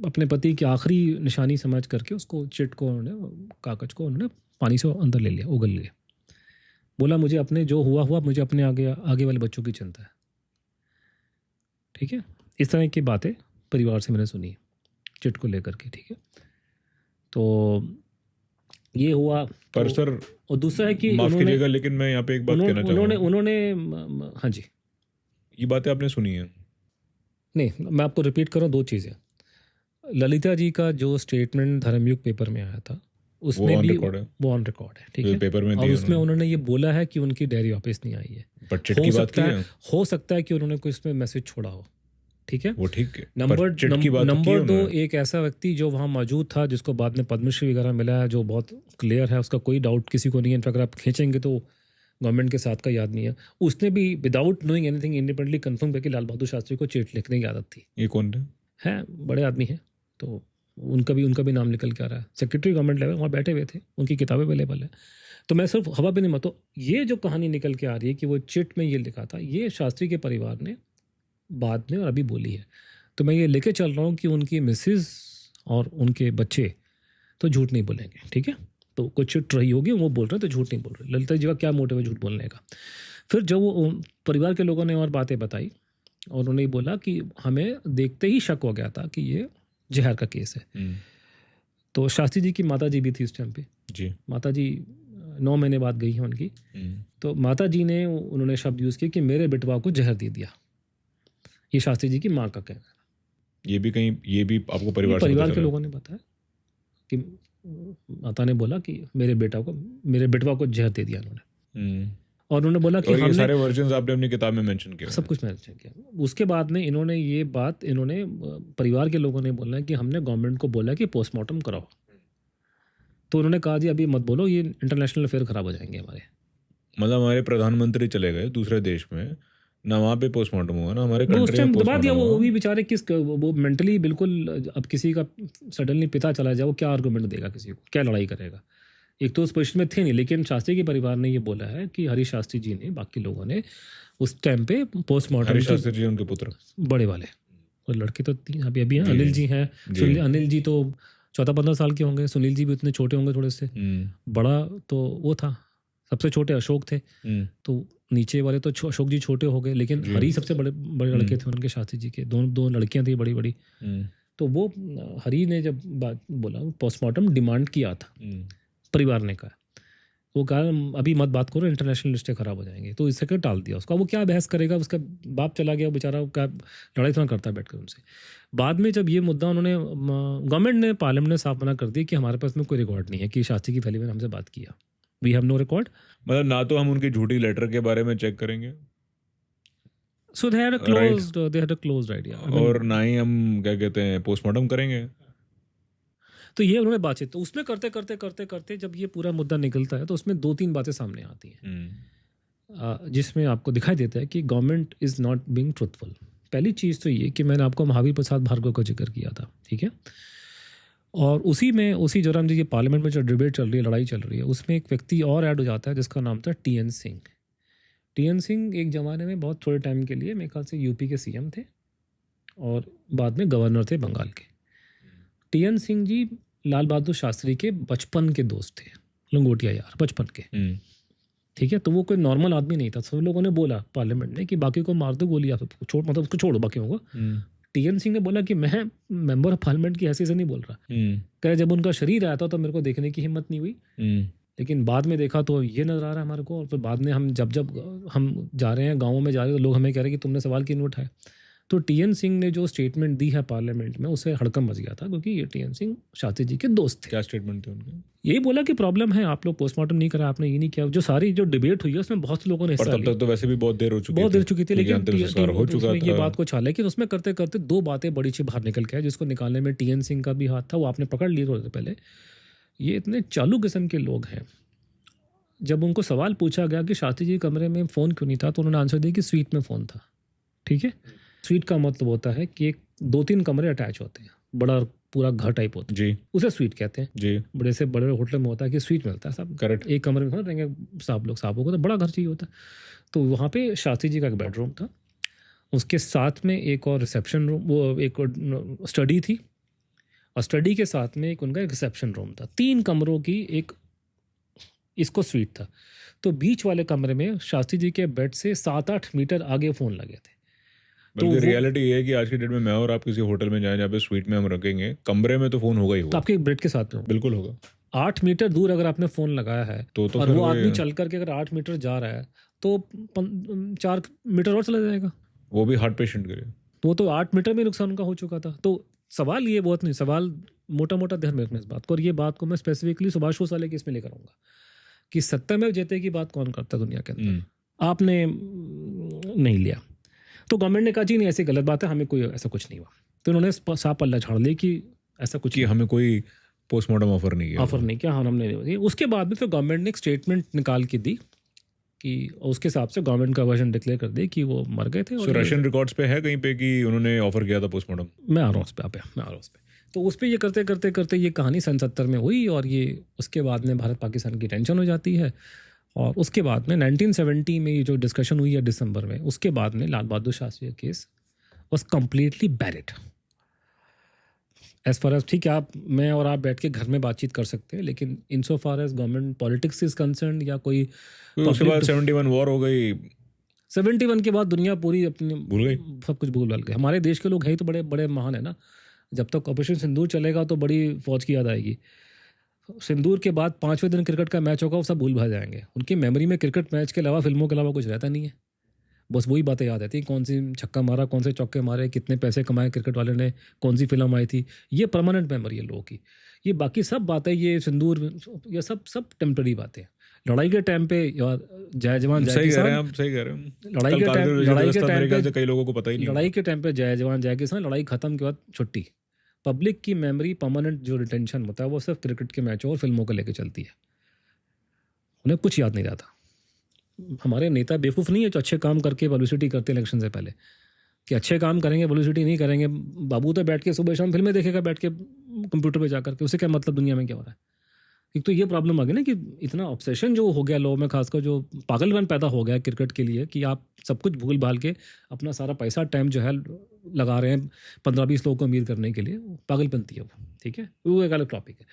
अपने पति की आखिरी निशानी समझ करके उसको चिट को उन्होंने, कागज को उन्होंने पानी से अंदर ले लिया, उगल लिया। बोला मुझे अपने जो हुआ हुआ, मुझे अपने आगे वाले बच्चों की चिंता है। ठीक है, इस तरह की बातें परिवार से मैंने सुनी चिट को लेकर के। ठीक है, तो ये हुआ। पर तो, सर और दूसरा है कि माफ उन्होंने कीजिएगा, लेकिन मैं यहाँ पे एक बात कहना उन्होंने चाहूँगा। उन्होंने हाँ जी, ये बातें आपने सुनी है? नहीं, मैं आपको रिपीट करूँ दो चीज़ें। ललिता जी का जो स्टेटमेंट धर्मयुग पेपर में आया था, उसमें on भी record है। वो ऑन रिकॉर्ड है। ठीक जो है, पेपर में और दिए उसमें उन्होंने ये बोला है कि उनकी डायरी वापस नहीं आई है। पर चिट की बात की है, हो सकता है कि उन्होंने कोई इसमें मैसेज छोड़ा हो। ठीक है, वो ठीक है, नंबर पर चिट की बात तो की है नंबर 2, उन्होंने। एक ऐसा व्यक्ति जो वहाँ मौजूद था, जिसको बाद में पद्मश्री वगैरह मिला है, जो बहुत क्लियर है, उसका कोई डाउट किसी को नहीं है। इनफैक्ट अगर आप खींचेंगे तो गवर्नमेंट के साथ का याद नहीं है, उसने भी without knowing anything independently confirm करके लाल बहादुर शास्त्री को चिट लिखने की आदत थी। ये कौन है? बड़े आदमी हैं, तो उनका भी नाम निकल के आ रहा है, सेक्रेटरी गवर्नमेंट लेवल, वहाँ बैठे हुए थे, उनकी किताबें अवेलेबल है। तो मैं सिर्फ हवा भी नहीं मत, तो ये जो कहानी निकल के आ रही है कि वो चिट में ये लिखा था, ये शास्त्री के परिवार ने बाद में और अभी बोली है। तो मैं ये लेके चल रहा हूँ कि उनकी मिसेज और उनके बच्चे तो झूठ नहीं बोलेंगे। ठीक है, तो कुछ चिट रही होगी, वो बोल रहे हैं तो झूठ नहीं बोल रहे। ललिता जी का क्या मोटिव है झूठ बोलने का? फिर जब वो परिवार के लोगों ने और बातें बताई, और उन्होंने बोला कि हमें देखते ही शक हो गया था कि ये जहर का केस है। तो शास्त्री जी की माता जी भी थी उस टाइम पे जी। माता जी 9 महीने बाद गई हैं उनकी। तो माता जी ने, उन्होंने शब्द यूज़ किया कि मेरे बेटवा को जहर दे दिया। ये शास्त्री जी की माँ का कहना है। ये भी आपको परिवार के लोगों ने बताया कि माता ने बोला कि मेरे बेटवा को जहर दे दिया उन्होंने। और उन्होंने बोला कि हमने सारे वर्जन्स आपने अपनी किताब में मेंशन किया, सब कुछ मेंशन किया। उसके बाद में इन्होंने ये बात, परिवार के लोगों ने बोला कि हमने गवर्नमेंट को बोला कि पोस्टमार्टम कराओ। तो उन्होंने कहा जी अभी मत बोलो, ये इंटरनेशनल अफेयर खराब हो जाएंगे हमारे। मतलब हमारे प्रधानमंत्री चले गए दूसरे देश में ना, वहाँ पे पोस्टमार्टम हुआ ना हमारे उस कंट्री टाइम में दबा दिया। पोस्टमार्टम वो हुआ। भी बेचारे वो मेंटली बिल्कुल, अब किसी का सडनली पिता चला जाए, वो क्या आर्गूमेंट देगा, किसी को क्या लड़ाई करेगा? एक तो उस पोजिशन में थे नहीं, लेकिन शास्त्री के परिवार ने ये बोला है कि हरी शास्त्री जी ने, बाकी लोगों ने उस टाइम पे पोस्टमार्टम, हरी शास्त्री जी उनके पुत्र बड़े वाले, और लड़के तो अभी हैं, अनिल जी हैं। अनिल जी तो 14-15 साल के होंगे, सुनील जी भी उतने छोटे होंगे थोड़े से। बड़ा तो वो था, सबसे छोटे अशोक थे। तो नीचे वाले तो अशोक जी छोटे हो गए, लेकिन हरी सबसे बड़े लड़के थे उनके, शास्त्री जी के दो लड़कियां थी बड़ी बड़ी। तो वो हरी ने जब बात बोला, पोस्टमार्टम डिमांड किया था, परिवार ने कहा, वो कहा अभी मत बात करो, इंटरनेशनल रिश्ते खराब हो जाएंगे। तो इससे क्या टाल दिया उसका, वो क्या बहस करेगा, उसका बाप चला गया बेचारा, क्या लड़ाई थोड़ा करता है बैठ कर उनसे। बाद में जब ये मुद्दा उन्होंने, गवर्नमेंट ने, पार्लियामेंट ने साफ मना कर दिया कि हमारे पास में कोई रिकॉर्ड नहीं है कि शास्त्री की फैली में हमसे बात किया। We have no record. मतलब ना तो हम उनकी झूठी लेटर के बारे में चेक करेंगे So they had a closed idea. I mean, और ना ही हम क्या कहते हैं पोस्टमार्टम करेंगे. तो ये उन्होंने बातचीत, तो उसमें करते करते करते करते जब ये पूरा मुद्दा निकलता है तो उसमें 2-3 बातें सामने आती हैं जिसमें आपको दिखाई देता है कि government is not being truthful. पहली चीज़ तो ये कि मैंने आपको महावीर प्रसाद भार्गव का जिक्र किया था, ठीक है, और उसी दौरान जो ये पार्लियामेंट में जो डिबेट चल रही है, लड़ाई चल रही है, उसमें एक व्यक्ति और ऐड हो जाता है जिसका नाम था टी.एन. सिंह. टी.एन. सिंह एक ज़माने में बहुत थोड़े टाइम के लिए मेरे ख्याल से यूपी के सीएम थे और बाद में गवर्नर थे बंगाल के. टी.एन. सिंह जी लाल बहादुर शास्त्री के बचपन के दोस्त थे, लंगोटिया यार बचपन के, ठीक है. तो वो कोई नॉर्मल आदमी नहीं था. सब लोगों ने बोला पार्लियामेंट में कि बाकी को मार दो गोली, आप मतलब उसको छोड़ो बाकियों को. टी.एन. सिंह ने बोला कि मैं मेंबर ऑफ पार्लियामेंट की हैसियत से नहीं बोल रहा. कह जब उनका शरीर आया था तो मेरे को देखने की हिम्मत नहीं हुई, लेकिन बाद में देखा तो ये नज़र आ रहा है हमारे को. और फिर बाद में हम जब हम जा रहे हैं गाँवों में जा रहे हैं तो लोग हमें कह रहे हैं कि तुमने सवाल क्यों नहीं उठाया. तो टी.एन. सिंह ने जो स्टेटमेंट दी है पार्लियामेंट में उससे हड़कंप मच गया था, क्योंकि ये टी.एन. सिंह शास्त्री जी के दोस्त थे. क्या स्टेटमेंट थे उनके? यही बोला कि प्रॉब्लम है, आप लोग पोस्टमार्टम नहीं करा, आपने ये नहीं किया. जो सारी जो डिबेट हुई है उसमें बहुत से लोगों ने हिस्सा लिया. तब तो वैसे भी बहुत देर हो चुकी थी, लेकिन अंतिम संस्कार हो चुका ये बात को छा, लेकिन उसमें करते करते 2 बातें बड़ी सी बाहर निकल के आए जिसको निकालने में टी.एन. सिंह का भी हाथ था. वो आपने पकड़ लिए थोड़े पहले. ये इतने चालू किस्म के लोग हैं. जब उनको सवाल पूछा गया कि शास्त्री जी कमरे में फ़ोन क्यों नहीं था, तो उन्होंने आंसर दिया कि स्वीट में फ़ोन था. ठीक है, स्वीट का मतलब होता है कि 2-3 कमरे अटैच होते हैं, बड़ा पूरा घर टाइप होता है जी, उसे स्वीट कहते हैं जी. बड़े से बड़े होटल में होता है कि स्वीट मिलता है सब. करेक्ट. एक कमरे में रहेंगे साहबों को तो बड़ा घर चाहिए होता है. तो वहाँ पे शास्त्री जी का एक बेडरूम था, उसके साथ में एक और रिसेप्शन रूम, वो एक स्टडी थी, और स्टडी के साथ में एक उनका एक रिसेप्शन रूम था. 3 कमरों की एक इसको स्वीट था. तो बीच वाले कमरे में शास्त्री जी के बेड से 7-8 मीटर आगे फ़ोन लगे थे. तो रियलिटी ये है कि आज की डेट में मैं और आप किसी होटल में जाएं जहाँ पे स्वीट में हम रखेंगे, कमरे में तो फ़ोन होगा ही होगा. तो आपके बेड के साथ में बिल्कुल होगा. 8 मीटर दूर अगर आपने फ़ोन लगाया है तो और वो आदमी चल करके अगर 8 मीटर जा रहा है तो 4 मीटर और चला जाएगा, वो भी हार्ट पेशेंट के लिए. तो 8 मीटर में नुकसान उनका हो चुका था. तो सवाल ये बहुत नहीं, सवाल मोटा मोटा ध्यान में रखना इस बात को. और ये बात को मैं स्पेसिफिकली सुभाष बोस वाले केस में लेकर आऊँगा कि सत्यमेव जयते की बात कौन करता है दुनिया के अंदर. आपने नहीं लिया तो गवर्नमेंट ने कहा जी नहीं ऐसी गलत बात है, हमें कोई ऐसा कुछ नहीं हुआ. तो उन्होंने साफ पल्ला झाड़ लिया कि ऐसा कुछ कि हमें कोई पोस्टमार्टम ऑफर नहीं किया. हाँ हमने नहीं. उसके बाद में फिर गवर्नमेंट ने एक स्टेटमेंट निकाल के दी कि उसके हिसाब से गवर्नमेंट का वर्जन डिक्लेयर कर दी कि वो मर गए थे. और रशियन रिकॉर्ड्स पे है कहीं पे कि उन्होंने ऑफर किया था पोस्टमार्टम. मैं आ रहा हूँ उस पर. तो उस पर ये करते करते करते ये कहानी सन 70 में हुई, और ये उसके बाद में भारत पाकिस्तान की टेंशन हो जाती है. और उसके बाद में 1970 में ये जो डिस्कशन हुई है दिसंबर में, उसके बाद में लाल बहादुर शास्त्री का case was completely buried as far as. ठीक है, मैं और आप बैठ के घर में बातचीत कर सकते हैं, लेकिन in so far as government politics is concern या कोई उसके बाद 71 वॉर हो गई. 71 के बाद दुनिया पूरी अपनी भूल गई, सब कुछ भूल गई. हमारे देश के लोग हैं तो बड़े बड़े महान है ना. जब तक ऑपरेशन सिंदूर चलेगा तो बड़ी फौज की याद आएगी. सिंदूर के बाद 5वें दिन क्रिकेट का मैच होगा, वो सब भूल भा जाएंगे. उनकी मेमोरी में क्रिकेट मैच के अलावा फिल्मों के अलावा कुछ रहता नहीं है. बस वही बातें याद रहती हैं, कौन सी छक्का मारा, कौन से चौके मारे, कितने पैसे कमाए क्रिकेट वाले ने, कौन सी फिल्म आई थी. ये परमानेंट मेमोरी है लोगों की. ये बाकी सब बातें, ये सिंदूर, ये सब टेम्पररी बातें. लड़ाई के टाइम पे जय जवान जय किसान, सही कह रहे हैं. लड़ाई के टाइम पे जय जवान जय किसान, लड़ाई खत्म के बाद छुट्टी. पब्लिक की मेमोरी परमानेंट जो रिटेंशन होता है वो सिर्फ क्रिकेट के मैचों और फिल्मों को लेकर चलती है. उन्हें कुछ याद नहीं रहता. हमारे नेता बेवकूफ़ नहीं है जो अच्छे काम करके पब्लिसिटी करते हैं इलेक्शन से पहले, कि अच्छे काम करेंगे पब्लिसिटी नहीं करेंगे. बाबू तो बैठ के सुबह शाम फिल्में देखेगा बैठ के कंप्यूटर पे जा करके, उसे क्या मतलब दुनिया में क्या हो रहा है. एक तो ये प्रॉब्लम आ गई ना कि इतना ऑब्सेशन जो हो गया लोगों में, खासकर जो पागलपन पैदा हो गया क्रिकेट के लिए, कि आप सब कुछ भूल भाल के अपना सारा पैसा टाइम जो है लगा रहे हैं 15-20 लोगों को अमीर करने के लिए. पागलपंती है वो. ठीक है, वो एक अलग टॉपिक है.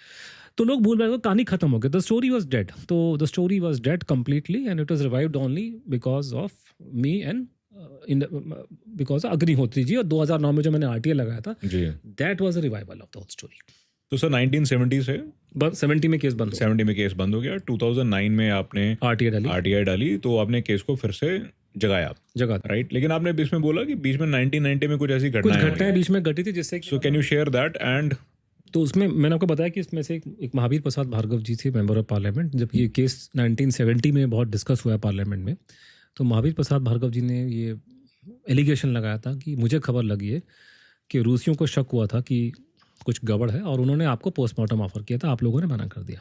तो लोग भूल भाल, कहानी खत्म हो गई. The story was dead. तो the story was dead completely, and it was revived only because of me and because Agnihotri ji. और 2009 में जो मैंने RTI लगाया था, that was a revival of the whole story. तो सर 1970 से 70 में केस बंद 70 में केस बंद हो गया. 2009 में आपने RTI डाली तो आपने केस को फिर से जगह, राइट. लेकिन आपने बीच में बोला कि बीच में 1990 में कुछ ऐसी घटनाएं बीच में घटी थी जिससे. So can you share that, and तो उसमें मैंने आपको बताया कि इसमें से एक महावीर प्रसाद भार्गव जी थे, मेंबर ऑफ पार्लियामेंट। जब ये केस 1970 में बहुत डिस्कस हुआ है पार्लियामेंट में, तो महावीर प्रसाद भार्गव जी ने ये एलिगेशन लगाया था कि मुझे खबर लगी है कि रूसियों को शक हुआ था कि कुछ गड़बड़ है और उन्होंने आपको पोस्टमार्टम ऑफर किया था, आप लोगों ने मना कर दिया।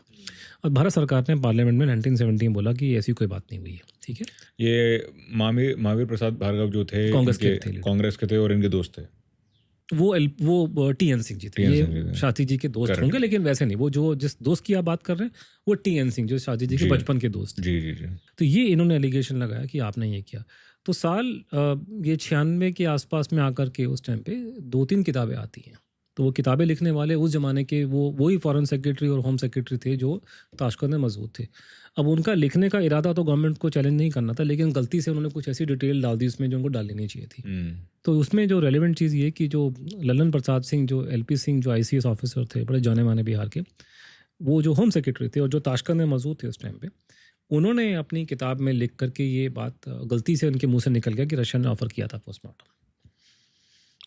और भारत सरकार ने पार्लियामेंट में 1970 में बोला कि ऐसी कोई बात नहीं हुई है। ठीक है, ये महावीर प्रसाद भार्गव जो थे कांग्रेस के इनके- थे, कांग्रेस के थे और इनके दोस्त थे। वो टी.एन. सिंह जी थे। TN ये सिंह जी थे। शास्त्री जी के दोस्त Correct. होंगे, लेकिन वैसे नहीं। वो जो जिस दोस्त की आप बात कर रहे हैं वो टी.एन. सिंह, जो शास्त्री जी के जी। बचपन के दोस्त। जी जी जी। तो ये इन्होंने एलिगेशन लगाया कि आपने ये किया। तो साल ये 96 के आसपास में आकर के उस टाइम पे 2-3 किताबें आती हैं। तो वो किताबें लिखने वाले उस ज़माने के वही फॉरेन सेक्रेटरी और होम सेक्रेटरी थे जो ताशकंद में मौजूद थे। अब उनका लिखने का इरादा तो गवर्नमेंट को चैलेंज नहीं करना था, लेकिन गलती से उन्होंने कुछ ऐसी डिटेल डाल दी उसमें जो उनको डालनी नहीं चाहिए थी। तो उसमें जो रेलिवेंट चीज़ ये कि जो ललन प्रसाद सिंह, जो एलपी सिंह, जो आईसीएस ऑफिसर थे, बड़े जाने माने बिहार के, वो जो होम सेक्रेटरी थे और जो ताशकंद में मौजूद थे उस टाइम पे, उन्होंने अपनी किताब में लिख करके ये बात गलती से उनके मुंह से निकल गया कि रशिया ने ऑफर किया था पोस्टमार्टम।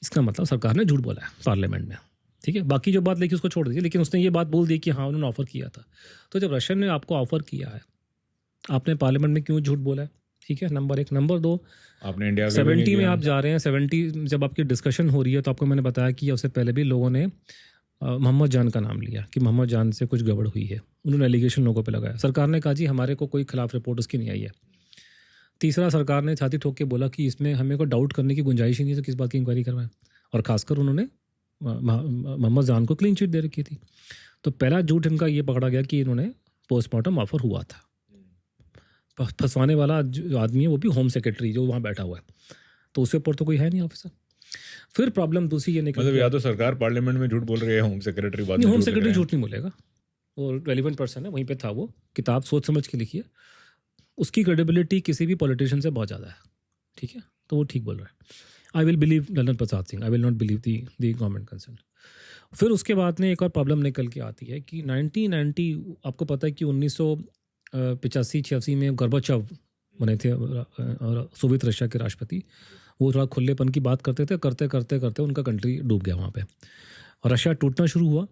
इसका मतलब सरकार ने झूठ बोला है पार्लियामेंट में। ठीक है, बाकी जो बात लिखी उसको छोड़ दीजिए, लेकिन उसने ये बात बोल दी कि हाँ उन्होंने ऑफर किया था। तो जब रशिया ने आपको ऑफर किया है, आपने पार्लियामेंट में क्यों झूठ बोला है? ठीक है, नंबर 1। नंबर 2, आपने इंडिया 70 में आप जा रहे हैं। 70 जब आपकी डिस्कशन हो रही है तो आपको मैंने बताया कि उससे पहले भी लोगों ने मोहम्मद जान का नाम लिया कि मोहम्मद जान से कुछ गड़बड़ हुई है। उन्होंने एलिगेशन लोगों पे लगाया। सरकार ने कहा जी हमारे को कोई खिलाफ रिपोर्ट उसकी नहीं आई है। तीसरा, सरकार ने छाती ठोक के बोला कि इसमें हमें को डाउट करने की गुंजाइश ही नहीं है, तो किस बात की इंक्वायरी करवाएं। और खासकर उन्होंने मोहम्मद जान को क्लीन चिट दे रखी थी। तो पहला झूठ इनका ये पकड़ा गया कि इन्होंने पोस्टमार्टम ऑफर हुआ था। फंसवाने वाला जो आदमी है वो भी होम सेक्रेटरी जो वहाँ बैठा हुआ है, तो उसके ऊपर तो कोई है नहीं ऑफिसर। फिर प्रॉब्लम दूसरी ये निकल, मतलब या तो सरकार पार्लियामेंट में झूठ बोल रही है, होम सेक्रेटरी बाद में होम झूठ सेक्रेटरी बोल रहे झूठ नहीं बोलेगा, और रेलिवेंट पर्सन है, वहीं पे था वो। किताब सोच समझ के लिखी है, उसकी क्रेडिबिलिटी किसी भी पॉलिटिशियन से बहुत ज़्यादा है। ठीक है, तो वो ठीक बोल रहा है। I will believe Lalan Prasad Singh, I will not believe the government concern. फिर उसके बाद में एक और प्रॉब्लम निकल के आती है कि 1990, आपको पता है कि 1985-86 में गोर्बाचोव बने थे और सोवियत रशिया के राष्ट्रपति। वो थोड़ा खुलेपन की बात करते थे, करते करते करते उनका कंट्री डूब गया वहाँ पे, और रशिया टूटना शुरू हुआ।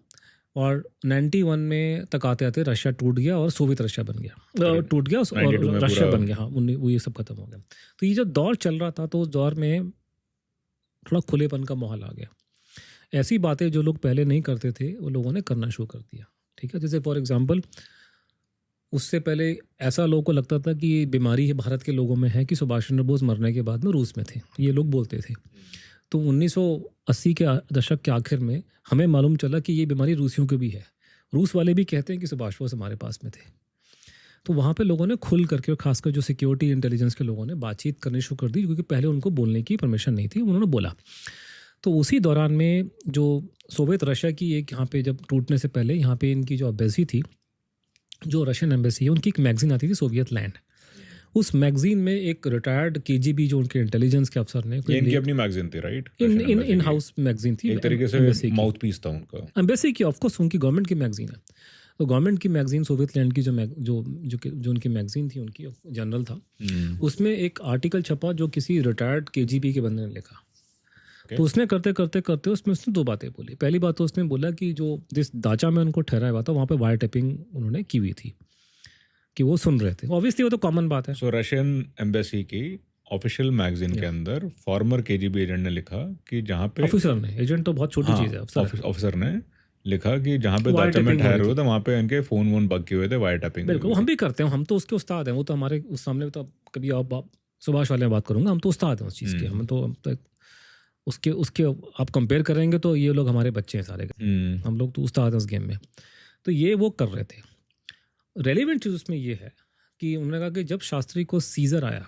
और 91 में तक आते आते रशिया टूट गया और सोवियत रशिया बन गया, टूट गया और रशिया बन गया। हाँ, वो ये सब खत्म हो गया। तो ये जो दौर चल रहा था, तो उस दौर में थोड़ा खुलेपन का माहौल आ गया। ऐसी बातें जो लोग पहले नहीं करते थे वो लोगों ने करना शुरू कर दिया। ठीक है, जैसे फॉर एग्जांपल, उससे पहले ऐसा लोगों को लगता था कि ये बीमारी है भारत के लोगों में है कि सुभाष चंद्र बोस मरने के बाद में रूस में थे, ये लोग बोलते थे। तो 1980 के दशक के आखिर में हमें मालूम चला कि ये बीमारी रूसियों की भी है। रूस वाले भी कहते हैं कि सुभाष बोस हमारे पास में थे। तो वहाँ पे लोगों ने खुल करके, और खासकर जो सिक्योरिटी इंटेलिजेंस के लोगों ने बातचीत करनी शुरू कर दी, क्योंकि पहले उनको बोलने की परमिशन नहीं थी, उन्होंने बोला। तो उसी दौरान में जो सोवियत रशिया की एक, यहाँ पे जब टूटने से पहले यहाँ पे इनकी जो एम्बेसी थी, जो रशियन एम्बेसी है, उनकी एक मैगजीन आती थी सोवियत लैंड। उस मैगजीन में एक रिटायर्ड केजीबी जो उनके इंटेलिजेंस के अफसर ने, इनकी अपनी मैगजीन थी, राइट? इन हाउस मैगजीन थी, एक तरीके से माउथ पीस था उनका, एम्बेसी की। ऑफकोर्स उनकी गवर्नमेंट की मैगजीन है, तो गवर्नमेंट की मैगजीन सोवियत लैंड की जो उनकी मैगजीन थी, उनकी जनरल था, उसमें एक आर्टिकल छपा जो किसी रिटायर्ड केजीबी के बंदे ने लिखा। तो उसने करते करते करते उसमें उसने 2 बातें बोली। पहली बात तो उसने बोला कि जो जिस दाचा में उनको ठहराया हुआ था वहाँ पे वायर टेपिंग उन्होंने की हुई थी, कि वो सुन रहे थे। ऑब्वियसली वो तो कॉमन बात है। सो रशियन एम्बेसी की ऑफिशियल मैगजीन के अंदर फॉर्मर केजीबी एजेंट ने लिखा कि जहाँ पे, ऑफिसर ने, एजेंट तो बहुत छोटी चीज़ है, ऑफिसर ने लिखा कि जहाँ पे दाचा में ठहरे हुए थे वहाँ पे इनके फोन वोन बग किए हुए थे, वायर टैपिंग। बिल्कुल, हम भी करते हैं, हम तो उसके उस्ताद हैं। वो तो हमारे उस सामने तो कभी आप सुभाष वाले में बात करूंगा, हम तो उस्ताद हैं उस चीज़ के। हम तो उसके आप कंपेयर करेंगे तो ये लोग हमारे बच्चे हैं सारे, हम लोग तो उस्ताद हैं उस गेम में। तो ये वो कर रहे थे। रेलिवेंट चीज़ उसमें ये है कि उन्होंने कहा कि जब शास्त्री को सीजर आया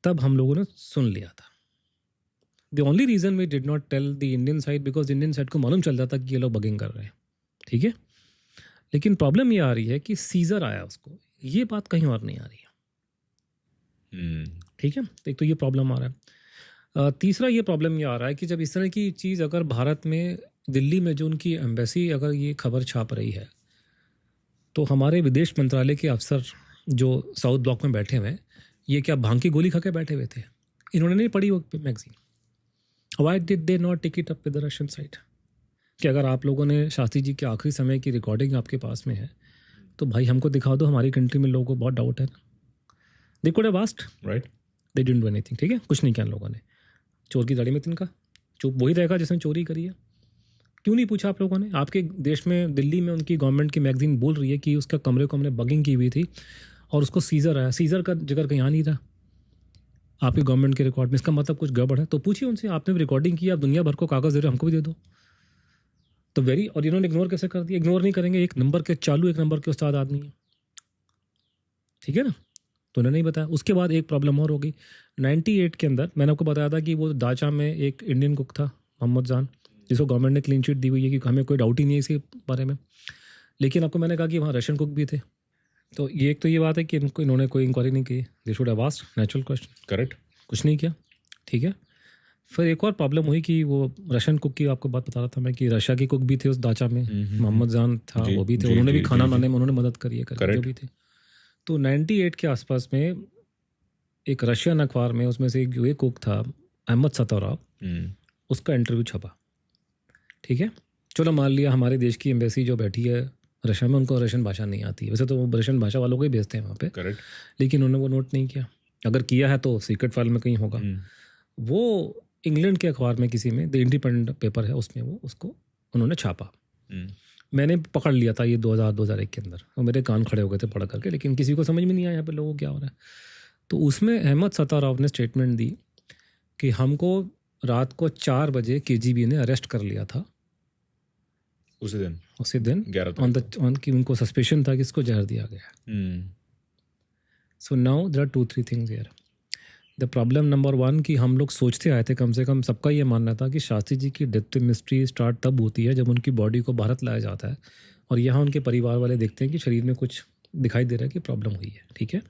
तब हम लोगों ने सुन लिया था। The only reason we did not tell the Indian side, because Indian side को मालूम चल जाता कि ये लोग बगिंग कर रहे हैं। ठीक है, लेकिन प्रॉब्लम ये आ रही है कि सीजर आया उसको, ये बात कहीं और नहीं आ रही है। ठीक है, एक तो ये प्रॉब्लम आ रहा है। तीसरा ये प्रॉब्लम ये आ रहा है कि जब इस तरह की चीज़ अगर भारत में, दिल्ली में जो उनकी एम्बेसी अगर ये खबर छाप रही है, तो हमारे विदेश मंत्रालय के अफसर जो साउथ ब्लॉक में बैठे हुए हैं, ये क्या भांग की गोली खा के बैठे हुए थे? इन्होंने नहीं पढ़ी वो magazine. Why did they not take it up with the Russian side? कि अगर आप लोगों ने शास्त्री जी के आखिरी समय की रिकॉर्डिंग आपके पास में है तो भाई हमको दिखा दो, हमारी कंट्री में लोगों को बहुत डाउट है ना। They could have asked, right, they didn't do anything, ठीक है, कुछ नहीं किया इन लोगों ने। चोर की दाढ़ी में तिनका, चुप वही रहेगा जिसने चोरी करी है। क्यों नहीं पूछा आप लोगों ने? आपके देश में दिल्ली में उनकी गवर्नमेंट की मैगजीन बोल रही है कि उसका कमरे को हमने बगिंग की हुई थी और उसको सीजर आया। सीजर का जिक्र कहीं आ नहीं रहा आपकी गवर्नमेंट के रिकॉर्ड में। इसका मतलब कुछ गड़बड़ है। तो पूछिए उनसे, आपने भी रिकॉर्डिंग की, आप दुनिया भर को कागज़ दे रहे हो, हमको भी दे दो। तो वेरी, और इन्होंने इग्नोर कैसे कर दिया? इग्नोर नहीं करेंगे, एक नंबर के चालू, एक नंबर के उस्ताद आदमी है, ठीक है ना। तो उन्होंने नहीं बताया। उसके बाद एक प्रॉब्लम और होगी 98 के अंदर। मैंने आपको बताया था कि वो दाचा में एक इंडियन कुक था मोहम्मद जान, जिसको गवर्नमेंट ने क्लीन चिट दी हुई है कि हमें कोई डाउट ही नहीं है इसके बारे में। लेकिन आपको मैंने कहा कि वहाँ रशियन कुक भी थे। तो ये एक तो ये बात है कि इन्होंने कोई इंक्वायरी नहीं की। They should have asked natural question, correct, कुछ नहीं किया, ठीक है। फिर एक और प्रॉब्लम हुई कि वो रशियन कुक की आपको बात बता रहा था मैं कि रशिया के कुक भी थे उस दाचा में। मोहम्मद जान था, वो भी थे, उन्होंने भी खाना बनाने में उन्होंने मदद करी है करके, जो भी थे। तो 98 के आसपास में एक रशियन अखबार में, उसमें से एक कुक था अहमद सताराव, उसका इंटरव्यू छपा, ठीक है। चलो मान लिया हमारे देश की एम्बेसी जो बैठी है रशिया में, उनको रशियन भाषा नहीं आती है, वैसे तो वो रशियन भाषा वालों को ही भेजते हैं वहाँ पे, करेक्ट, लेकिन उन्होंने वो नोट नहीं किया। अगर किया है तो सीक्रेट फाइल में कहीं होगा। वो इंग्लैंड के अखबार में किसी में, द इंडिपेंडेंट पेपर है, उसमें वो उसको उन्होंने छापा। मैंने पकड़ लिया था ये 2001 के अंदर, और मेरे कान खड़े हो गए थे पढ़ करके, लेकिन किसी को समझ में नहीं आया यहाँ पे लोगों को क्या हो रहा है। तो उसमें अहमद सताराव ने स्टेटमेंट दी कि हमको रात को 4 बजे KGB ने अरेस्ट कर लिया था उसी दिन 11 की उनको सस्पेशन था कि इसको जहर दिया गया। So now there are 2-3 things here. The problem number 1 कि हम लोग सोचते आए थे, कम से कम सबका ये मानना था कि शास्त्री जी की डेथ मिस्ट्री स्टार्ट तब होती है जब उनकी बॉडी को भारत लाया जाता है और यहाँ उनके परिवार वाले देखते हैं कि शरीर में कुछ दिखाई दे रहा है कि प्रॉब्लम हुई है, ठीक है।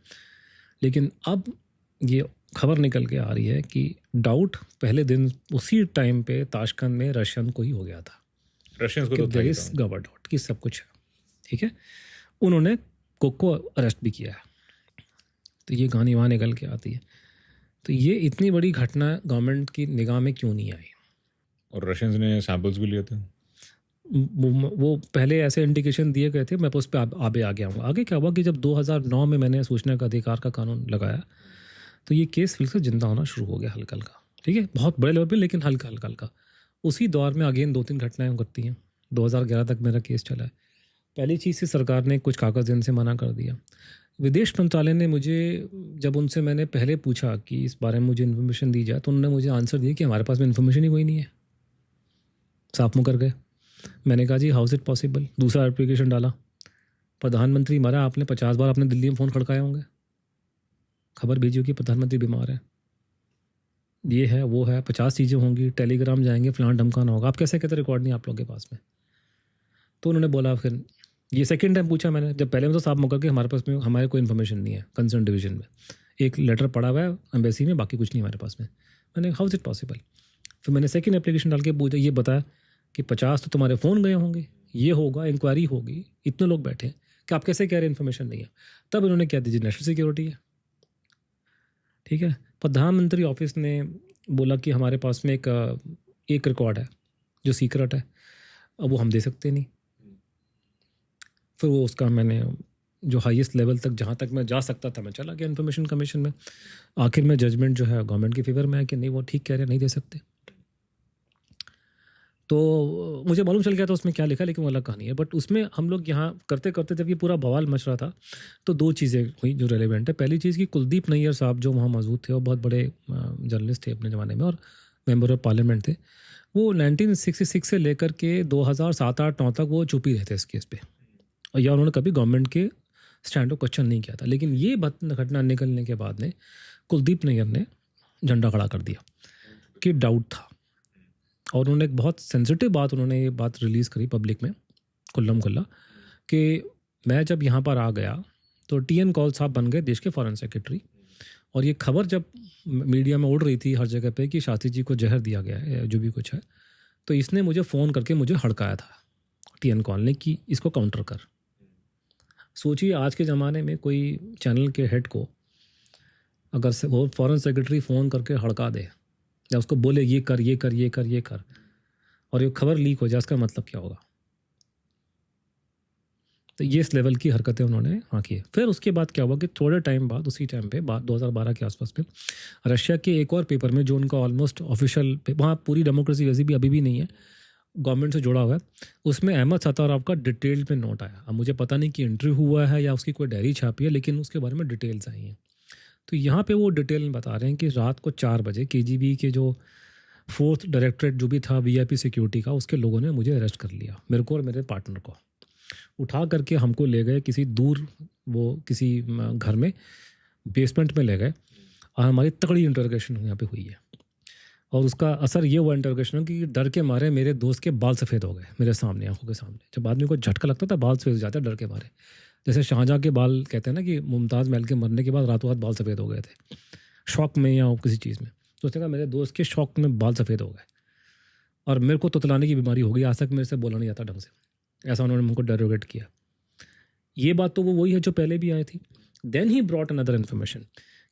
लेकिन अब ये खबर निकल के आ रही है कि डाउट पहले दिन उसी टाइम पे ताशकंद में रशियन को ही हो गया था, रशियंस को तो देयर इज गड़बड़ डाउट कि सब कुछ है, ठीक है। उन्होंने कुक को अरेस्ट भी किया है। तो ये कहानी वहाँ निकल के आती है। तो ये इतनी बड़ी घटना गवर्नमेंट की निगाह में क्यों नहीं आई? और रशियंस ने सैंपल्स भी लिए थे। वो पहले ऐसे इंडिकेशन दिए गए थे। मैं उस पर आगे आऊँगा। आगे क्या हुआ कि जब 2009 में मैंने सूचना का अधिकार का कानून लगाया तो ये केस फिर से जिंदा होना शुरू हो गया हल्का हल्का, ठीक है, बहुत बड़े लेवल पे लेकिन हल्का हल्का। उसी दौर में अगेन 2-3 घटनाएं घटती हैं। 2011 तक मेरा केस चला है। पहली चीज़ से सरकार ने कुछ कागज़ देने से मना कर दिया। विदेश मंत्रालय ने मुझे, जब उनसे मैंने पहले पूछा कि इस बारे में मुझे इन्फॉर्मेशन दी जाए, तो उन्होंने मुझे आंसर दिया कि हमारे पास में इन्फॉर्मेशन ही कोई नहीं है। साफ मुँह कर गए। मैंने कहा जी हाउ इज़ इट पॉसिबल? दूसरा एप्लीकेशन डाला, प्रधानमंत्री मरा, आपने 50 बार अपने दिल्ली में फ़ोन खड़काए होंगे, खबर भेजिए कि प्रधानमंत्री बीमार है, ये है वो है, 50 चीज़ें होंगी, टेलीग्राम जाएंगे, फलान ढमकाना होगा। आप कैसे कहते रिकॉर्ड नहीं आप लोगों के पास में? तो उन्होंने बोला, फिर ये सेकंड टाइम पूछा मैंने, जब पहले में तो साफ मुकर के हमारे पास में हमारे कोई इन्फॉर्मेशन नहीं है कंसर्न डिवीजन में, एक लेटर पड़ा हुआ है एम्बेसी में, बाकी कुछ नहीं हमारे पास में। मैंने हाउ इज़ इट पॉसिबल? फिर मैंने सेकंड एप्लीकेशन डाल के पूछा, ये बताया कि 50 तो तुम्हारे फ़ोन गए होंगे, ये होगा, इंक्वायरी होगी, इतने लोग बैठे हैं, कि आप कैसे कह रहे हैं इन्फॉर्मेशन नहीं है? तब इन्होंने क्या दीजिए नेशनल सिक्योरिटी है, ठीक है। प्रधानमंत्री ऑफिस ने बोला कि हमारे पास में एक रिकॉर्ड है जो सीक्रेट है, अब वो हम दे सकते नहीं। फिर वो उसका मैंने जो हाईएस्ट लेवल तक, जहाँ तक मैं जा सकता था, मैं चला गया इन्फॉर्मेशन कमीशन में। आखिर में जजमेंट जो है गवर्नमेंट के फेवर में है कि नहीं, वो ठीक कह रहे हैं, नहीं दे सकते। तो मुझे मालूम चल गया था उसमें क्या लिखा, लेकिन वो अलग कहानी है। बट उसमें हम लोग यहाँ करते करते जब ये पूरा बवाल मच रहा था, तो 2 चीज़ें हुई जो रेलेवेंट है। पहली चीज़ कि कुलदीप नैयर साहब जो वहाँ मौजूद थे और बहुत बड़े जर्नलिस्ट थे अपने ज़माने में और मेंबर ऑफ पार्लियामेंट थे, वो 1966 से लेकर के 2007, 8, 9 तक वो चुप ही रहते इस केस पे, और या उन्होंने कभी गवर्नमेंट के स्टैंड को क्वेश्चन नहीं किया था। लेकिन ये घटना निकलने के बाद में कुलदीप नैयर ने झंडा खड़ा कर दिया कि डाउट था, और उन्होंने एक बहुत सेंसिटिव बात, उन्होंने ये बात रिलीज़ करी पब्लिक में खुल्लम खुल्ला कि मैं जब यहाँ पर आ गया तो TN कौल साहब बन गए देश के फॉरेन सेक्रेटरी, और ये खबर जब मीडिया में उड़ रही थी हर जगह पे कि शास्त्री जी को जहर दिया गया है या जो भी कुछ है, तो इसने मुझे फ़ोन करके मुझे हड़काया था TN कौल ने कि इसको काउंटर कर। सोचिए आज के ज़माने में कोई चैनल के हेड को अगर वो फॉरेन सेक्रेटरी फ़ोन करके हड़का दे या उसको बोले ये कर ये कर ये कर ये कर, और ये खबर लीक हो जाए, इसका मतलब क्या होगा? तो ये इस लेवल की हरकतें उन्होंने हाँ की। फिर उसके बाद क्या हुआ कि थोड़े टाइम बाद, उसी टाइम पे 2012 के आसपास में, रशिया के एक और पेपर में जो उनका ऑलमोस्ट ऑफिशियल, वहाँ पूरी डेमोक्रेसी वैसे भी अभी भी नहीं है, गवर्नमेंट से जुड़ा हुआ है, उसमें अहमद सत्ताराव का डिटेल में नोट आया। अब मुझे पता नहीं कि इंटरव्यू हुआ है या उसकी कोई डायरी छापी है, लेकिन उसके बारे में डिटेल्स आई हैं। तो यहाँ पे वो डिटेल में बता रहे हैं कि रात को 4 बजे KGB के जो 4th डायरेक्टरेट जो भी था VIP सिक्योरिटी का, उसके लोगों ने मुझे अरेस्ट कर लिया, मेरे को और मेरे पार्टनर को। उठा करके हमको ले गए किसी दूर, वो किसी घर में बेसमेंट में ले गए, और हमारी तगड़ी इंटरोगेशन यहाँ पे हुई है। और उसका असर ये हुआ इंटरोगेशन कि डर के मारे मेरे दोस्त के बाल सफ़ेद हो गए मेरे सामने, आंखों के सामने। जब आदमी को झटका लगता था बाल सफ़ेद हो जाते डर के मारे, जैसे शाहजहाँ के बाल कहते हैं ना कि मुमताज़ महल के मरने के बाद रातों रात बाल सफ़ेद हो गए थे शौक में या किसी चीज़ में। तो उसने कहा मेरे दोस्त के शौक में बाल सफ़ेद हो गए, और मेरे को तुतलाने की बीमारी हो गई, आज तक मेरे से बोला नहीं जाता ढंग से। ऐसा उन्होंने हमको डेरोगेट किया। ये बात तो वो वही है जो पहले भी आई थी। Then he brought another information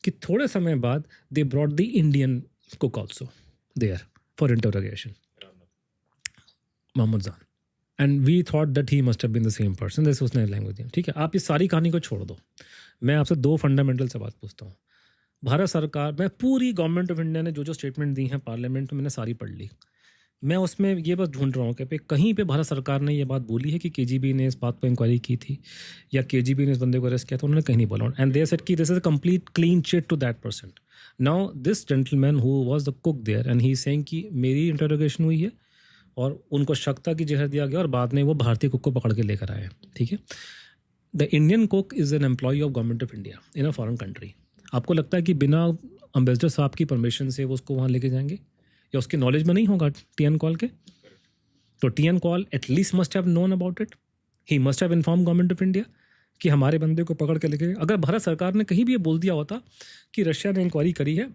कि थोड़े समय बाद they brought the Indian cook also there for interrogation, Mohammad Jan, and we thought that he must have been the same person, जैसे उसने लैंग्वेज दी। ठीक है, आप इस सारी कहानी को छोड़ दो, मैं आपसे 2 फंडामेंटल से बात पूछता हूँ। भारत सरकार, मैं पूरी गवर्नमेंट ऑफ इंडिया ने जो जो स्टेटमेंट दी हैं पार्लियामेंट में, मैंने सारी पढ़ ली। मैं उसमें ये बस ढूंढ रहा हूँ कि कहीं पे भारत सरकार ने ये बात बोली है कि KGB ने इस बात पर इंक्वायरी की थी या KGB ने इस बंदे को अरेस्ट किया था। उन्होंने कहीं नहीं बोला। एंड दे सेड कि this is a complete clean chit to that person. Now this gentleman who was the cook there and he is saying कि मेरी इंटरोगेशन हुई है और उनको शक था कि जहर दिया गया, और बाद में वो भारतीय कुक को पकड़ के लेकर आए। ठीक है, the Indian cook is an employ of government of India in a foreign country. आपको लगता है कि बिना अम्बेसडर साहब की परमिशन से वो उसको वहाँ लेके जाएंगे, या उसके नॉलेज में नहीं होगा TN कॉल के? तो TN call at least must have known about it, he must have inform government of India कि हमारे बंदे को पकड़ के लेके। अगर भारत सरकार ने कहीं भी ये बोल दिया होता कि रशिया ने इंक्वायरी करी है,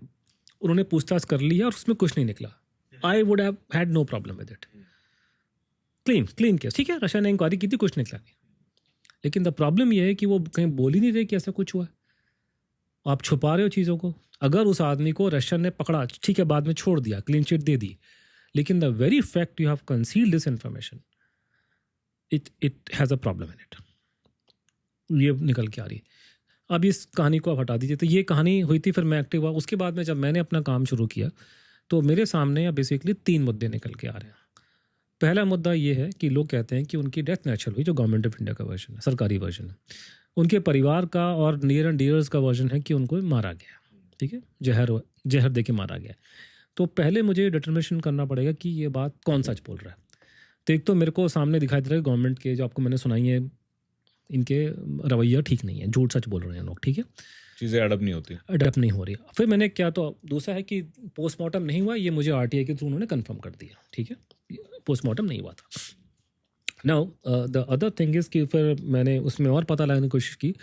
उन्होंने पूछताछ कर ली है और उसमें कुछ नहीं निकला, I would have had no problem with it. Clean case, ठीक है, रशिया ने इंक्वायरी की थी, कुछ निकला नहीं। लेकिन द प्रॉब्लम ये है कि वो कहीं बोल ही नहीं रहे कि ऐसा कुछ हुआ है, आप छुपा रहे हो चीज़ों को। अगर उस आदमी को रशिया ने पकड़ा, ठीक है, बाद में छोड़ दिया, क्लीन चिट दे दी, लेकिन the very fact you have concealed this information, it has a problem in it, ये निकल के आ रही। अब इस कहानी को आप हटा दीजिए। तो ये कहानी हुई थी, फिर मैं एक्टिव हुआ। उसके बाद में जब मैंने अपना काम शुरू किया तो मेरे सामने अब बेसिकली 3 मुद्दे निकल के आ रहे हैं। पहला मुद्दा ये है कि लोग कहते हैं कि उनकी डेथ नेचुरल हुई, जो गवर्नमेंट ऑफ इंडिया का वर्जन है, सरकारी वर्जन है। उनके परिवार का और नियर एंड डियर्स का वर्जन है कि उनको मारा गया, ठीक है, जहर दे के मारा गया। तो पहले मुझे डिटर्मिनेशन करना पड़ेगा कि ये बात कौन सच बोल रहा है। तो एक तो मेरे को सामने दिखाई दे रहा है गवर्नमेंट के, जो आपको मैंने सुनाई है, इनके रवैया ठीक नहीं है, झूठ सच बोल रहे हैं लोग, ठीक है, चीज़ें अडप नहीं हो रही। फिर मैंने क्या, तो दूसरा है कि पोस्टमार्टम नहीं हुआ, ये मुझे RTI के थ्रू उन्होंने कंफर्म कर दिया, ठीक है, पोस्टमार्टम नहीं हुआ था। Now the other thing is कि फिर मैंने उसमें और पता लगाने की कोशिश की,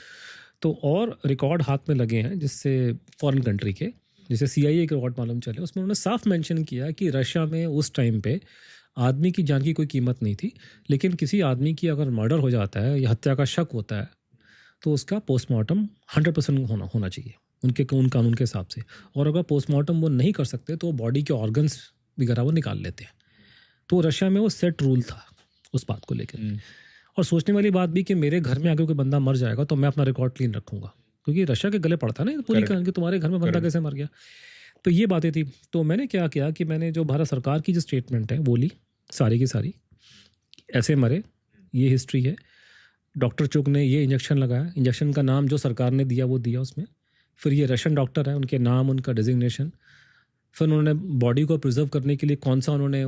तो और रिकॉर्ड हाथ में लगे हैं जिससे फॉरेन कंट्री के, जैसे CIA के रिकॉर्ड मालूम चले, उसमें उन्होंने साफ मेंशन किया कि रशिया में उस टाइम पे आदमी की जान की कोई कीमत नहीं थी, लेकिन किसी आदमी की अगर मर्डर हो जाता है या हत्या का शक होता है तो उसका पोस्टमार्टम 100% होना चाहिए उन कानून के हिसाब से। और अगर पोस्टमार्टम वो नहीं कर सकते तो बॉडी के ऑर्गन्स वगैरह वो निकाल लेते हैं। तो रशिया में वो सेट रूल था उस बात को लेकर। और सोचने वाली बात भी कि मेरे घर में आगे कोई बंदा मर जाएगा तो मैं अपना रिकॉर्ड क्लीन रखूंगा, क्योंकि रशिया के गले पड़ता है ना पूरी कहानी कि तुम्हारे घर में बंदा कैसे मर गया। तो ये बातें थी। तो मैंने क्या किया कि मैंने जो भारत सरकार की जो स्टेटमेंट है वो ली, सारी की सारी, ऐसे मरे, ये हिस्ट्री है, डॉक्टर चुक ने ये इंजेक्शन लगाया, इंजेक्शन का नाम जो सरकार ने दिया वो दिया उसमें, फिर ये रशियन डॉक्टर है, उनके नाम, उनका डिजिग्नेशन, फिर उन्होंने बॉडी को प्रिजर्व करने के लिए कौन सा उन्होंने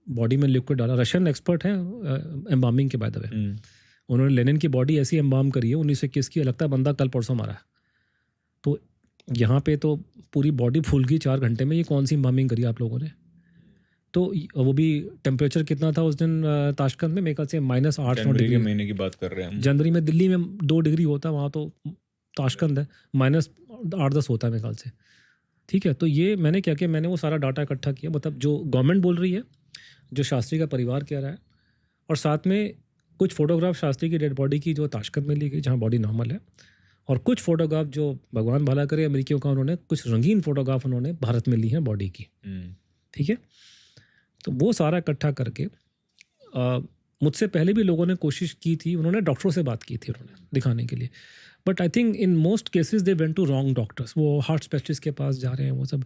बॉडी में लिक्विड डाला। रशियन एक्सपर्ट हैं एम्बामिंग के, बाय द वे। उन्होंने लेनिन की बॉडी ऐसी एम्बाम करी है 1921 की, लगता है बंदा कल परसों मारा है। तो यहाँ पे तो पूरी बॉडी फूल गई 4 घंटे में। ये कौन सी एम्बामिंग करी आप लोगों ने? तो वो भी टेम्परेचर कितना था उस दिन ताशकंद में, मेरे ख्याल से -8-9 डिग्री के महीने की बात कर रहे हैं हम। जनवरी में दिल्ली में 2 डिग्री होता है, वहाँ तो ताशकंद है -8-10 होता है मेरे ख्याल से, ठीक है। तो ये मैंने क्या किया, मैंने वो सारा डाटा इकट्ठा किया, मतलब जो गवर्नमेंट बोल रही है, जो शास्त्री का परिवार कह रहा है, और साथ में कुछ फोटोग्राफ शास्त्री की डेड बॉडी की जो ताशकंद में ली गई जहाँ बॉडी नॉर्मल है, और कुछ फोटोग्राफ जो भगवान भला करे अमेरिकियों का, उन्होंने कुछ रंगीन फोटोग्राफ उन्होंने भारत में ली हैं बॉडी की, ठीक है। तो वो सारा इकट्ठा करके मुझसे पहले भी लोगों ने कोशिश की थी, उन्होंने डॉक्टरों से बात की थी उन्होंने दिखाने के लिए, but I think in most cases they went to wrong doctors. वो हार्ट स्पेशलिस्ट के पास जा रहे हैं, वो सब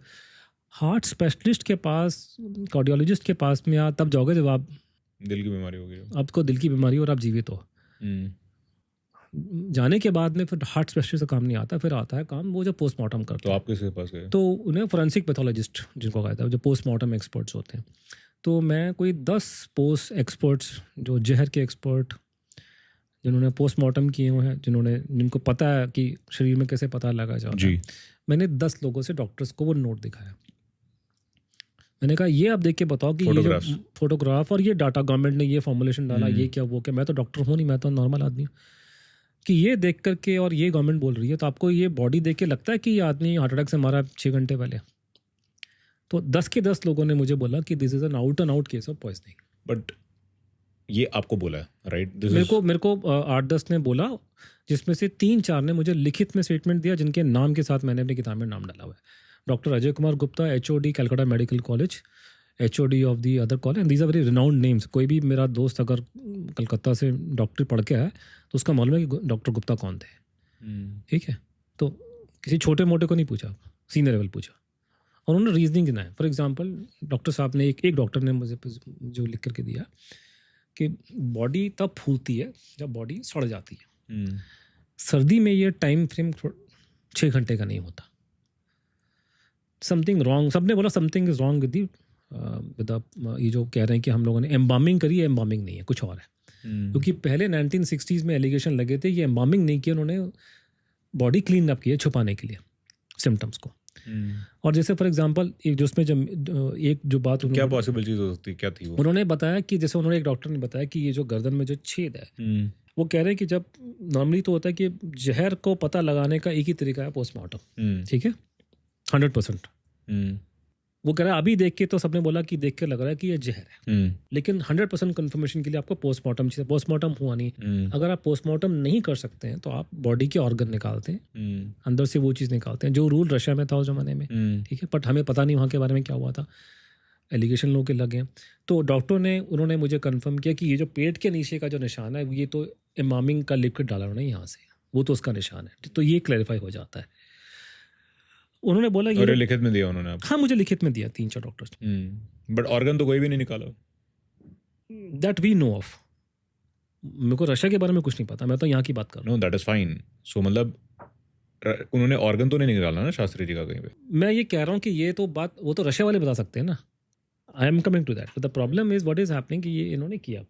हार्ट स्पेशलिस्ट के पास, कार्डियोलॉजिस्ट के पास में आप तब जाओगे जब आप दिल की बीमारी होगी, आपको दिल की बीमारी और आप जीवित हो। जाने के बाद में फिर हार्ट स्पेशलिस्ट का काम नहीं आता, फिर आता है काम वो जो पोस्टमार्टम करते तो हैं। आप किसके पास गए? तो उन्हें फोरेंसिक पैथोलॉजिस्ट जिनको कहता है, जो पोस्टमार्टम एक्सपर्ट्स होते हैं। तो मैं कोई 10 पोस्ट एक्सपर्ट्स, जो जहर के एक्सपर्ट, जिन्होंने पोस्टमार्टम किए हुए हैं, जिनको पता है कि शरीर में कैसे पता लगा जाता है, मैंने 10 लोगों से, डॉक्टर्स को वो नोट दिखाया। मैंने कहा ये आप देख के बताओ कि ये जो फोटोग्राफ और ये डाटा गवर्नमेंट ने ये फॉर्मुलेशन डाला, ये क्या वो क्या, मैं तो डॉक्टर हूँ नहीं, मैं तो नॉर्मल आदमी हूँ, कि ये देख करके और ये गवर्नमेंट बोल रही है, तो आपको ये बॉडी देख के लगता है कि ये आदमी हार्ट अटैक से मारा 6 घंटे पहले? तो 10 के 10 लोगों ने मुझे बोला कि this is an out and out case of poisoning. But ये आपको बोला है, राइट? मेरे को 8-10 ने बोला, जिसमें से 3-4 ने मुझे लिखित में स्टेटमेंट दिया, जिनके नाम के साथ मैंने अपनी किताब में नाम डाला हुआ है। Doctor Ajay Kumar Gupta, HOD Calcutta medical college, HOD of the other college, and these are very renowned names. कोई भी मेरा दोस्त अगर कलकत्ता से डॉक्टरी पढ़ के आया तो उसका मालूम है कि डॉक्टर गुप्ता कौन थे, ठीक है? तो किसी छोटे मोटे को नहीं पूछा, सीनियर लेवल पूछा, और उन्होंने रीजनिंग देना है। फॉर एग्जांपल डॉक्टर साहब ने एक डॉक्टर ने मुझे जो लिख करके दिया कि बॉडी तब फूलती है जब बॉडी सड़ जाती है। सर्दी में ये टाइम फ्रेम 6 घंटे का नहीं होता। समथिंग रॉन्ग, सबने बोला समथिंग इज रॉन्ग विद ये जो कह रहे हैं कि हम लोगों ने एम्बामिंग करी है, एम्बामिंग नहीं है, कुछ और है। क्योंकि पहले 1960s में एलिगेशन लगे थे, ये एम्बामिंग नहीं किया उन्होंने, बॉडी क्लीन अप की है छुपाने के लिए सिम्टम्स को। और जैसे फॉर एग्जांपल एक जो उसमें एक जो बात क्या पॉसिबल चीज़ हो सकती है, क्या थी वो? उन्होंने बताया कि जैसे उन्होंने एक डॉक्टर ने बताया कि ये जो गर्दन में जो छेद है, वो कह रहे हैं कि जब नॉर्मली तो होता है कि जहर को पता लगाने का एक ही तरीका है पोस्टमार्टम, ठीक है, 100%। वो कह रहा है अभी देख के तो सबने बोला कि देख के लग रहा है कि ये जहर है, लेकिन 100% कंफर्मेशन के लिए आपको पोस्टमार्टम चाहिए। पोस्टमार्टम हुआ नहीं, अगर आप पोस्टमार्टम नहीं कर सकते हैं तो आप बॉडी के ऑर्गन निकालते हैं, अंदर से वो चीज़ निकालते हैं, जो रूल रशिया में था उस जमाने में, ठीक है, बट हमें पता नहीं वहाँ के बारे में क्या हुआ था, एलिगेशन लोगों के लगे। तो डॉक्टर ने उन्होंने मुझे कंफर्म किया कि ये जो पेट के नीचे का जो निशान है, ये तो एम्बामिंग का लिक्विड डाला उन्होंने यहाँ से, वो तो उसका निशान है। तो ये क्लैरिफाई हो जाता है। उन्होंने बोला ये लिखित में दिया उन्होंने आपको? हाँ, मुझे लिखित में दिया 3-4 डॉक्टर्स। बट ऑर्गन तो कोई भी नहीं निकाला दैट वी नो ऑफ। मेरे को रशिया के बारे में कुछ नहीं पता, मैं तो यहाँ की बात कर रहा हूँ। No, that is fine. So मतलब उन्होंने ऑर्गन तो नहीं निकाला ना शास्त्री जी का कहीं पे? मैं ये कह रहा हूँ कि ये तो बात वो तो रशिया वाले बता सकते हैं ना। I am coming to that. The problem is what is happening कि ये इन्होंने किया।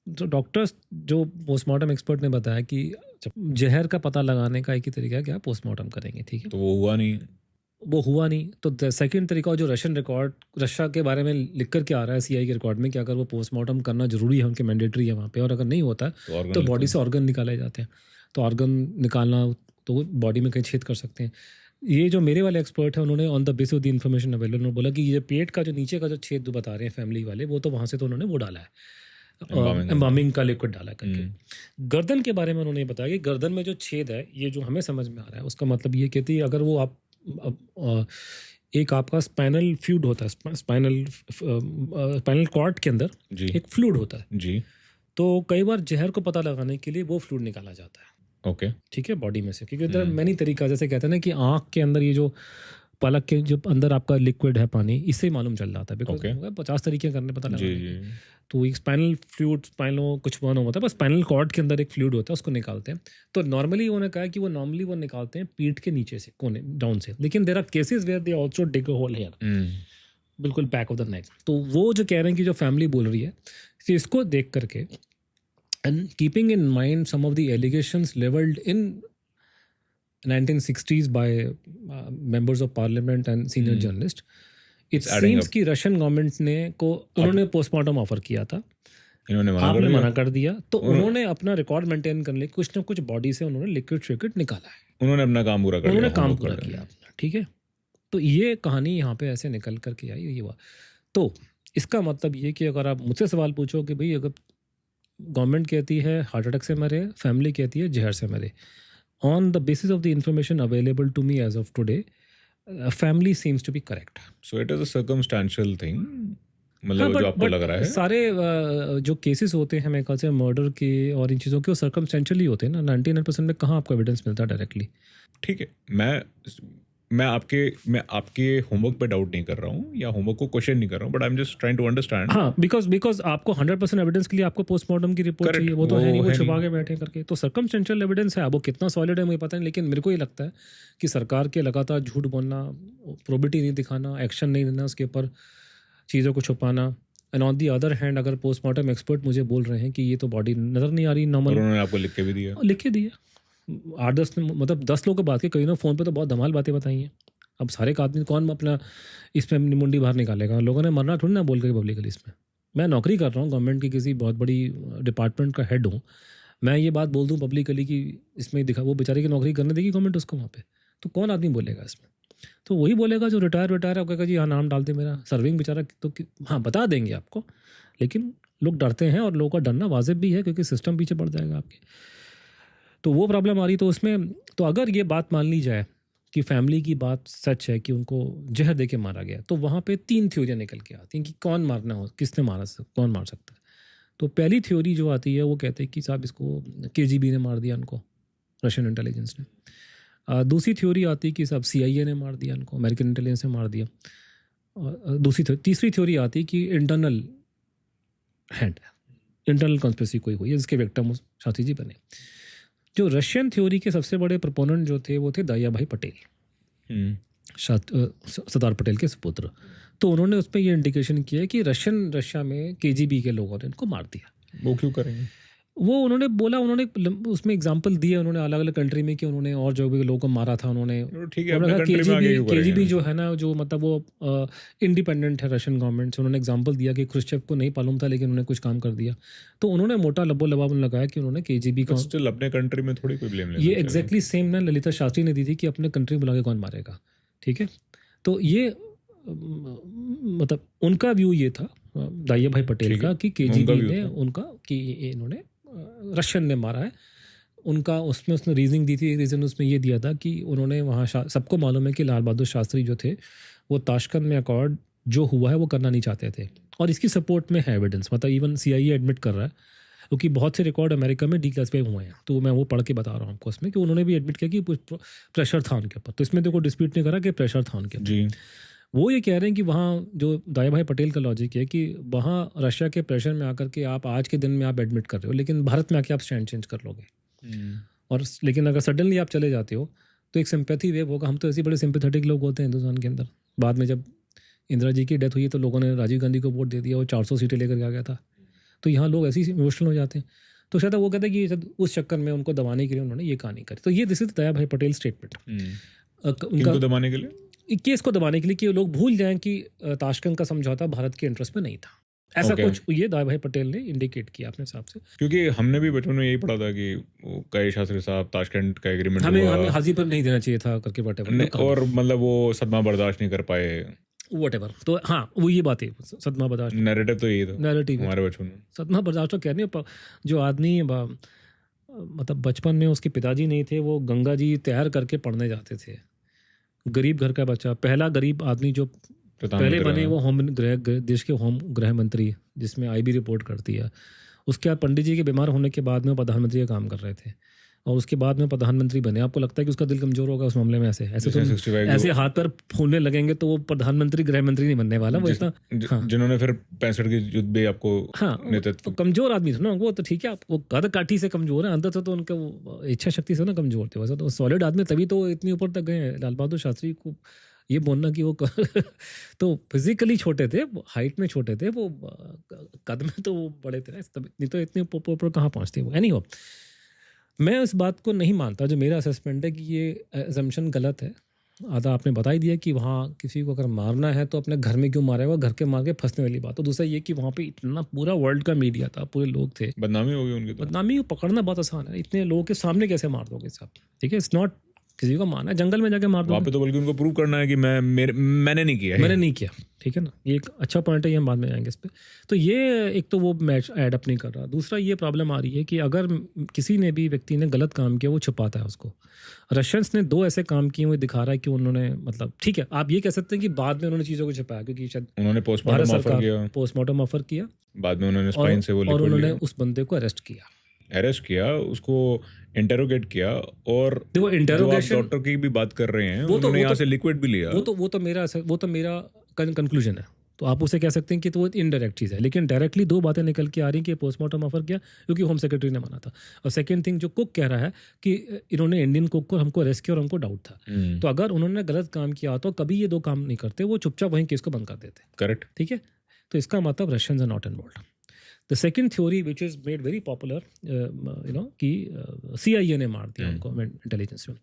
तो डॉक्टर्स जो पोस्टमार्टम एक्सपर्ट ने बताया कि जहर का पता लगाने का एक ही तरीका है कि आप पोस्टमार्टम करेंगे, ठीक है। तो वो हुआ नहीं। तो सेकंड तरीका जो रशियन रिकॉर्ड, रशिया के बारे में लिख कर के आ रहा है सीआई के रिकॉर्ड में कि अगर वो पोस्टमार्टम करना जरूरी है, उनके मैंडेटरी है वहाँ पे, और अगर नहीं होता है तो बॉडी से ऑर्गन निकाले जाते हैं। तो ऑर्गन निकालना तो बॉडी में कहीं छेद कर सकते हैं। ये जो मेरे वाले एक्सपर्ट हैं उन्होंने on the basis of the information available उन्होंने बोला कि ये पेट का जो नीचे का जो छेद जो बता रहे हैं फैमिली वाले, वो तो वहाँ से तो उन्होंने वो डाला है, एम्बामिंग का लिक्विड डाला करके। गर्दन के बारे में उन्होंने बताया कि गर्दन में जो छेद है, ये जो हमें समझ में आ रहा है उसका मतलब ये कहती है अगर वो आप एक आपका स्पाइनल फ्लूइड होता है, स्पाइनल कॉर्ड के अंदर एक फ्लूइड होता है जी। तो कई बार जहर को पता लगाने के लिए वो फ्लूइड निकाला जाता है, ओके, ठीक है, बॉडी में से। क्योंकि इधर मैनी तरीका, जैसे कहते हैं ना कि आँख के अंदर ये जो पलक के जो अंदर आपका लिक्विड है पानी, इससे ही मालूम चल जाता है। बिकॉज 50 तरीके करने पता लगा। तो एक स्पाइनल फ्लूइड, स्पाइनल कुछ बना होता है, बस स्पाइनल कॉर्ड के अंदर एक फ्लूइड होता है, उसको निकालते हैं। तो नॉर्मली उन्होंने कहा कि वो नॉर्मली वो निकालते हैं पीठ के नीचे से, कोने डाउन से, लेकिन there are cases where they also dig a hole here, बिल्कुल बैक ऑफ द नेक। तो वो जो कह रहे हैं कि जो फैमिली बोल रही है, तो इसको देख करके and keeping in mind some of the allegations levelled in 1960s by members of parliament and senior journalists, it seems कि रशियन गवर्नमेंट ने को उन्होंने पोस्टमार्टम ऑफर किया था, आपने मना कर दिया, तो उन्होंने अपना रिकॉर्ड मेंटेन करने के लिए कुछ ना कुछ बॉडी से उन्होंने लिक्विड निकाला है। उन्होंने अपना काम पूरा कर लिया, उन्होंने काम पूरा किया अपना, ठीक है। तो ये कहानी यहाँ पे ऐसे निकल करके आई, ये हुआ। तो इसका मतलब ये कि अगर आप मुझसे सवाल पूछो कि भाई अगर गवर्नमेंट कहती है हार्ट अटैक से मरे, फैमिली कहती है जहर से मरे, on the basis of the information available to me as of today, family seems to be correct. So it is a circumstantial thing. मतलब जो आपको लग रहा है? सारे जो केसेस होते हैं मेरे ख्याल से मर्डर के और इन चीज़ों के, वो सर्कमस्टेंशियली होते हैं ना। 99% में कहाँ आपको एविडेंस मिलता है डायरेक्टली। ठीक है, मैं आपके होमवर्क पे डाउट नहीं कर रहा हूँ या होमवर्क को क्वेश्चन नहीं कर रहा हूँ, but I am just trying to understand. हाँ, बिकॉज आपको 100% एविडेंस के लिए आपको पोस्टमार्टम की रिपोर्ट Correct, चाहिए, वो तो है नहीं, वो है छुपा नहीं। के बैठे करके। तो सर्कमस्टेंशियल एविडेंस है, अब वो कितना सॉलिड है मुझे पता नहीं, लेकिन मेरे को ये लगता है कि सरकार के लगातार झूठ बोलना, प्रोबिटी नहीं दिखाना, एक्शन नहीं लेना उसके ऊपर, चीज़ों को छुपाना। And on the other hand अगर पोस्टमार्टम एक्सपर्ट मुझे बोल रहे हैं कि ये तो बॉडी नज़र नहीं आ रही और नॉर्मल, उन्होंने आपको लिख के भी दिया? लिख के दिया 8-10 मतलब 10 लोग की बात की, कई ने फ़ोन पे तो बहुत धमाल बातें बताई हैं। अब सारे का आदमी कौन अपना इसमें अपनी मुंडी बाहर निकालेगा? लोगों ने मरना थोड़ी ना बोल के पब्लिकली इसमें। मैं नौकरी कर रहा हूँ, गवर्नमेंट की किसी बहुत बड़ी डिपार्टमेंट का हेड हूँ, मैं ये बात बोल दूँ पब्लिकली कि इसमें दिखा, वो बेचारे की नौकरी करने देगी गवर्नमेंट उसको वहाँ पे? तो कौन आदमी बोलेगा इसमें? तो वही बोलेगा जो रिटायर है, वो कहेगा जी हाँ नाम डाल दे मेरा, सर्विंग बेचारा। तो हाँ बता देंगे आपको, लेकिन लोग डरते हैं, और लोगों का डरना वाजिब भी है क्योंकि सिस्टम पीछे पड़ जाएगा आपके। तो वो प्रॉब्लम आ रही। तो उसमें तो अगर ये बात मान ली जाए कि फैमिली की बात सच है कि उनको जहर दे के मारा गया, तो वहाँ पे 3 थ्योरियाँ निकल के आती हैं कि कौन मारना हो, किसने कौन मार सकता है। तो पहली थ्योरी जो आती है वो कहते हैं कि साहब इसको KGB ने मार दिया उनको, रशियन इंटेलिजेंस ने। दूसरी थ्योरी आती है कि साहब CIA ने मार दिया उनको, अमेरिकन इंटेलिजेंस ने मार दिया। और तीसरी थ्योरी आती है कि इंटरनल हैंड, इंटरनल कॉन्स्पिरेसी कोई हुई है जिसके विक्टिम शास्त्री जी बने। जो रशियन थ्योरी के सबसे बड़े प्रोपोनेंट जो थे वो थे दया भाई पटेल, सरदार पटेल के सुपुत्र। तो उन्होंने उस पर ये इंडिकेशन किया है कि रशिया में KGB के लोगों ने इनको मार दिया। वो क्यों करेंगे? वो उन्होंने बोला, उन्होंने उसमें एग्जांपल दिए उन्होंने अलग अलग कंट्री में कि उन्होंने और जो भी लोगों को मारा था उन्होंने। ठीक है, अपने कंट्री में आगे क्यों करेंगे? KGB जो है ना, जो मतलब वो इंडिपेंडेंट है रशियन गवर्नमेंट से। उन्होंने एग्जांपल दिया कि क्रुश्चेव को नहीं मालूम था लेकिन उन्होंने कुछ काम कर दिया। तो उन्होंने मोटा लबो लबाब लगाया कि उन्होंने KGB का, स्टिल अपने कंट्री में थोड़ी कोई ब्लेम लेना ये चाहिए। एग्जैक्टली सेम ना ललिता शास्त्री ने दी थी कि अपने कंट्री बुला के कौन मारेगा। ठीक है, तो ये मतलब उनका व्यू ये था दाइया भाई पटेल का कि KGB ने उनका कि इन्होंने रशियन ने मारा है उनका। उसमें उसने रीजनिंग दी थी, रीज़न उसमें ये दिया था कि उन्होंने वहाँ सबको मालूम है कि लाल बहादुर शास्त्री जो थे वो ताशकंद में अकॉर्ड जो हुआ है वो करना नहीं चाहते थे, और इसकी सपोर्ट में है एविडेंस। मतलब इवन CIA एडमिट कर रहा है, क्योंकि बहुत से रिकॉर्ड अमेरिका में डिक्लासिफाई हुए हैं। तो मैं वो पढ़ के बता रहा हूँ आपको उसमें कि उन्होंने भी एडमिट किया कि प्रेशर था उनके ऊपर। तो इसमें देखो डिस्प्यूट नहीं करा कि प्रेशर था उनके ऊपर। वो ये कह रहे हैं कि वहाँ जो दाया भाई पटेल का लॉजिक है कि वहाँ रशिया के प्रेशर में आकर के आप आज के दिन में आप एडमिट कर रहे हो, लेकिन भारत में आके आप स्टैंड चेंज कर लोगे। और लेकिन अगर सडनली आप चले जाते हो तो एक सिंपैथी वेव होगा। हम तो ऐसे बड़े सिंपैथेटिक लोग होते हैं हिंदुस्तान के अंदर। बाद में जब इंदिरा जी की डेथ हुई तो लोगों ने राजीव गांधी को वोट दे दिया, वो 400 सीटें लेकर आ गया था। तो यहाँ लोग ऐसे ही इमोशनल हो जाते हैं। तो शायद वो कहते हैं कि उस चक्कर में उनको दबाने के लिए उन्होंने ये कहानी करी। तो ये दिस इज दया भाई पटेल स्टेटमेंट। उनका दबाने के लिए, केस को दबाने के लिए कि लोग भूल जाएं कि ताशकंद का समझौता भारत के इंटरेस्ट में नहीं था। ऐसा कुछ ये दाया भाई पटेल ने इंडिकेट किया अपने हिसाब से। क्योंकि हमने भी बचपन में यही पढ़ा था कि कई शास्त्री साहब ताशकंद का एग्रीमेंट हमें हाजीपुर नहीं देना चाहिए था करके वटेवर, और मतलब वो सदमा बर्दाश्त नहीं कर पाए वटेवर। तो हाँ वो ये बात है, सदमा बर्दाश्त नैरेटिव तो यही था नैरेटिव हमारे बचपन में। सदमा बर्दाश्त तो कहने जो आदमी मतलब बचपन में उसके पिताजी नहीं थे, वो गंगा जी तैयार करके पढ़ने जाते थे। गरीब घर का बच्चा, पहला गरीब आदमी जो पहले बने वो देश के होम गृह मंत्री, जिसमें IB रिपोर्ट करती है। उसके बाद पंडित जी के बीमार होने के बाद में प्रधानमंत्री का काम कर रहे थे, और उसके बाद में प्रधानमंत्री बने। आपको लगता है कि उसका दिल कमजोर होगा उस मामले में? ऐसे हाथ पर फूलने लगेंगे तो वो प्रधानमंत्री गृह मंत्री नहीं बनने वाला वो इतना। जिन्होंने फिर 65 की युद्ध भी आपको नेतृत्व, कमजोर आदमी थे ना वो। तो ठीक है, आप वो कद काठी से कमजोर है, अंदर से तो उनका इच्छा शक्ति से ना कमजोर थे। वैसे तो सॉलिड आदमी, तभी तो इतनी ऊपर तक गए। लाल बहादुर शास्त्री को ये बोलना कि वो तो फिजिकली छोटे थे, हाइट में छोटे थे, वो कद में तो वो बड़े थे ना, नहीं तो इतने ऊपर कहाँ पहुँचते वो। एनीहो, मैं इस बात को नहीं मानता। जो मेरा असेसमेंट है कि ये असम्पशन गलत है। आधा आपने बता ही दिया कि वहाँ किसी को अगर मारना है तो अपने घर में क्यों मारेगा, घर के मार के फंसने वाली बात। तो दूसरा ये कि वहाँ पे इतना पूरा वर्ल्ड का मीडिया था, पूरे लोग थे, बदनामी होगी उनकी। बदनामी को पकड़ना बहुत आसान है, इतने लोगों के सामने कैसे मार दोगे साहब? ठीक है, इट्स नॉट किसी को मारना है जंगल में जाके मार दो। वहाँ पे तो बल्कि उनको प्रूव करना है कि मैंने नहीं किया है। मैंने नहीं किया, ठीक है ना। ये एक अच्छा पॉइंट है, ये हम बाद में आएंगे इस पे। तो ये एक तो वो मैच एड अप नहीं कर रहा। दूसरा ये प्रॉब्लम आ रही है कि अगर किसी ने भी व्यक्ति ने गलत काम किया वो छुपाता है उसको। रशियंस ने 2 ऐसे काम किए हुए दिखा रहा है कि उन्होंने मतलब ठीक है आप ये कह सकते हैं कि बाद में उन्होंने चीज़ों को छुपाया क्योंकि शायद उन्होंने पोस्टमार्टम ऑफर किया, बाद में उन्होंने स्पाइन से वो और लिक्विड उन्होंने उस बंदे को अरेस्ट किया, उसको इंटेरोगेट किया। और देखो इंटेरोगेशन, डॉक्टर की भी बात कर रहे हैं, वो तो उन्होंने यहाँ से लिक्विड भी लिया। वो तो मेरा कंक्लूजन है। तो आप उसे कह सकते हैं कि तो वो इनडायरेक्ट चीज़ है, लेकिन डायरेक्टली 2 बातें निकल के आ रही हैं कि पोस्टमार्टम ऑफर किया क्योंकि होम सेक्रेटरी ने माना था। और सेकंड थिंग जो कुक कह रहा है कि इन्होंने इंडियन कुक को हमको अरेस्ट किया और हमको डाउट था। तो अगर उन्होंने गलत काम किया तो कभी ये 2 काम नहीं करते, वो चुपचाप वहीं केस को बंद कर देते। करेक्ट, ठीक है। तो इसका मतलब Russians are not involved. The second theory which is made very popular कि CIA ने मार दिया उनको इंटेलिजेंस में।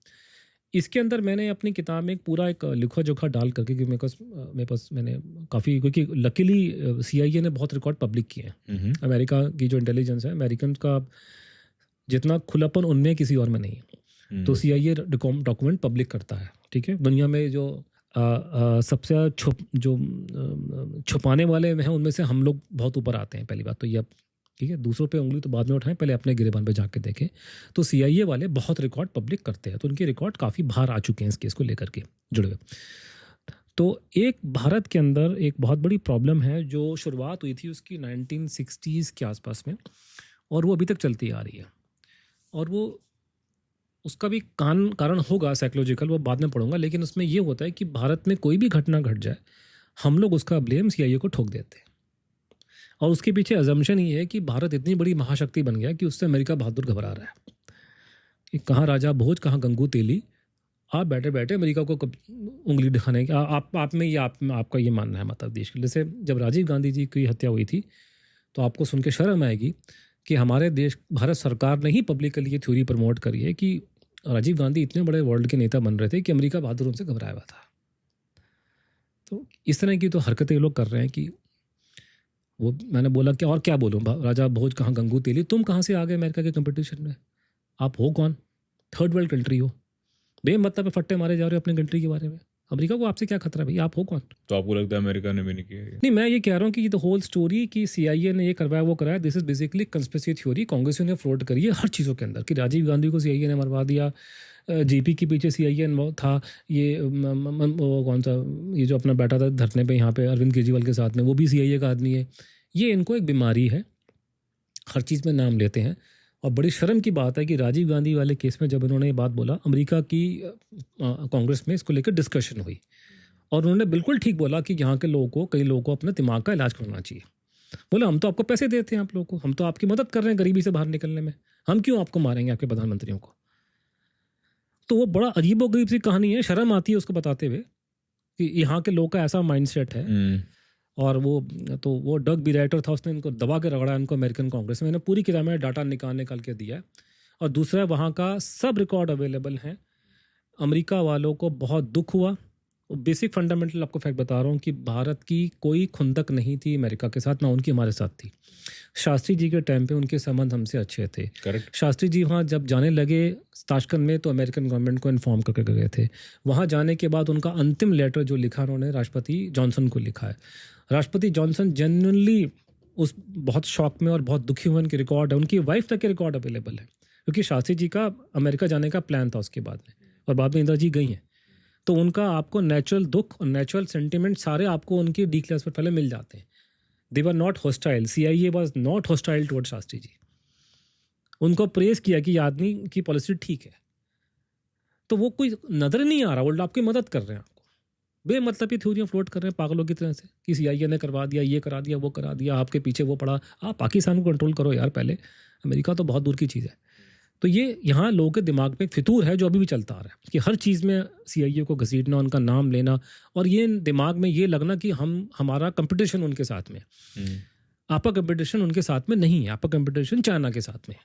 इसके अंदर मैंने अपनी किताब में एक पूरा एक लिखा जोखा डाल करके कि मेरे पास मैंने काफ़ी, क्योंकि लकीली CIA ने बहुत रिकॉर्ड पब्लिक किए हैं। अमेरिका की जो इंटेलिजेंस है, अमेरिकन का जितना खुलापन उनमें किसी और में नहीं है। तो CIA डॉक्यूमेंट पब्लिक करता है। ठीक है। दुनिया में जो सबसे छुपाने वाले हैं उनमें से हम लोग बहुत ऊपर आते हैं, पहली बात तो ये। ठीक है। दूसरों पे उंगली तो बाद में उठाएं, पहले अपने गिरेबान पे जाके देखें। तो CIA वाले बहुत रिकॉर्ड पब्लिक करते हैं, तो उनके रिकॉर्ड काफ़ी बाहर आ चुके हैं इस केस को लेकर के जुड़े हुए। तो एक भारत के अंदर एक बहुत बड़ी प्रॉब्लम है जो शुरुआत हुई थी उसकी 1960s के आसपास में, और वो अभी तक चलती आ रही है। और वो उसका भी कारण होगा साइकोलॉजिकल, वो बाद में पढ़ूंगा। लेकिन उसमें ये होता है कि भारत में कोई भी घटना घट जाए, हम लोग उसका ब्लेम CIA को ठोक देते हैं। और उसके पीछे अजम्पशन ये है कि भारत इतनी बड़ी महाशक्ति बन गया कि उससे अमेरिका बहादुर घबरा रहा है कि कहाँ राजा भोज, कहाँ गंगू तेली। आप बैठे बैठे अमेरिका को उंगली दिखाने की आप में ये आपका ये मानना है मतलब देश के। जैसे जब राजीव गांधी जी की हत्या हुई थी तो आपको सुन के शर्म आएगी कि हमारे देश भारत सरकार ने ही पब्लिकली ये थ्योरी प्रमोट करी है कि राजीव गांधी इतने बड़े वर्ल्ड के नेता बन रहे थे कि अमेरिका बहादुर उनसे घबराया हुआ था। तो इस तरह की तो हरकतें लोग कर रहे हैं कि वो, मैंने बोला कि और क्या बोलूँ, राजा भोज कहाँ गंगू तेली, तुम कहाँ से आ गए अमेरिका के कंपटीशन में? आप हो कौन? थर्ड वर्ल्ड कंट्री हो, बेमतलब फट्टे मारे जा रहे हो अपने कंट्री के बारे में। अमेरिका को आपसे क्या खतरा है भाई? आप हो कौन? तो आपको लगता है अमेरिका ने भी नहीं किया? नहीं, मैं ये कह रहा हूँ कि द होल स्टोरी कि CIA ने ये करवाया वो कराया, this is basically conspiracy theory Congress ने फ्लोट करी है हर चीज़ों के अंदर कि राजीव गांधी को CIA ने मरवा दिया, JP के पीछे CIA था, ये वो कौन सा ये जो अपना बैठा था धरने पे यहाँ पे अरविंद केजरीवाल के साथ में, वो भी CIA का आदमी है। ये इनको एक बीमारी है, हर चीज़ में नाम लेते हैं। और बड़ी शर्म की बात है कि राजीव गांधी वाले केस में जब इन्होंने ये बात बोला, अमेरिका की कांग्रेस में इसको लेकर डिस्कशन हुई और उन्होंने बिल्कुल ठीक बोला कि यहाँ के लोगों को, कई लोगों को अपने दिमाग का इलाज करवाना चाहिए। बोला हम तो आपको पैसे देते हैं आप लोगों को, हम तो आपकी मदद कर रहे हैं गरीबी से बाहर निकलने में, हम क्यों आपको मारेंगे आपके प्रधानमंत्रियों को? तो वो बड़ा अजीबोगरीब सी कहानी है, शर्म आती है उसको बताते हुए कि यहाँ के लोग का ऐसा माइंडसेट है। और वो डग बी राइटर था, उसने इनको दबा के रगड़ा इनको अमेरिकन कांग्रेस में। मैंने पूरी किताब में डाटा निकाल के दिया है। और दूसरा वहाँ का सब रिकॉर्ड अवेलेबल है। अमेरिका वालों को बहुत दुख हुआ। बेसिक फंडामेंटल आपको फैक्ट बता रहा हूँ कि भारत की कोई खुंदक नहीं थी अमेरिका के साथ, ना उनकी हमारे साथ थी। शास्त्री जी के टाइम पे उनके संबंध हमसे अच्छे थे। करेक्ट। शास्त्री जी वहाँ जब जाने लगे ताशकंद में तो अमेरिकन गवर्नमेंट को इन्फॉर्म करके गए थे। वहाँ जाने के बाद उनका अंतिम लेटर जो लिखा उन्होंने राष्ट्रपति जॉनसन को लिखा है। राष्ट्रपति जॉनसन जेन्युइनली उस बहुत शॉक में और बहुत दुखी हुए। उनकी रिकॉर्ड है, उनकी वाइफ तक के रिकॉर्ड अवेलेबल है, क्योंकि शास्त्री जी का अमेरिका जाने का प्लान था उसके बाद में, और बाद में इंदिरा जी गई हैं। तो उनका आपको नेचुरल दुख और नेचुरल सेंटिमेंट सारे आपको उनकी डी क्लास पर पहले मिल जाते हैं। They were not hostile, CIA was not hostile toward Shastri ji. उनको प्रेस किया कि आदमी की पॉलिसी ठीक है। तो वो कोई नजर नहीं आ रहा, उल्टा आपकी मदद कर रहे हैं, आपको बेमतलब की थ्योरियाँ फ्लोट कर रहे हैं पागलों की तरह से कि CIA ने करवा दिया, ये करा दिया, वो करा दिया, आपके पीछे वो पड़ा। आप पाकिस्तान को कंट्रोल करो यार पहले, अमेरिका तो बहुत दूर की चीज़ है। तो ये यहाँ लोगों के दिमाग में फितूर है जो अभी भी चलता आ रहा है कि हर चीज़ में CIA को घसीटना, उनका नाम लेना, और ये दिमाग में ये लगना कि हमारा कंपटीशन उनके साथ में। आपका कंपटीशन उनके साथ में नहीं है, आपका कंपटीशन चाइना के साथ में,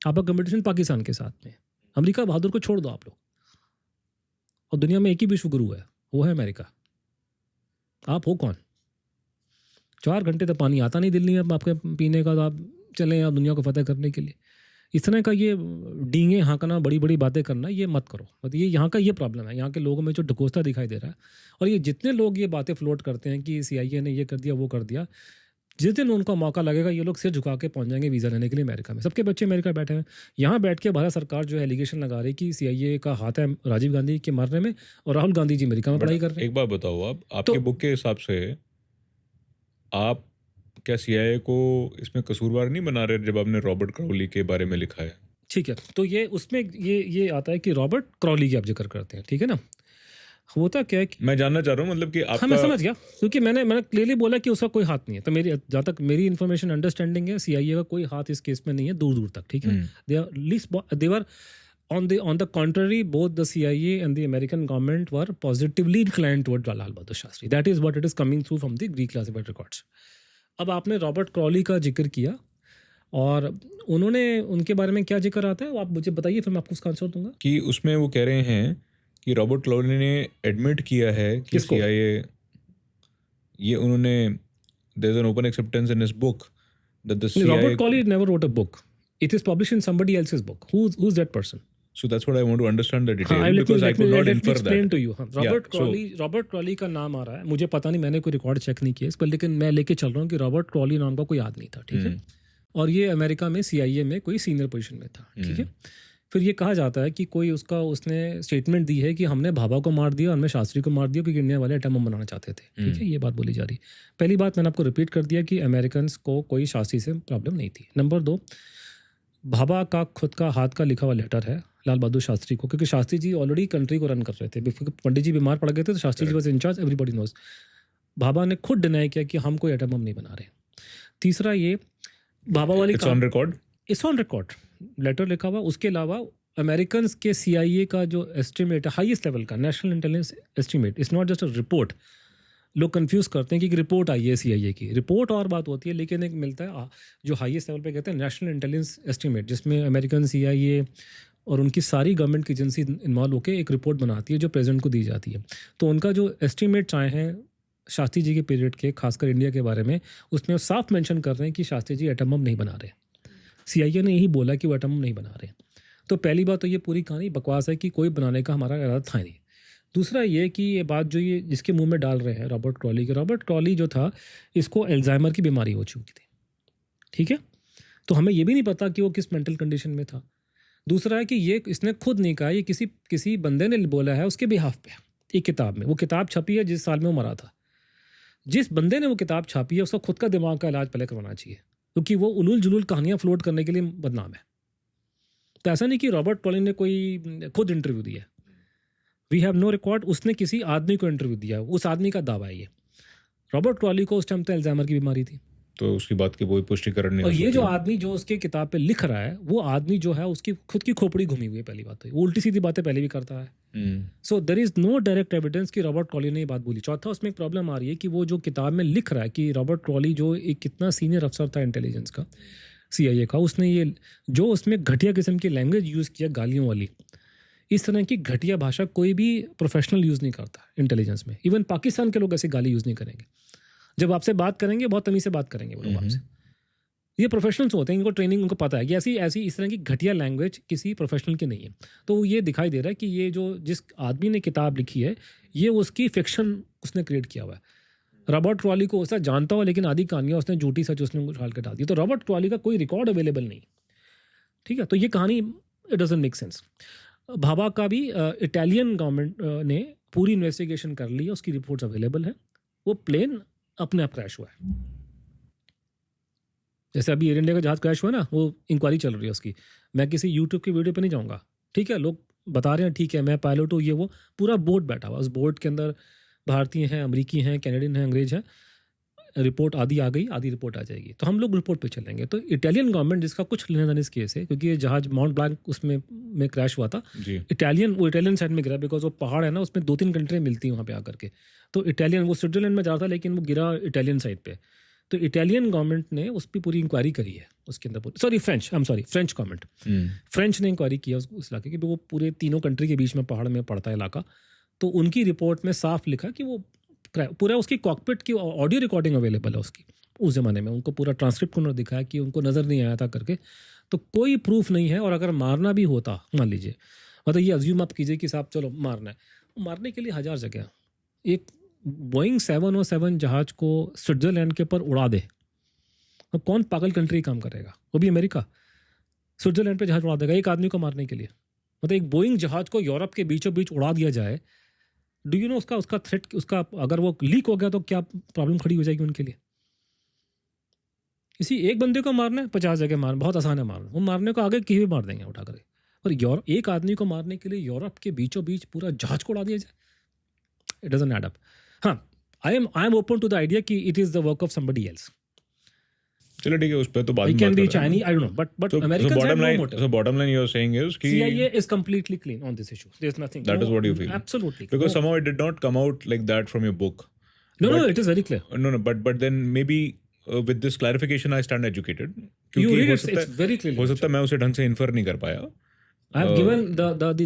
आपका कंपटीशन पाकिस्तान के साथ में। अमेरिका बहादुर को छोड़ दो आप लोग, और दुनिया में एक ही विश्व गुरु है, वो है अमेरिका। आप हो कौन? 4 घंटे तक पानी आता नहीं दिल्ली में आपके पीने का, तो आप चलें आप दुनिया को फतेह करने के लिए। इस तरह का ये डींगे हाँकना, बड़ी बड़ी बातें करना, ये मत करो। मतलब ये यहाँ का ये प्रॉब्लम है, यहाँ के लोगों में जो ढकोसला दिखाई दे रहा है। और ये जितने लोग ये बातें फ्लोट करते हैं कि CIA ने ये कर दिया, वो कर दिया, जिस दिन उनको मौका लगेगा ये लोग सिर झुका के पहुंच जाएंगे वीज़ा लेने के लिए अमेरिका में। सबके बच्चे अमेरिका बैठे हैं, यहाँ बैठ के भारत सरकार जो है एलिगेशन लगा रही कि CIA का हाथ है राजीव गांधी के मारने में, और राहुल गांधी जी अमेरिका में पढ़ाई कर रहे हैं। एक बात बताओ, आप आपके बुक के हिसाब से आप क्या CIA को इसमें कसूरवार नहीं बना रहे जब आपने रॉबर्ट क्राउली के बारे में लिखा है? ठीक है, तो ये उसमें ये आता है कि रॉबर्ट क्राउली की आप जिक्र करते हैं, ठीक है ना। होता क्या है कि मैं जानना चाह रहा हूँ मतलब कि आपका... हाँ, मैं समझ गया, क्योंकि मैंने क्लियरली बोला कि उसका कोई हाथ नहीं है। तो मेरी, जहाँ तक मेरी इन्फॉर्मेशन अंडरस्टैंडिंग है, CIA का कोई हाथ इस केस में नहीं है दूर दूर तक, ठीक है। देवर on the contrary, both the CIA and the American government were positively inclined toward Lal Bahadur Shastri. That is what it is coming through from the declassified records. अब आपने रॉबर्ट क्राउली का जिक्र किया और उन्होंने, उनके बारे में क्या जिक्र आता है वो आप मुझे बताइए, फिर मैं आपको उसका आंसर दूंगा। कि उसमें वो कह रहे हैं कि रॉबर्ट क्राउली ने एडमिट किया है कि CIA, ये उन्होंने, there is an open acceptance in his book that the CIA... Robert Crowley never wrote a book. It is published in somebody else's book. Who's that person? So that's what I want to understand the detail, because I could not infer that. Explain to you. Robert Crowley का नाम आ रहा है, मुझे पता नहीं, मैंने कोई record check नहीं किया इस पर, लेकिन मैं लेके चल रहा हूँ कि रॉबर्ट क्राउली नाम का कोई आदमी था, ठीक है। और ये अमेरिका में CIA में कोई सीनियर पोजीशन में था, ठीक है। फिर ये कहा जाता है कि कोई उसने स्टेटमेंट दी है कि हमने भाभा को मार दिया, हमने शास्त्री को मार दिया क्योंकि इंडिया वाले एटम बम बनाना चाहते थे, ठीक है। ये बात बोली जा रही। पहली बात मैंने आपको रिपीट कर दिया कि अमेरिकन को कोई शास्त्री से प्रॉब्लम नहीं थी। नंबर 2, भाभा का खुद का हाथ का लिखा हुआ लेटर है लाल बहादुर शास्त्री को, क्योंकि शास्त्री जी ऑलरेडी कंट्री को रन कर रहे थे। पंडित जी बीमार पड़ गए थे तो Shastri ji was incharge, everybody knows. Bhabha ने खुद डिनाई किया कि हम कोई एटम बम नहीं बना रहे। तीसरा, ये भाभा वाली इट्स ऑन रिकॉर्ड लेटर लिखा हुआ। उसके अलावा अमेरिकन के CIA का जो एस्टिमेट है हाईएस्ट लेवल का, national intelligence estimate, it's not just a report. लोग कंफ्यूज करते हैं कि एक रिपोर्ट आई है CIA की, रिपोर्ट और बात होती है, लेकिन एक मिलता है जो हाईएस्ट लेवल पे कहते हैं नेशनल इंटेलिजेंस एस्टिमेट, जिसमें अमेरिकन CIA और उनकी सारी गवर्नमेंट की एजेंसी इन्वॉल्व होकर एक रिपोर्ट बनाती है जो प्रेसिडेंट को दी जाती है। तो उनका जो एस्टिमेट आए हैं शास्त्री जी के पीरियड के, खासकर इंडिया के बारे में, उसमें साफ मेंशन कर रहे हैं कि शास्त्री जी एटम बम नहीं बना रहे। CIA ने यही बोला कि वो एटम बम नहीं बना रहे। तो पहली बात तो ये पूरी कहानी बकवास है कि कोई बनाने का हमारा इरादा था नहीं। दूसरा ये कि ये बात जो ये जिसके मुंह में डाल रहे हैं रॉबर्ट क्राउली के, रॉबर्ट क्राउली जो था, इसको अल्जाइमर की बीमारी हो चुकी थी, ठीक है। तो हमें ये भी नहीं पता कि वो किस मेंटल कंडीशन में था। दूसरा है कि ये इसने खुद नहीं कहा, ये किसी बंदे ने बोला है उसके बिहाफ पे एक किताब में। वो किताब छपी है जिस साल में वो मरा था। जिस बंदे ने वो किताब छापी है उसका खुद का दिमाग का इलाज पहले करवाना चाहिए, क्योंकि वो उलूल जुलूल कहानियाँ फ्लोट करने के लिए बदनाम है। तो ऐसा नहीं कि रॉबर्ट क्राउली ने कोई खुद इंटरव्यू दिया, वी हैव नो रिकॉर्ड। उसने किसी आदमी को इंटरव्यू दिया, उस आदमी का दावा है ये। रॉबर्ट क्राउली को उस टाइम तो अल्जाइमर की बीमारी थी, तो उसकी बात की कोई पुष्टिकरण नहीं। और ये जो आदमी जो उसके किताब पे लिख रहा है, वो आदमी जो है उसकी खुद की खोपड़ी घूमी हुई है। पहली बात तो वो उल्टी सीधी बातें पहले भी करता है। So there is no direct evidence कि रॉबर्ट क्राउली ने ये बात बोली। चौथा, उसमें एक प्रॉब्लम आ रही है कि वो जो किताब में लिख रहा है कि रॉबर्ट क्राउली जो एक कितना सीनियर अफसर था इंटेलिजेंस का, CIA का, उसने ये जो उसमें घटिया किस्म की लैंग्वेज यूज़ किया, गालियों वाली, इस तरह की घटिया भाषा कोई भी प्रोफेशनल यूज़ नहीं करता इंटेलिजेंस में। इवन पाकिस्तान के लोग ऐसी गाली यूज़ नहीं करेंगे। जब आपसे बात करेंगे बहुत तमीज़ से बात करेंगे वो लोग आपसे। ये प्रोफेशनल्स होते हैं, इनको ट्रेनिंग, उनको पता है कि ऐसी इस तरह की घटिया लैंग्वेज किसी प्रोफेशनल की नहीं है। तो ये दिखाई दे रहा है कि ये जो जिस आदमी ने किताब लिखी है, ये उसकी फिक्शन उसने क्रिएट किया हुआ है। रॉबर्ट क्राउली को ऐसा जानता हुआ, लेकिन आधी कहानियाँ उसने झूठी सच उसने उछाल के डाल दी। तो रॉबर्ट क्राउली का कोई रिकॉर्ड अवेलेबल नहीं, ठीक है। तो ये कहानी it doesn't make sense. Bhabha का भी इटालियन गवर्नमेंट ने पूरी इन्वेस्टिगेशन कर ली है, उसकी रिपोर्ट्स अवेलेबल है। वो प्लेन अपने आप क्रैश हुआ है, जैसे अभी एयर इंडिया का जहाज क्रैश हुआ ना, वो इंक्वायरी चल रही है उसकी। मैं किसी यूट्यूब की वीडियो पे नहीं जाऊँगा, ठीक है। लोग बता रहे हैं, ठीक है, मैं पायलट हूँ, ये वो, पूरा बोर्ड बैठा हुआ। उस बोर्ड के अंदर भारतीय हैं, अमरीकी हैं, कैनेडियन हैं, अंग्रेज हैं। रिपोर्ट आधी आ गई, आधी रिपोर्ट आ जाएगी, तो हम लोग रिपोर्ट पे चलेंगे। तो इटालियन गवर्नमेंट, जिसका कुछ लेना देना इस केस है, क्योंकि ये जहाज माउंट ब्लैंक उसमें में क्रैश हुआ था, इटालियन साइड में गिरा, बिकॉज वो पहाड़ है ना, उसमें 2-3 कंट्री मिलती हैं वहाँ पे आकर के। तो इटालियन, वो स्विट्जरलैंड में जा रहा था, लेकिन वो गिरा इटालियन साइड पे। तो इटालियन गवर्नमेंट ने उस पर पूरी इंक्वायरी करी है, उसके अंदर फ्रेंच गवर्नमेंट, फ्रेंच ने इंक्वायरी किया उस इलाके की। वो पूरे तीनों कंट्री के बीच में पहाड़ में पड़ता है इलाका। तो उनकी रिपोर्ट में साफ लिखा कि वो पूरा, उसकी कॉकपिट की ऑडियो रिकॉर्डिंग अवेलेबल है उसकी, उस ज़माने में। उनको पूरा ट्रांसक्रिप्ट उन्होंने दिखाया कि उनको नज़र नहीं आया था करके। तो कोई प्रूफ नहीं है। और अगर मारना भी होता, मान लीजिए, मतलब ये अज्यूम आप कीजिए कि साहब चलो मारना है, मारने के लिए 1000 जगह हैं। एक बोइंग 707 जहाज को स्विट्जरलैंड के ऊपर उड़ा दे, अब कौन पागल कंट्री काम करेगा, वो भी अमेरिका। स्विट्जरलैंड पे जहाज उड़ा देगा एक आदमी को मारने के लिए। मतलब एक बोइंग जहाज को यूरोप के बीचों बीच उड़ा दिया जाए, डू यू नो उसका थ्रेट, उसका अगर वो लीक हो गया तो क्या प्रॉब्लम खड़ी हो जाएगी उनके लिए। किसी एक बंदे को मारना है, 50 जगह मारना बहुत आसान है मारना, वो मारने को आगे कहीं भी मार देंगे उठा कर। और एक आदमी को मारने के लिए यूरोप के बीचों बीच पूरा जहाज को उड़ा दिया जाए, इट डजंट ऐड अप। हाँ, I am open to the idea कि it is the work of somebody else. चलो ठीक है, उस पे तो बाद It में can बात be करते हैं। Chinese, I don't know, but So Americans have bottom no line, motive. so bottom line you're saying is कि CIA is completely clean on this issue. There's nothing. that is what you feel. Absolutely. Because no. somehow it did not come out like that from your book. No, but, it is very clear. No, but then maybe with this clarification I stand educated. You क्योंकि read हो it, सकता it's है- very clearly हो सकता है मैं उसे ढंग से इन्फर नहीं कर पाया। I have given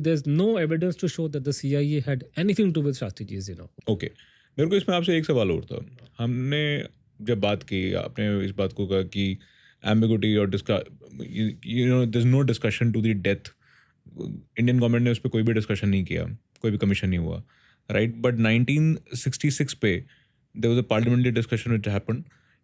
there's no evidence to show that the CIA had anything to do with Shastriji's, okay, मेरे को इसमें आपसे एक सवाल और था। हमने जब बात की, आपने इस बात को कहा कि एम्बिगुइटी और there's no discussion to the death. Indian government ने उस पर कोई भी डिस्कशन नहीं किया, कोई भी कमीशन नहीं हुआ, राइट। बट 1966 पे there was a parliamentary discussion which happened.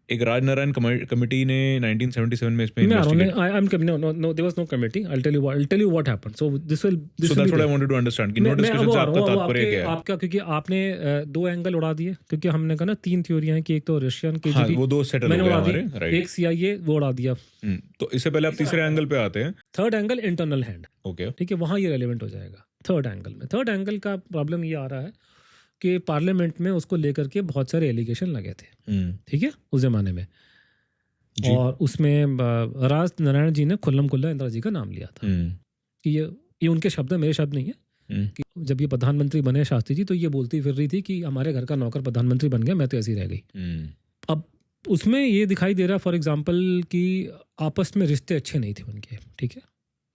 एक राजनारायण कमेटी ने 1977 में इसमें investigate. No, there was no committee. I'll tell you what happened. So this will So that's what I wanted to understand कि no discussion से आपका तात्पर्य क्या है? आपका, क्योंकि आपने दो एंगल उड़ा दिए, क्योंकि हमने कहा ना 3 थ्योरियां हैं कि एक तो रशियन के हाँ, वो दो सेटल हो गए हमारे, राइट। एक CIA वो उड़ा दिया। तो इससे पहले आप तीसरे एंगल पे आते हैं। Third angle internal hand, okay, ठीक है, वहाँ ये रेलिवेंट हो जाएगा। थर्ड एंगल में, थर्ड एंगल का प्रॉब्लम ये आ रहा है कि पार्लियामेंट में उसको लेकर के बहुत सारे एलिगेशन लगे थे, ठीक है, उस जमाने में। और उसमें राज नारायण जी ने खुल्लम खुल्ला इंदिरा जी का नाम लिया था कि ये उनके शब्द है, मेरे शब्द नहीं है। कि जब ये प्रधानमंत्री बने शास्त्री जी, तो ये बोलती फिर रही थी कि हमारे घर का नौकर प्रधानमंत्री बन गया, मैं तो ऐसी रह गई। अब उसमें ये दिखाई दे रहा फॉर एग्जाम्पल कि आपस में रिश्ते अच्छे नहीं थे उनके, ठीक है।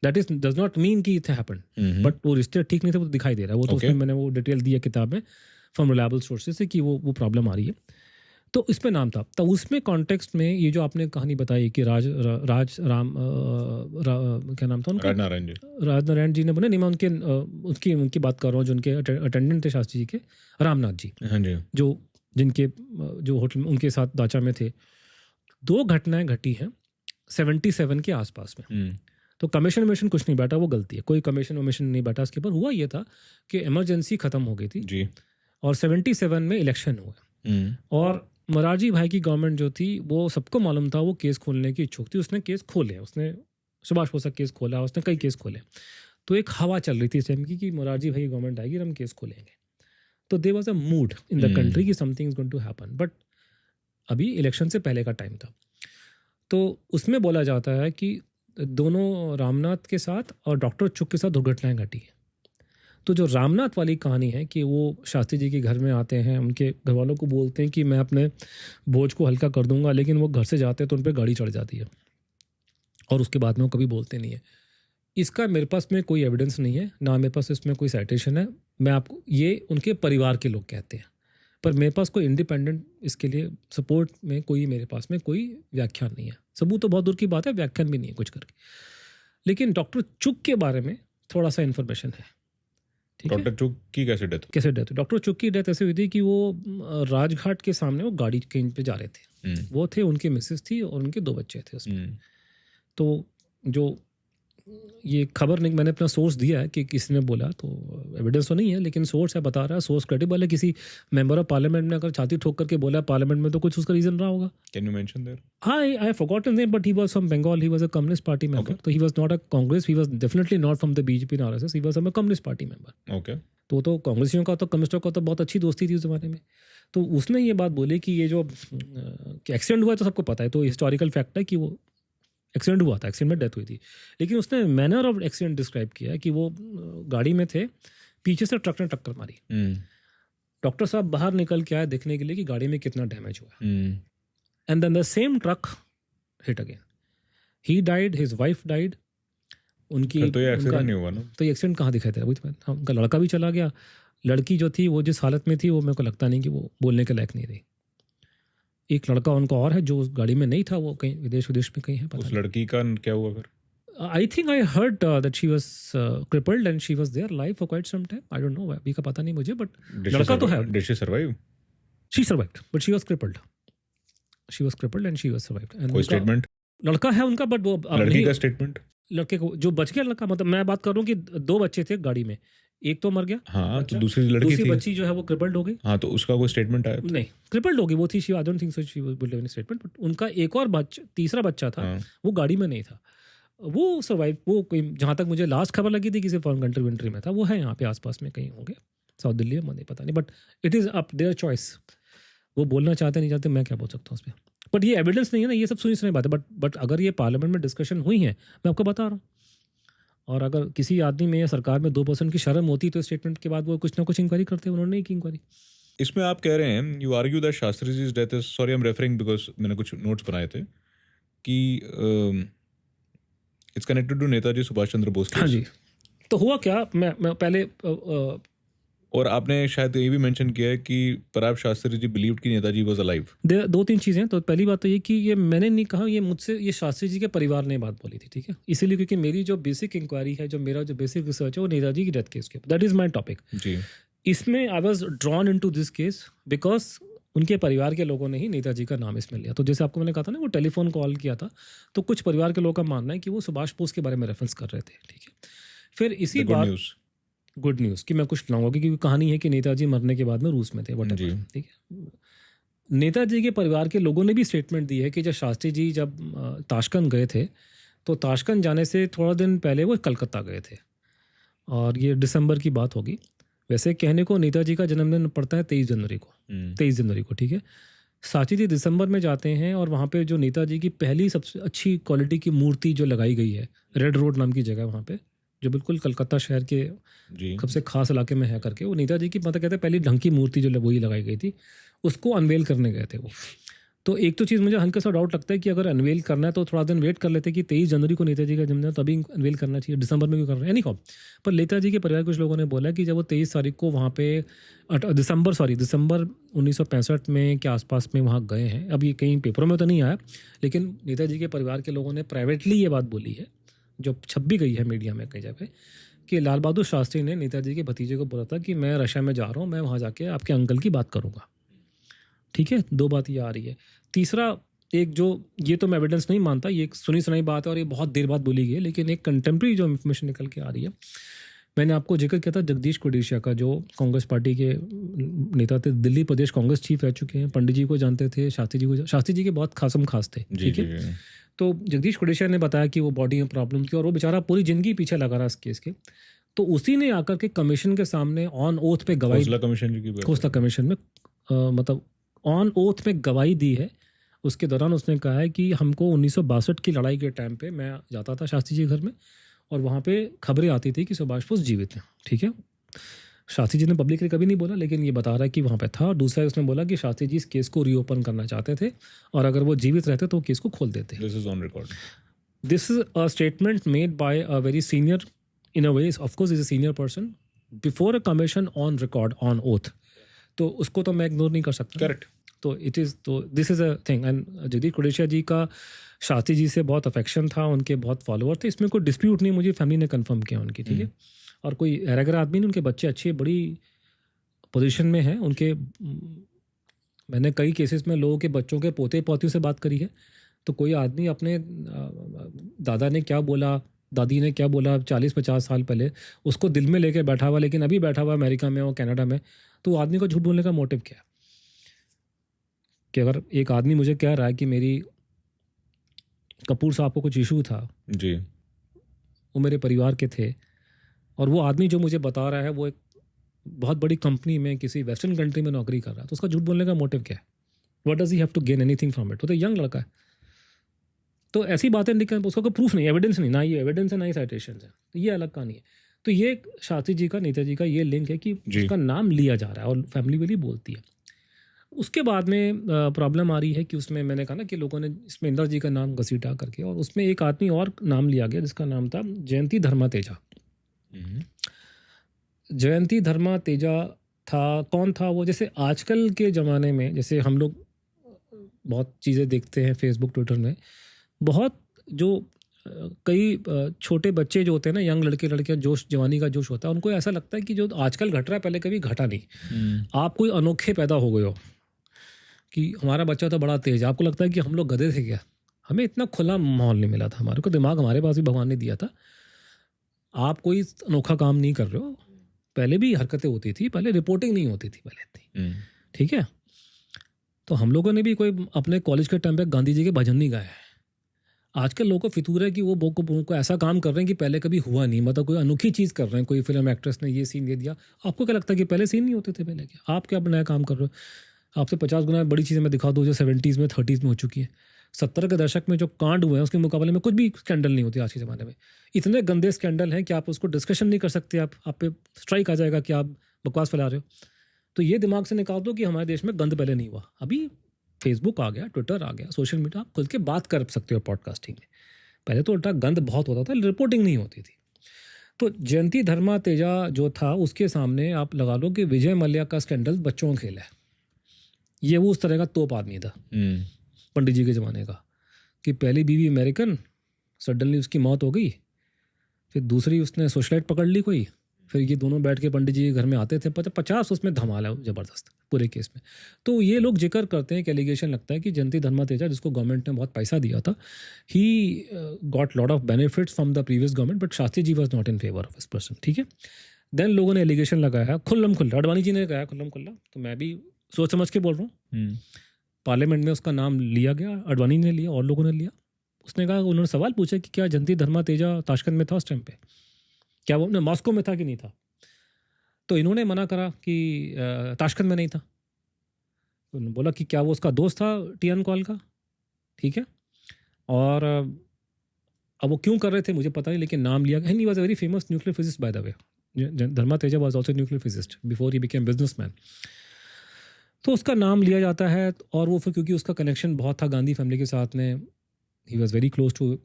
That is does not mean कि इट हैपेंड, बट वो रिश्ते ठीक नहीं थे, वो तो दिखाई दे रहा है। वो तो उसमें मैंने वो डिटेल दिया किताब में फ्रॉम रिलायबल सोर्सेज से कि वो प्रॉब्लम आ रही है। तो इसमें नाम था, तो उसमें कॉन्टेक्स्ट में ये जो आपने कहानी बताई कि क्या नाम था उनका, राजनारायण जी ने बोले, नहीं मैं उनकी बात कर रहा हूँ जो उनके अटेंडेंट थे शास्त्री जी के, रामनाथ जी, हाँ जी, जो होटल उनके साथ दाचा में थे। 2 घटनाएं घटी हैं 77 के आसपास में। तो कमीशन कुछ नहीं बैठा, वो गलती है, कोई कमीशन नहीं बैठा। उसके ऊपर हुआ ये था कि इमरजेंसी खत्म हो गई थी जी, और 77 में इलेक्शन हुआ, और मोरारजी भाई की गवर्नमेंट जो थी वो सबको मालूम था वो केस खोलने की इच्छुक थी। उसने केस खोले, उसने सुभाष बोस का केस खोला, उसने कई केस खोले। तो एक हवा चल रही थी इस टाइम की कि मोरारजी भाई की गवर्नमेंट आएगी और हम केस खोलेंगे। तो there was a mood in the country कि something is going to happen, but अभी इलेक्शन से पहले का टाइम था। तो उसमें बोला जाता है कि दोनों रामनाथ के साथ और डॉक्टर चुक के साथ दुर्घटनाएं घटी हैं। तो जो रामनाथ वाली कहानी है कि वो शास्त्री जी के घर में आते हैं, उनके घर वालों को बोलते हैं कि मैं अपने बोझ को हल्का कर दूंगा, लेकिन वो घर से जाते हैं तो उन पर गाड़ी चढ़ जाती है, और उसके बाद में वो कभी बोलते नहीं है। इसका मेरे पास में कोई एविडेंस नहीं है, ना मेरे पास इसमें कोई साइटेशन है। मैं आपको ये उनके परिवार के लोग कहते हैं, पर मेरे पास कोई इंडिपेंडेंट इसके लिए सपोर्ट में कोई मेरे पास में कोई व्याख्यान नहीं है। सबूत तो बहुत दूर की बात है, व्याख्यान भी नहीं है कुछ करके। लेकिन डॉक्टर चुक के बारे में थोड़ा सा इन्फॉर्मेशन है। डॉक्टर चुक की कैसे डेथ? डॉक्टर चुक की डेथ ऐसे हुई थी कि वो राजघाट के सामने वो गाड़ी कहीं पे जा रहे थे। वो थे, उनके मिसेस थी और उनके 2 बच्चे थे उसमें। तो जो ये खबर नहीं, मैंने अपना सोर्स दिया है कि किसने बोला, तो एविडेंस तो नहीं है, लेकिन सोर्स है, बता रहा है, सोर्स क्रेडिबल है। किसी मेंबर ऑफ पार्लियामेंट ने अगर छाती ठोक करके बोला पार्लियामेंट में, तो कुछ उसका रीजन रहा होगा। Can you mention there? I have forgotten name, but he was from Bengal, he was a communist party member. तो he was not a Congress, he was definitely not from the BJP and RSS, he was from a communist party member. Okay, तो कांग्रेसियों का तो कम्युनिस्टों का तो बहुत अच्छी दोस्ती थी उस जमाने में। तो उसने ये बात बोली कि ये जो एक्सीडेंट हुआ तो सबको पता है, तो हिस्टोरिकल फैक्ट है कि वो एक्सीडेंट हुआ था, एक्सीडेंट में डेथ हुई थी। लेकिन उसने मैनर ऑफ एक्सीडेंट डिस्क्राइब किया है कि वो गाड़ी में थे, पीछे से ट्रक ने टक्कर मारी। डॉक्टर साहब बाहर निकल के आए देखने के लिए कि गाड़ी में कितना डैमेज हुआ, and then the same truck hit again, he died, his wife died. उनकी तो ये एक्सीडेंट नहीं हुआ ना? तो ये एक्सीडेंट कहाँ दिखाई दे रहा है? हाँ, उनका लड़का भी चला गया, लड़की जो थी वो जिस हालत में थी वो मेरे को लगता नहीं कि वो बोलने के लायक नहीं रही। एक लड़का उनका और है जो उस गाड़ी में नहीं था, वो कहीं विदेश में कहीं है। उस लड़की का क्या हुआ फिर? I think I heard that she was crippled and she was there alive for quite some time. I don't know, अभी का पता नहीं मुझे, but लड़का तो है. Did she survive? She survived, but she was crippled. She was crippled and she was survived. And कोई statement? लड़का है उनका, बट वो लड़की का स्टेटमेंट? लड़के को जो बच गया लड़का, मतलब मैं बात कर रहा हूँ कि 2 बच्चे थे गाड़ी में, एक तो मर गया. हाँ, तो दूसरी लड़की थी. बच्ची जो है वो क्रिपल्ड हो गई. हाँ, तो उसका कोई स्टेटमेंट आया? नहीं, क्रिपल्ड हो गई वो थी. She I don't think so she will give any statement. But उनका एक और तीसरा बच्चा था. हाँ. वो गाड़ी में नहीं था, वो सर्वाइव. वो कोई, जहाँ तक मुझे लास्ट खबर लगी थी, किसी फॉरेन कंट्री में था. वो है यहाँ पे आसपास में कहीं होंगे, साउथ दिल्ली में, मुझे पता नहीं. But it is up their choice. वो बोलना चाहते नहीं चाहते, मैं क्या बोल सकता हूँ उस पर. बट ये एविडेंस नहीं है ना, ये सब सुनी सुनी बात है. बट अगर ये पार्लियामेंट में डिस्कशन हुई है, मैं आपको बता रहा हूँ. और अगर किसी आदमी में या सरकार में 2% की शर्म होती तो स्टेटमेंट के बाद वो कुछ ना कुछ इंक्वायरी करते. उन्होंने नहीं की इंक्वायरी. इसमें आप कह रहे हैं, you argue that Shastri ji's death is, sorry I am referring because मैंने कुछ नोट्स बनाए थे, कि it's connected to Netaji Subhash Chandra Bose. हाँ जी. तो हुआ क्या, मैं पहले और आपने शायद ये भी मेंशन किया है कि परहैप शास्त्री जी बिलीव्ड कि नेताजी वाज अलाइव. 2-3 चीज़ें. तो पहली बात तो ये कि ये मैंने नहीं कहा, ये मुझसे, ये शास्त्री जी के परिवार ने बात बोली थी. ठीक है, इसीलिए क्योंकि मेरी जो बेसिक इंक्वायरी है, जो मेरा जो बेसिक रिसर्च है, वो नेताजी की डेथ केस के, दैट इज़ माई टॉपिक. जी. इसमें I was drawn into this case because उनके परिवार के लोगों ने ही नेताजी का नाम इसमें लिया. तो जैसे आपको मैंने कहा था ना, वो टेलीफोन कॉल किया था, तो कुछ परिवार के लोगों का मानना है कि वो सुभाष बोस के बारे में रेफरेंस कर रहे थे. ठीक है, फिर इसी बात, गुड न्यूज़ कि मैं कुछ लाऊंगा, क्योंकि कहानी है कि नेताजी मरने के बाद में रूस में थे. ठीक है, नेताजी के परिवार के लोगों ने भी स्टेटमेंट दी है कि जब शास्त्री जी जब ताशकंद गए थे, तो ताशकंद जाने से थोड़ा दिन पहले वो कलकत्ता गए थे. और ये दिसंबर की बात होगी. वैसे कहने को नेताजी का जन्मदिन पड़ता है 23 जनवरी को. 23 जनवरी को. ठीक है, साची जी दिसंबर में जाते हैं और वहाँ पे जो नेताजी की पहली सबसे अच्छी क्वालिटी की मूर्ति जो लगाई गई है, रेड रोड नाम की जगह वहाँ पे, जो बिल्कुल कलकत्ता शहर के सबसे खास इलाके में है करके, वो नेताजी की, मतलब कहते हैं पहली ढंग की मूर्ति जो वही लगाई गई थी, उसको अनवेल करने गए थे वो. तो एक तो चीज़ मुझे हल्का सा डाउट लगता है कि अगर अनवेल करना है तो थोड़ा दिन वेट कर लेते कि 23 जनवरी को नेताजी का जन्मदिन, तभी अनवेल करना चाहिए, दिसंबर में क्यों कर रहे हैं. एनी हाउ, पर नेताजी के परिवार कुछ लोगों ने बोला कि जब वो 23 तारीख को वहाँ पे दिसंबर 1965 में के आसपास में वहाँ गए हैं. अब ये कहीं पेपरों में तो नहीं आया, लेकिन नेताजी के परिवार के लोगों ने प्राइवेटली ये बात बोली है, जो छप भी गई है मीडिया में कई जगह, कि लाल बहादुर शास्त्री ने नेताजी के भतीजे को बोला था कि मैं रशिया में जा रहा हूँ, मैं वहाँ जाके आपके अंकल की बात करूँगा. ठीक है, 2 बात ये आ रही है. तीसरा, एक जो, ये तो मैं एविडेंस नहीं मानता, ये एक सुनी सुनाई बात है और ये बहुत देर बाद बोली गई है, लेकिन एक कंटेम्प्रेरी जो इन्फॉर्मेशन निकल के आ रही है. मैंने आपको जिक्र किया था जगदीश कोडिशिया का, जो कांग्रेस पार्टी के नेता थे, दिल्ली प्रदेश कांग्रेस चीफ रह चुके हैं, पंडित जी को जानते थे, शास्त्री जी के बहुत खास थे. ठीक है, तो जगदीश कोडिशिया ने बताया कि वो बॉडी में प्रॉब्लम थी और वो बेचारा पूरी जिंदगी पीछे लगा रहा इस केस के. तो उसी ने आकर के कमीशन के सामने ऑन ओथ पे गवाही, खोसला कमीशन में मतलब ऑन ओथ में गवाही दी है. उसके दौरान उसने कहा है कि हमको 1962 की लड़ाई के टाइम पे मैं जाता था शास्त्री जी घर में, और वहाँ पे खबरें आती थी कि सुभाष बोस जीवित हैं. ठीक है, शास्त्री जी ने पब्लिकली कभी नहीं बोला, लेकिन ये बता रहा है कि वहाँ पे था. और दूसरा, उसने बोला कि शास्त्री जी इस केस को रीओपन करना चाहते थे, और अगर वो जीवित रहते तो केस को खोल देते. This is on record. This is a statement made by a very senior, in a way of course is a senior person, before a commission, on record, on oath. तो उसको तो मैं इग्नोर नहीं कर सकता. करेक्ट. तो it is, तो this is a thing. And Jagdish Kodesia ji का शास्त्री जी से बहुत अफेक्शन था, उनके बहुत फॉलोअर थे, इसमें कोई डिस्प्यूट नहीं, मुझे फैमिली ने कंफर्म किया उनकी. ठीक है, और कोई एरागर आदमी नहीं, उनके बच्चे अच्छे बड़ी पोजीशन में हैं उनके. मैंने कई केसेस में लोगों के बच्चों के पोते पोतियों से बात करी है, तो कोई आदमी अपने दादा ने क्या बोला, दादी ने क्या बोला 40-50 साल पहले, उसको दिल में लेके बैठा हुआ, लेकिन अभी बैठा हुआ अमेरिका में और कनाडा में. तो आदमी को झूठ बोलने का मोटिव क्या है? कि अगर एक आदमी मुझे कह रहा है कि मेरी कपूर साहब को कुछ इशू था जी, वो मेरे परिवार के थे, और वो आदमी जो मुझे बता रहा है वो एक बहुत बड़ी कंपनी में किसी वेस्टर्न कंट्री में नौकरी कर रहा है, तो उसका झूठ बोलने का मोटिव क्या है? What does he have to gain anything from it? वो तो यंग लड़का है. तो ऐसी बातें निकल, उसका कोई प्रूफ नहीं, एविडेंस नहीं, ना ये एविडेंस है ना ही साइटेशन है, तो ये अलग कहानी है. तो ये शास्त्री जी का, नेताजी का ये लिंक है कि उसका नाम लिया जा रहा है और फैमिली भी बोलती है. उसके बाद में प्रॉब्लम आ रही है कि उसमें मैंने कहा ना कि लोगों ने इसमें इंदर जी का नाम घसीटा करके, और उसमें एक आदमी और नाम लिया गया जिसका नाम था जयंती धर्मा तेजा. जयंती धर्मा तेजा था, कौन था वो? जैसे आजकल के ज़माने में जैसे हम लोग बहुत चीज़ें देखते हैं फेसबुक ट्विटर में, बहुत जो कई छोटे बच्चे जो होते हैं ना, यंग लड़के लड़कियां, जोश जवानी का जोश होता है, उनको ऐसा लगता है कि जो आजकल घट रहा है पहले कभी घटा नहीं। आप कोई अनोखे पैदा हो गए हो कि हमारा बच्चा तो बड़ा तेज, आपको लगता है कि हम लोग गधे थे क्या? हमें इतना खुला माहौल नहीं मिला था, हमारे को दिमाग हमारे पास भी भगवान ने दिया था। आप कोई अनोखा काम नहीं कर रहे हो। पहले भी हरकतें होती थी, पहले रिपोर्टिंग नहीं होती थी पहले इतनी, ठीक है। तो हम लोगों ने भी कोई अपने कॉलेज के टाइम पे गांधी जी के भजन नहीं गाए। आजकल लोगों को फितूर है कि वो को ऐसा काम कर रहे हैं कि पहले कभी हुआ नहीं, मतलब कोई अनोखी चीज़ कर रहे हैं, कोई फिल्म एक्ट्रेस ने ये सीन दे दिया। आपको क्या लगता है कि पहले सीन नहीं होते थे पहले? क्या आप क्या नया काम कर रहे हो? आपसे 50 गुना बड़ी चीज़ें मैं दिखा दूँ जो 70s में 30s में हो चुकी है। 70 के दशक में जो कांड हुए हैं उसके मुकाबले में कुछ भी स्कैंडल नहीं होती आज के ज़माने में। इतने गंदे स्कैंडल हैं कि आप उसको डिस्कशन नहीं कर सकते। आप पे स्ट्राइक आ जाएगा कि आप बकवास फैला रहे हो। तो ये दिमाग से निकाल दो कि हमारे देश में गंद पहले नहीं हुआ। अभी फेसबुक आ गया, ट्विटर आ गया, सोशल मीडिया, आप खुल के बात कर सकते हो पॉडकास्टिंग में। पहले तो उल्टा गंद बहुत होता था, रिपोर्टिंग नहीं होती थी। तो जयंती धर्मा तेजा जो था उसके सामने आप लगा लो कि विजय मल्ल्या का स्कैंडल बच्चों का खेल है। ये वो उस तरह का तोप आदमी था पंडित जी के ज़माने का, कि पहली बीवी अमेरिकन, सडनली उसकी मौत हो गई, फिर दूसरी उसने सोशलाइट पकड़ ली कोई, फिर ये दोनों बैठ के पंडित जी के घर में आते थे। 50 उसमें धमाल है ज़बरदस्त पूरे केस में। तो ये लोग जिक्र करते हैं कि एलिगेशन लगता है कि जयंती धर्मा तेजा, जिसको गवर्नमेंट ने बहुत पैसा दिया था, he got lot of benefits from the previous government, but Shastri ji was not in favour of this person, ठीक है। देन लोगों ने एलिगेशन लगाया खुल्लम खुल्ला, अडवाणी जी ने लगाया खुल्लम खुल्ला, तो मैं भी सोच समझ के बोल रहा हूँ। पार्लियामेंट में उसका नाम लिया गया, अडवाणी ने लिया और लोगों ने लिया। उसने कहा, उन्होंने सवाल पूछा कि क्या जयंती धर्मा तेजा ताशकंद में था उस टाइम पे, क्या वो मॉस्को में था कि नहीं था? तो इन्होंने मना करा कि ताशकंद में नहीं था। उन्होंने बोला कि क्या वो उसका दोस्त था टीएन कॉल का, ठीक है। और अब वो क्यों कर रहे थे मुझे पता नहीं, लेकिन नाम लिया गया। ही was a very famous nuclear physicist by the way. Dharma Teja was also nuclear physicist before he became businessman. तो उसका नाम लिया जाता है, और वो फिर क्योंकि उसका कनेक्शन बहुत था गांधी फैमिली के साथ में, he was very close to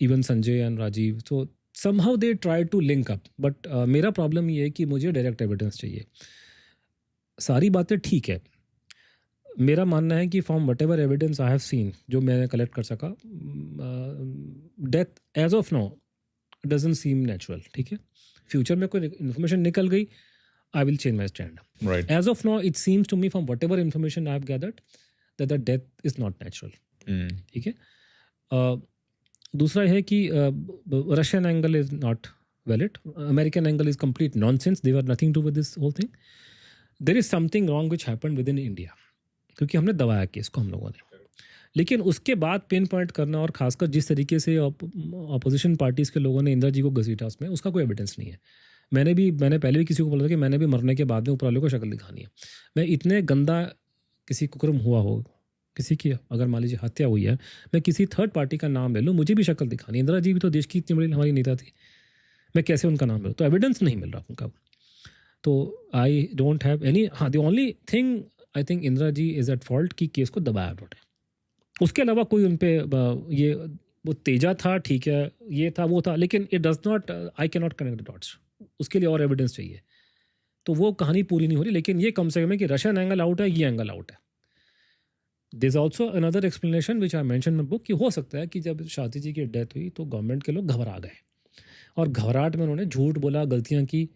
even Sanjay and Rajiv, तो somehow they tried to link up, but मेरा प्रॉब्लम ये है कि मुझे डायरेक्ट एविडेंस चाहिए। सारी बातें ठीक है, मेरा मानना है कि from whatever evidence I have seen, जो मैंने कलेक्ट कर सका, death as of now doesn't seem natural, ठीक है। फ्यूचर में कोई इन्फॉर्मेशन निकल गई, I will change my stand. Right, as of now it seems to me from whatever information I have gathered that the death is not natural, ठीक है। दूसरा है कि Russian angle is not valid, American angle is complete nonsense, they are nothing to with this whole thing. There is something wrong which happened with in India, क्योंकि हमने दबाया case को हम लोगों ने। लेकिन उसके बाद पिन पॉइंट करना, और खासकर जिस तरीके से अपोजिशन पार्टीज़ के लोगों ने इंदिरा जी को घसीटा उसमें, उसका कोई एविडेंस नहीं है। मैंने पहले भी किसी को बोला था कि मैंने भी मरने के बाद में ऊपर वाले को शक्ल दिखानी है। मैं इतने गंदा किसी कुकर्म हुआ हो, किसी की अगर मान लीजिए हत्या हुई है, मैं किसी थर्ड पार्टी का नाम ले लूँ, मुझे भी शक्ल दिखानी। इंदिरा जी भी तो देश की इतनी बड़ी हमारी नेता थी, मैं कैसे उनका नाम ले लूँ? तो एविडेंस नहीं मिल रहा उनका। तो आई डोंट हैव एनी। हाँ, the only thing I think Indira ji is at fault कि केस को दबाया उन्होंने। उसके अलावा कोई उन पर ये वो तेजा था, ठीक है, ये था वो था, लेकिन it does not, I can not connect the dots. उसके लिए और एविडेंस चाहिए, तो वो कहानी पूरी नहीं हो रही। लेकिन ये कम से कम है कि रशियन एंगल आउट है, ये एंगल आउट है। This also another explanation which I mention in book, कि हो सकता है कि जब शास्त्री जी की डेथ हुई तो गवर्नमेंट के लोग घबरा गए, और घबराहट में उन्होंने झूठ बोला, गलतियां की,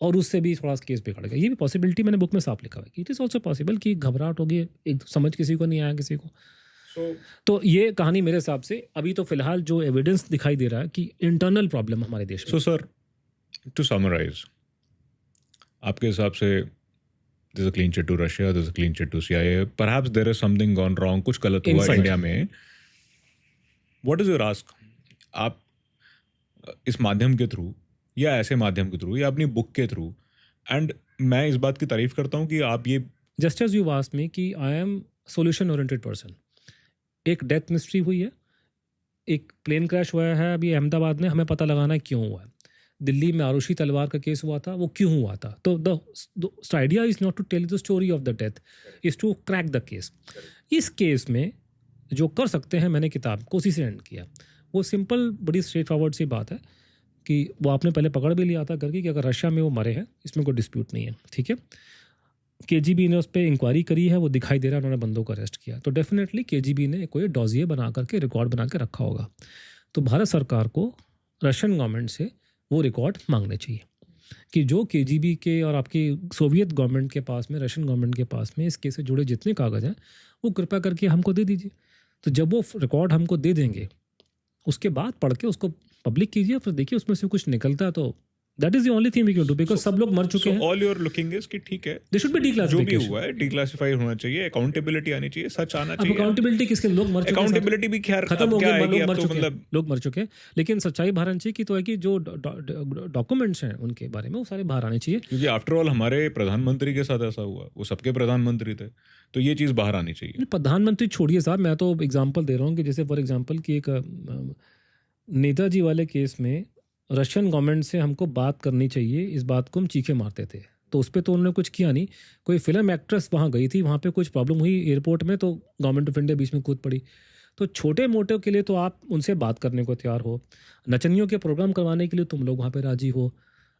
और उससे भी थोड़ा केस बिगड़ गया। ये भी पॉसिबिलिटी मैंने बुक में साफ लिखा हुआ है कि इट इज़ ऑल्सो पॉसिबल कि घबराहट होगी, एक समझ किसी को नहीं आया किसी को। तो ये कहानी मेरे हिसाब से अभी तो फिलहाल जो एविडेंस दिखाई दे रहा है कि इंटरनल प्रॉब्लम हमारे देश में। सो सर, टू समराइज, आपके हिसाब से there's a clean chit to Russia, there's a clean chit to CIA, perhaps there is something gone wrong, कुछ गलत हुआ इंडिया में। What is your ask? आप इस माध्यम के थ्रू, या ऐसे माध्यम के थ्रू, या अपनी बुक के थ्रू, एंड मैं इस बात की तारीफ करता हूँ कि आप ये just as you asked me कि I am solution oriented person. एक डेथ मिस्ट्री हुई है, एक प्लेन क्रैश हुआ है अभी अहमदाबाद में, हमें पता लगाना है क्यों हुआ है। दिल्ली में आरुषि तलवार का केस हुआ था, वो क्यों हुआ था? तो the idea is not to tell the story of the death, is to crack the case. इस केस में जो कर सकते हैं, मैंने किताब को उसी से एंड किया। वो सिंपल, बड़ी स्ट्रेट फॉरवर्ड सी बात है कि वो आपने पहले पकड़ भी लिया था करके कि अगर रशिया में वो मरे हैं, इसमें कोई डिस्प्यूट नहीं है, ठीक है। केजीबी ने उस पर इंक्वायरी करी है, वो दिखाई दे रहा है, उन्होंने बंदों को अरेस्ट किया। तो डेफिनेटली केजीबी ने कोई डॉजिए बना करके, रिकॉर्ड बना के रखा होगा। तो भारत सरकार को रशियन गवर्नमेंट से वो रिकॉर्ड मांगने चाहिए कि जो केजीबी के और आपकी सोवियत गवर्नमेंट के पास में, रशियन गवर्नमेंट के पास में इस केस से जुड़े जितने कागज़ हैं वो कृपया करके हमको दे दीजिए। तो जब वो रिकॉर्ड हमको दे देंगे उसके बाद पढ़ के उसको पब्लिक कीजिए, फिर देखिए उसमें से कुछ निकलता है तो that is the only thing we can do, because सब लोग मर चुके हैं। ऑल यूर लुकिंग इज कि ठीक है, दे शुड बी जो भी डिक्लासिफिकेशन। हुआ है डिक्लासिफाई होना चाहिए, अकाउंटेबिलिटी आनी चाहिए, सच आना अब चाहिए। अकाउंटेबिलिटी किसके, लोग मर चुके हैं, अकाउंटेबिलिटी भी खैर खत्म अब हो क्या गए, है कि लोग अब मर तो चुके हैं, मतलब लोग मर चुके हैं, लेकिन सच्चाई बाहर आनी चाहिए कि तो है कि जो डॉक्यूमेंट्स हैं उनके बारे में वो सारे बाहर आने चाहिए। क्योंकि आफ्टर ऑल हमारे प्रधानमंत्री के साथ ऐसा हुआ, वो सबके प्रधानमंत्री थे, तो ये चीज़ बाहर आनी चाहिए। प्रधानमंत्री छोड़िए साहब, मैं तो एग्जांपल दे रहा हूँ कि जैसे फॉर एग्जांपल कि एक नेताजी वाले केस में रशियन गवर्नमेंट से हमको बात करनी चाहिए, इस बात को हम चीखे मारते थे, तो उस पर तो उन्होंने कुछ किया नहीं। कोई फिल्म एक्ट्रेस वहाँ गई थी, वहाँ पे कुछ प्रॉब्लम हुई एयरपोर्ट में, तो गवर्नमेंट ऑफ इंडिया बीच में कूद पड़ी। तो छोटे मोटे के लिए तो आप उनसे बात करने को तैयार हो, नचनियों के प्रोग्राम करवाने के लिए तुम लोग वहाँ पे राजी हो,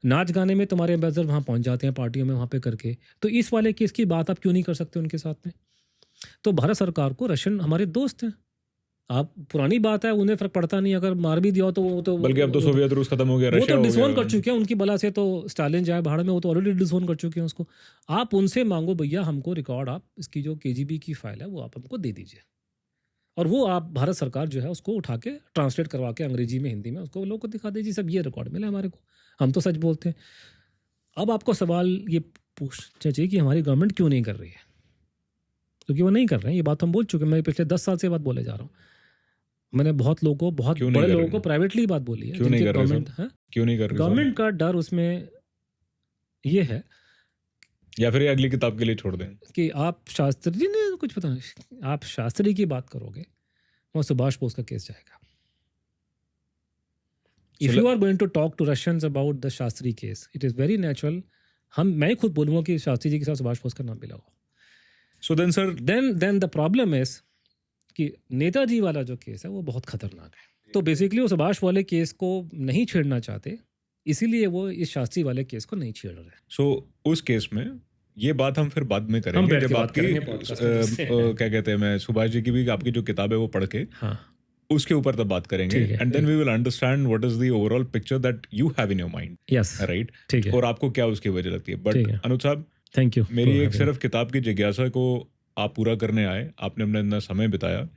नाच गाने में तुम्हारे एम्बेसडर वहाँ पहुँच जाते हैं पार्टियों में वहाँ पे करके, तो इस वाले केस की बात आप क्यों नहीं कर सकते उनके साथ में? तो भारत सरकार को, रशियन हमारे दोस्त हैं, आप पुरानी बात है, उन्हें फर्क पड़ता नहीं, अगर मार भी दिया तो वो तो बल्कि अब तो सोवियत रूस खत्म हो गया, वो रशिया तो हो डिसोन गया। कर चुके हैं, उनकी बला से तो स्टालिन जाए भाड़ में, वो तो ऑलरेडी डिसोन कर चुके हैं उसको। आप उनसे मांगो भैया हमको रिकॉर्ड, आप इसकी जो केजीबी की फाइल है वो आप हमको दे दीजिए, और वो आप भारत सरकार जो है उसको उठा के ट्रांसलेट करवा के अंग्रेजी में, हिंदी में उसको लोगों को दिखा दीजिए, सब ये रिकॉर्ड मिला हमारे को, हम तो सच बोलते हैं। अब आपको सवाल ये पूछना चाहिए कि हमारी गवर्नमेंट क्यों नहीं कर रही है, क्योंकि वो नहीं कर रहे हैं, ये बात हम बोल चुके हैं, मैं पिछले 10 साल से बात बोले जा रहा हूँ। मैंने बहुत लोगों को, बहुत क्यों नहीं बड़े कर लोगों रहे को प्राइवेटली बात बोली है, क्यों नहीं जिनके कर रहे गवर्नमेंट सर? है, क्यों नहीं कर रहे सर? गवर्नमेंट का डर उसमें ये है या फिर ये अगली किताब के लिए छोड़ दें? कि आप शास्त्री ने कुछ पता नहीं, आप शास्त्री की बात करोगे वहाँ सुभाष बोस का केस जाएगा। If you are going to talk to Russians about the Shastri case, it is very natural, मैं खुद बोलूँगा कि शास्त्री जी के साथ सुभाष बोस का नाम भी लगाओ। So then sir, then the problem is कि नेताजी वाला जो केस है वो बहुत खतरनाक है, तो बेसिकली वो सुभाष वाले केस को नहीं छेड़ना चाहते, इसीलिए वो इस शास्त्री वाले केस को नहीं छेड़ रहे। सो उस केस में ये बात हम फिर बाद में करेंगे, बैठ के जब बात आपकी करेंगे podcast में। क्या कहते हैं, मैं सुभाष जी की भी आपकी जो किताब है वो पढ़ के हाँ उसके ऊपर तब बात करेंगे, ठीक है। And then we will understand what is the overall picture that you have in your mind, yes right? ठीक है, और आपको क्या उसकी वजह लगती है। बट ठीक है। अनुज साहब, थैंक यू। मेरी एक सिर्फ किताब की जिज्ञासा को आप पूरा करने आए, आपने अपना इतना समय बिताया,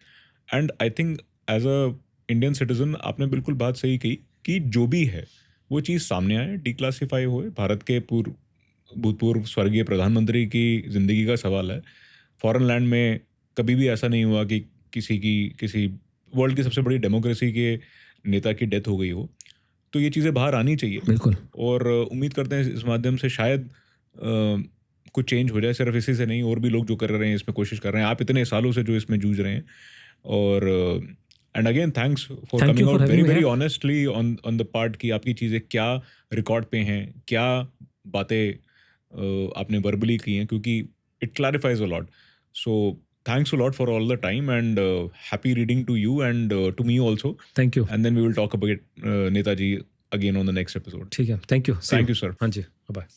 and I think as a Indian citizen आपने बिल्कुल बात सही कही कि जो भी है वो चीज़ सामने आए, डिक्लासीफाई होए। भारत के भूतपूर्व स्वर्गीय प्रधानमंत्री की ज़िंदगी का सवाल है। फॉरेन लैंड में कभी भी ऐसा नहीं हुआ कि किसी वर्ल्ड की सबसे बड़ी डेमोक्रेसी के नेता की डेथ हो गई हो, तो ये चीज़ें बाहर आनी चाहिए। बिल्कुल। और उम्मीद करते हैं इस माध्यम से शायद कुछ चेंज हो जाए। सिर्फ इसी से नहीं, और भी लोग जो कर रहे हैं इसमें कोशिश कर रहे हैं, आप इतने सालों से जो इसमें जूझ रहे हैं। और and again thanks for coming out very very honestly on the part कि आपकी चीज़ें क्या रिकॉर्ड पे हैं, क्या बातें आपने वर्बली की हैं, क्योंकि it clarifies a lot. So thanks a lot for all the time, and happy reading to you and to me also. Thank you. And then we will talk about Netaji again on the next episode. ठीक है, thank you. Thank you, sir. हाँ जी, bye.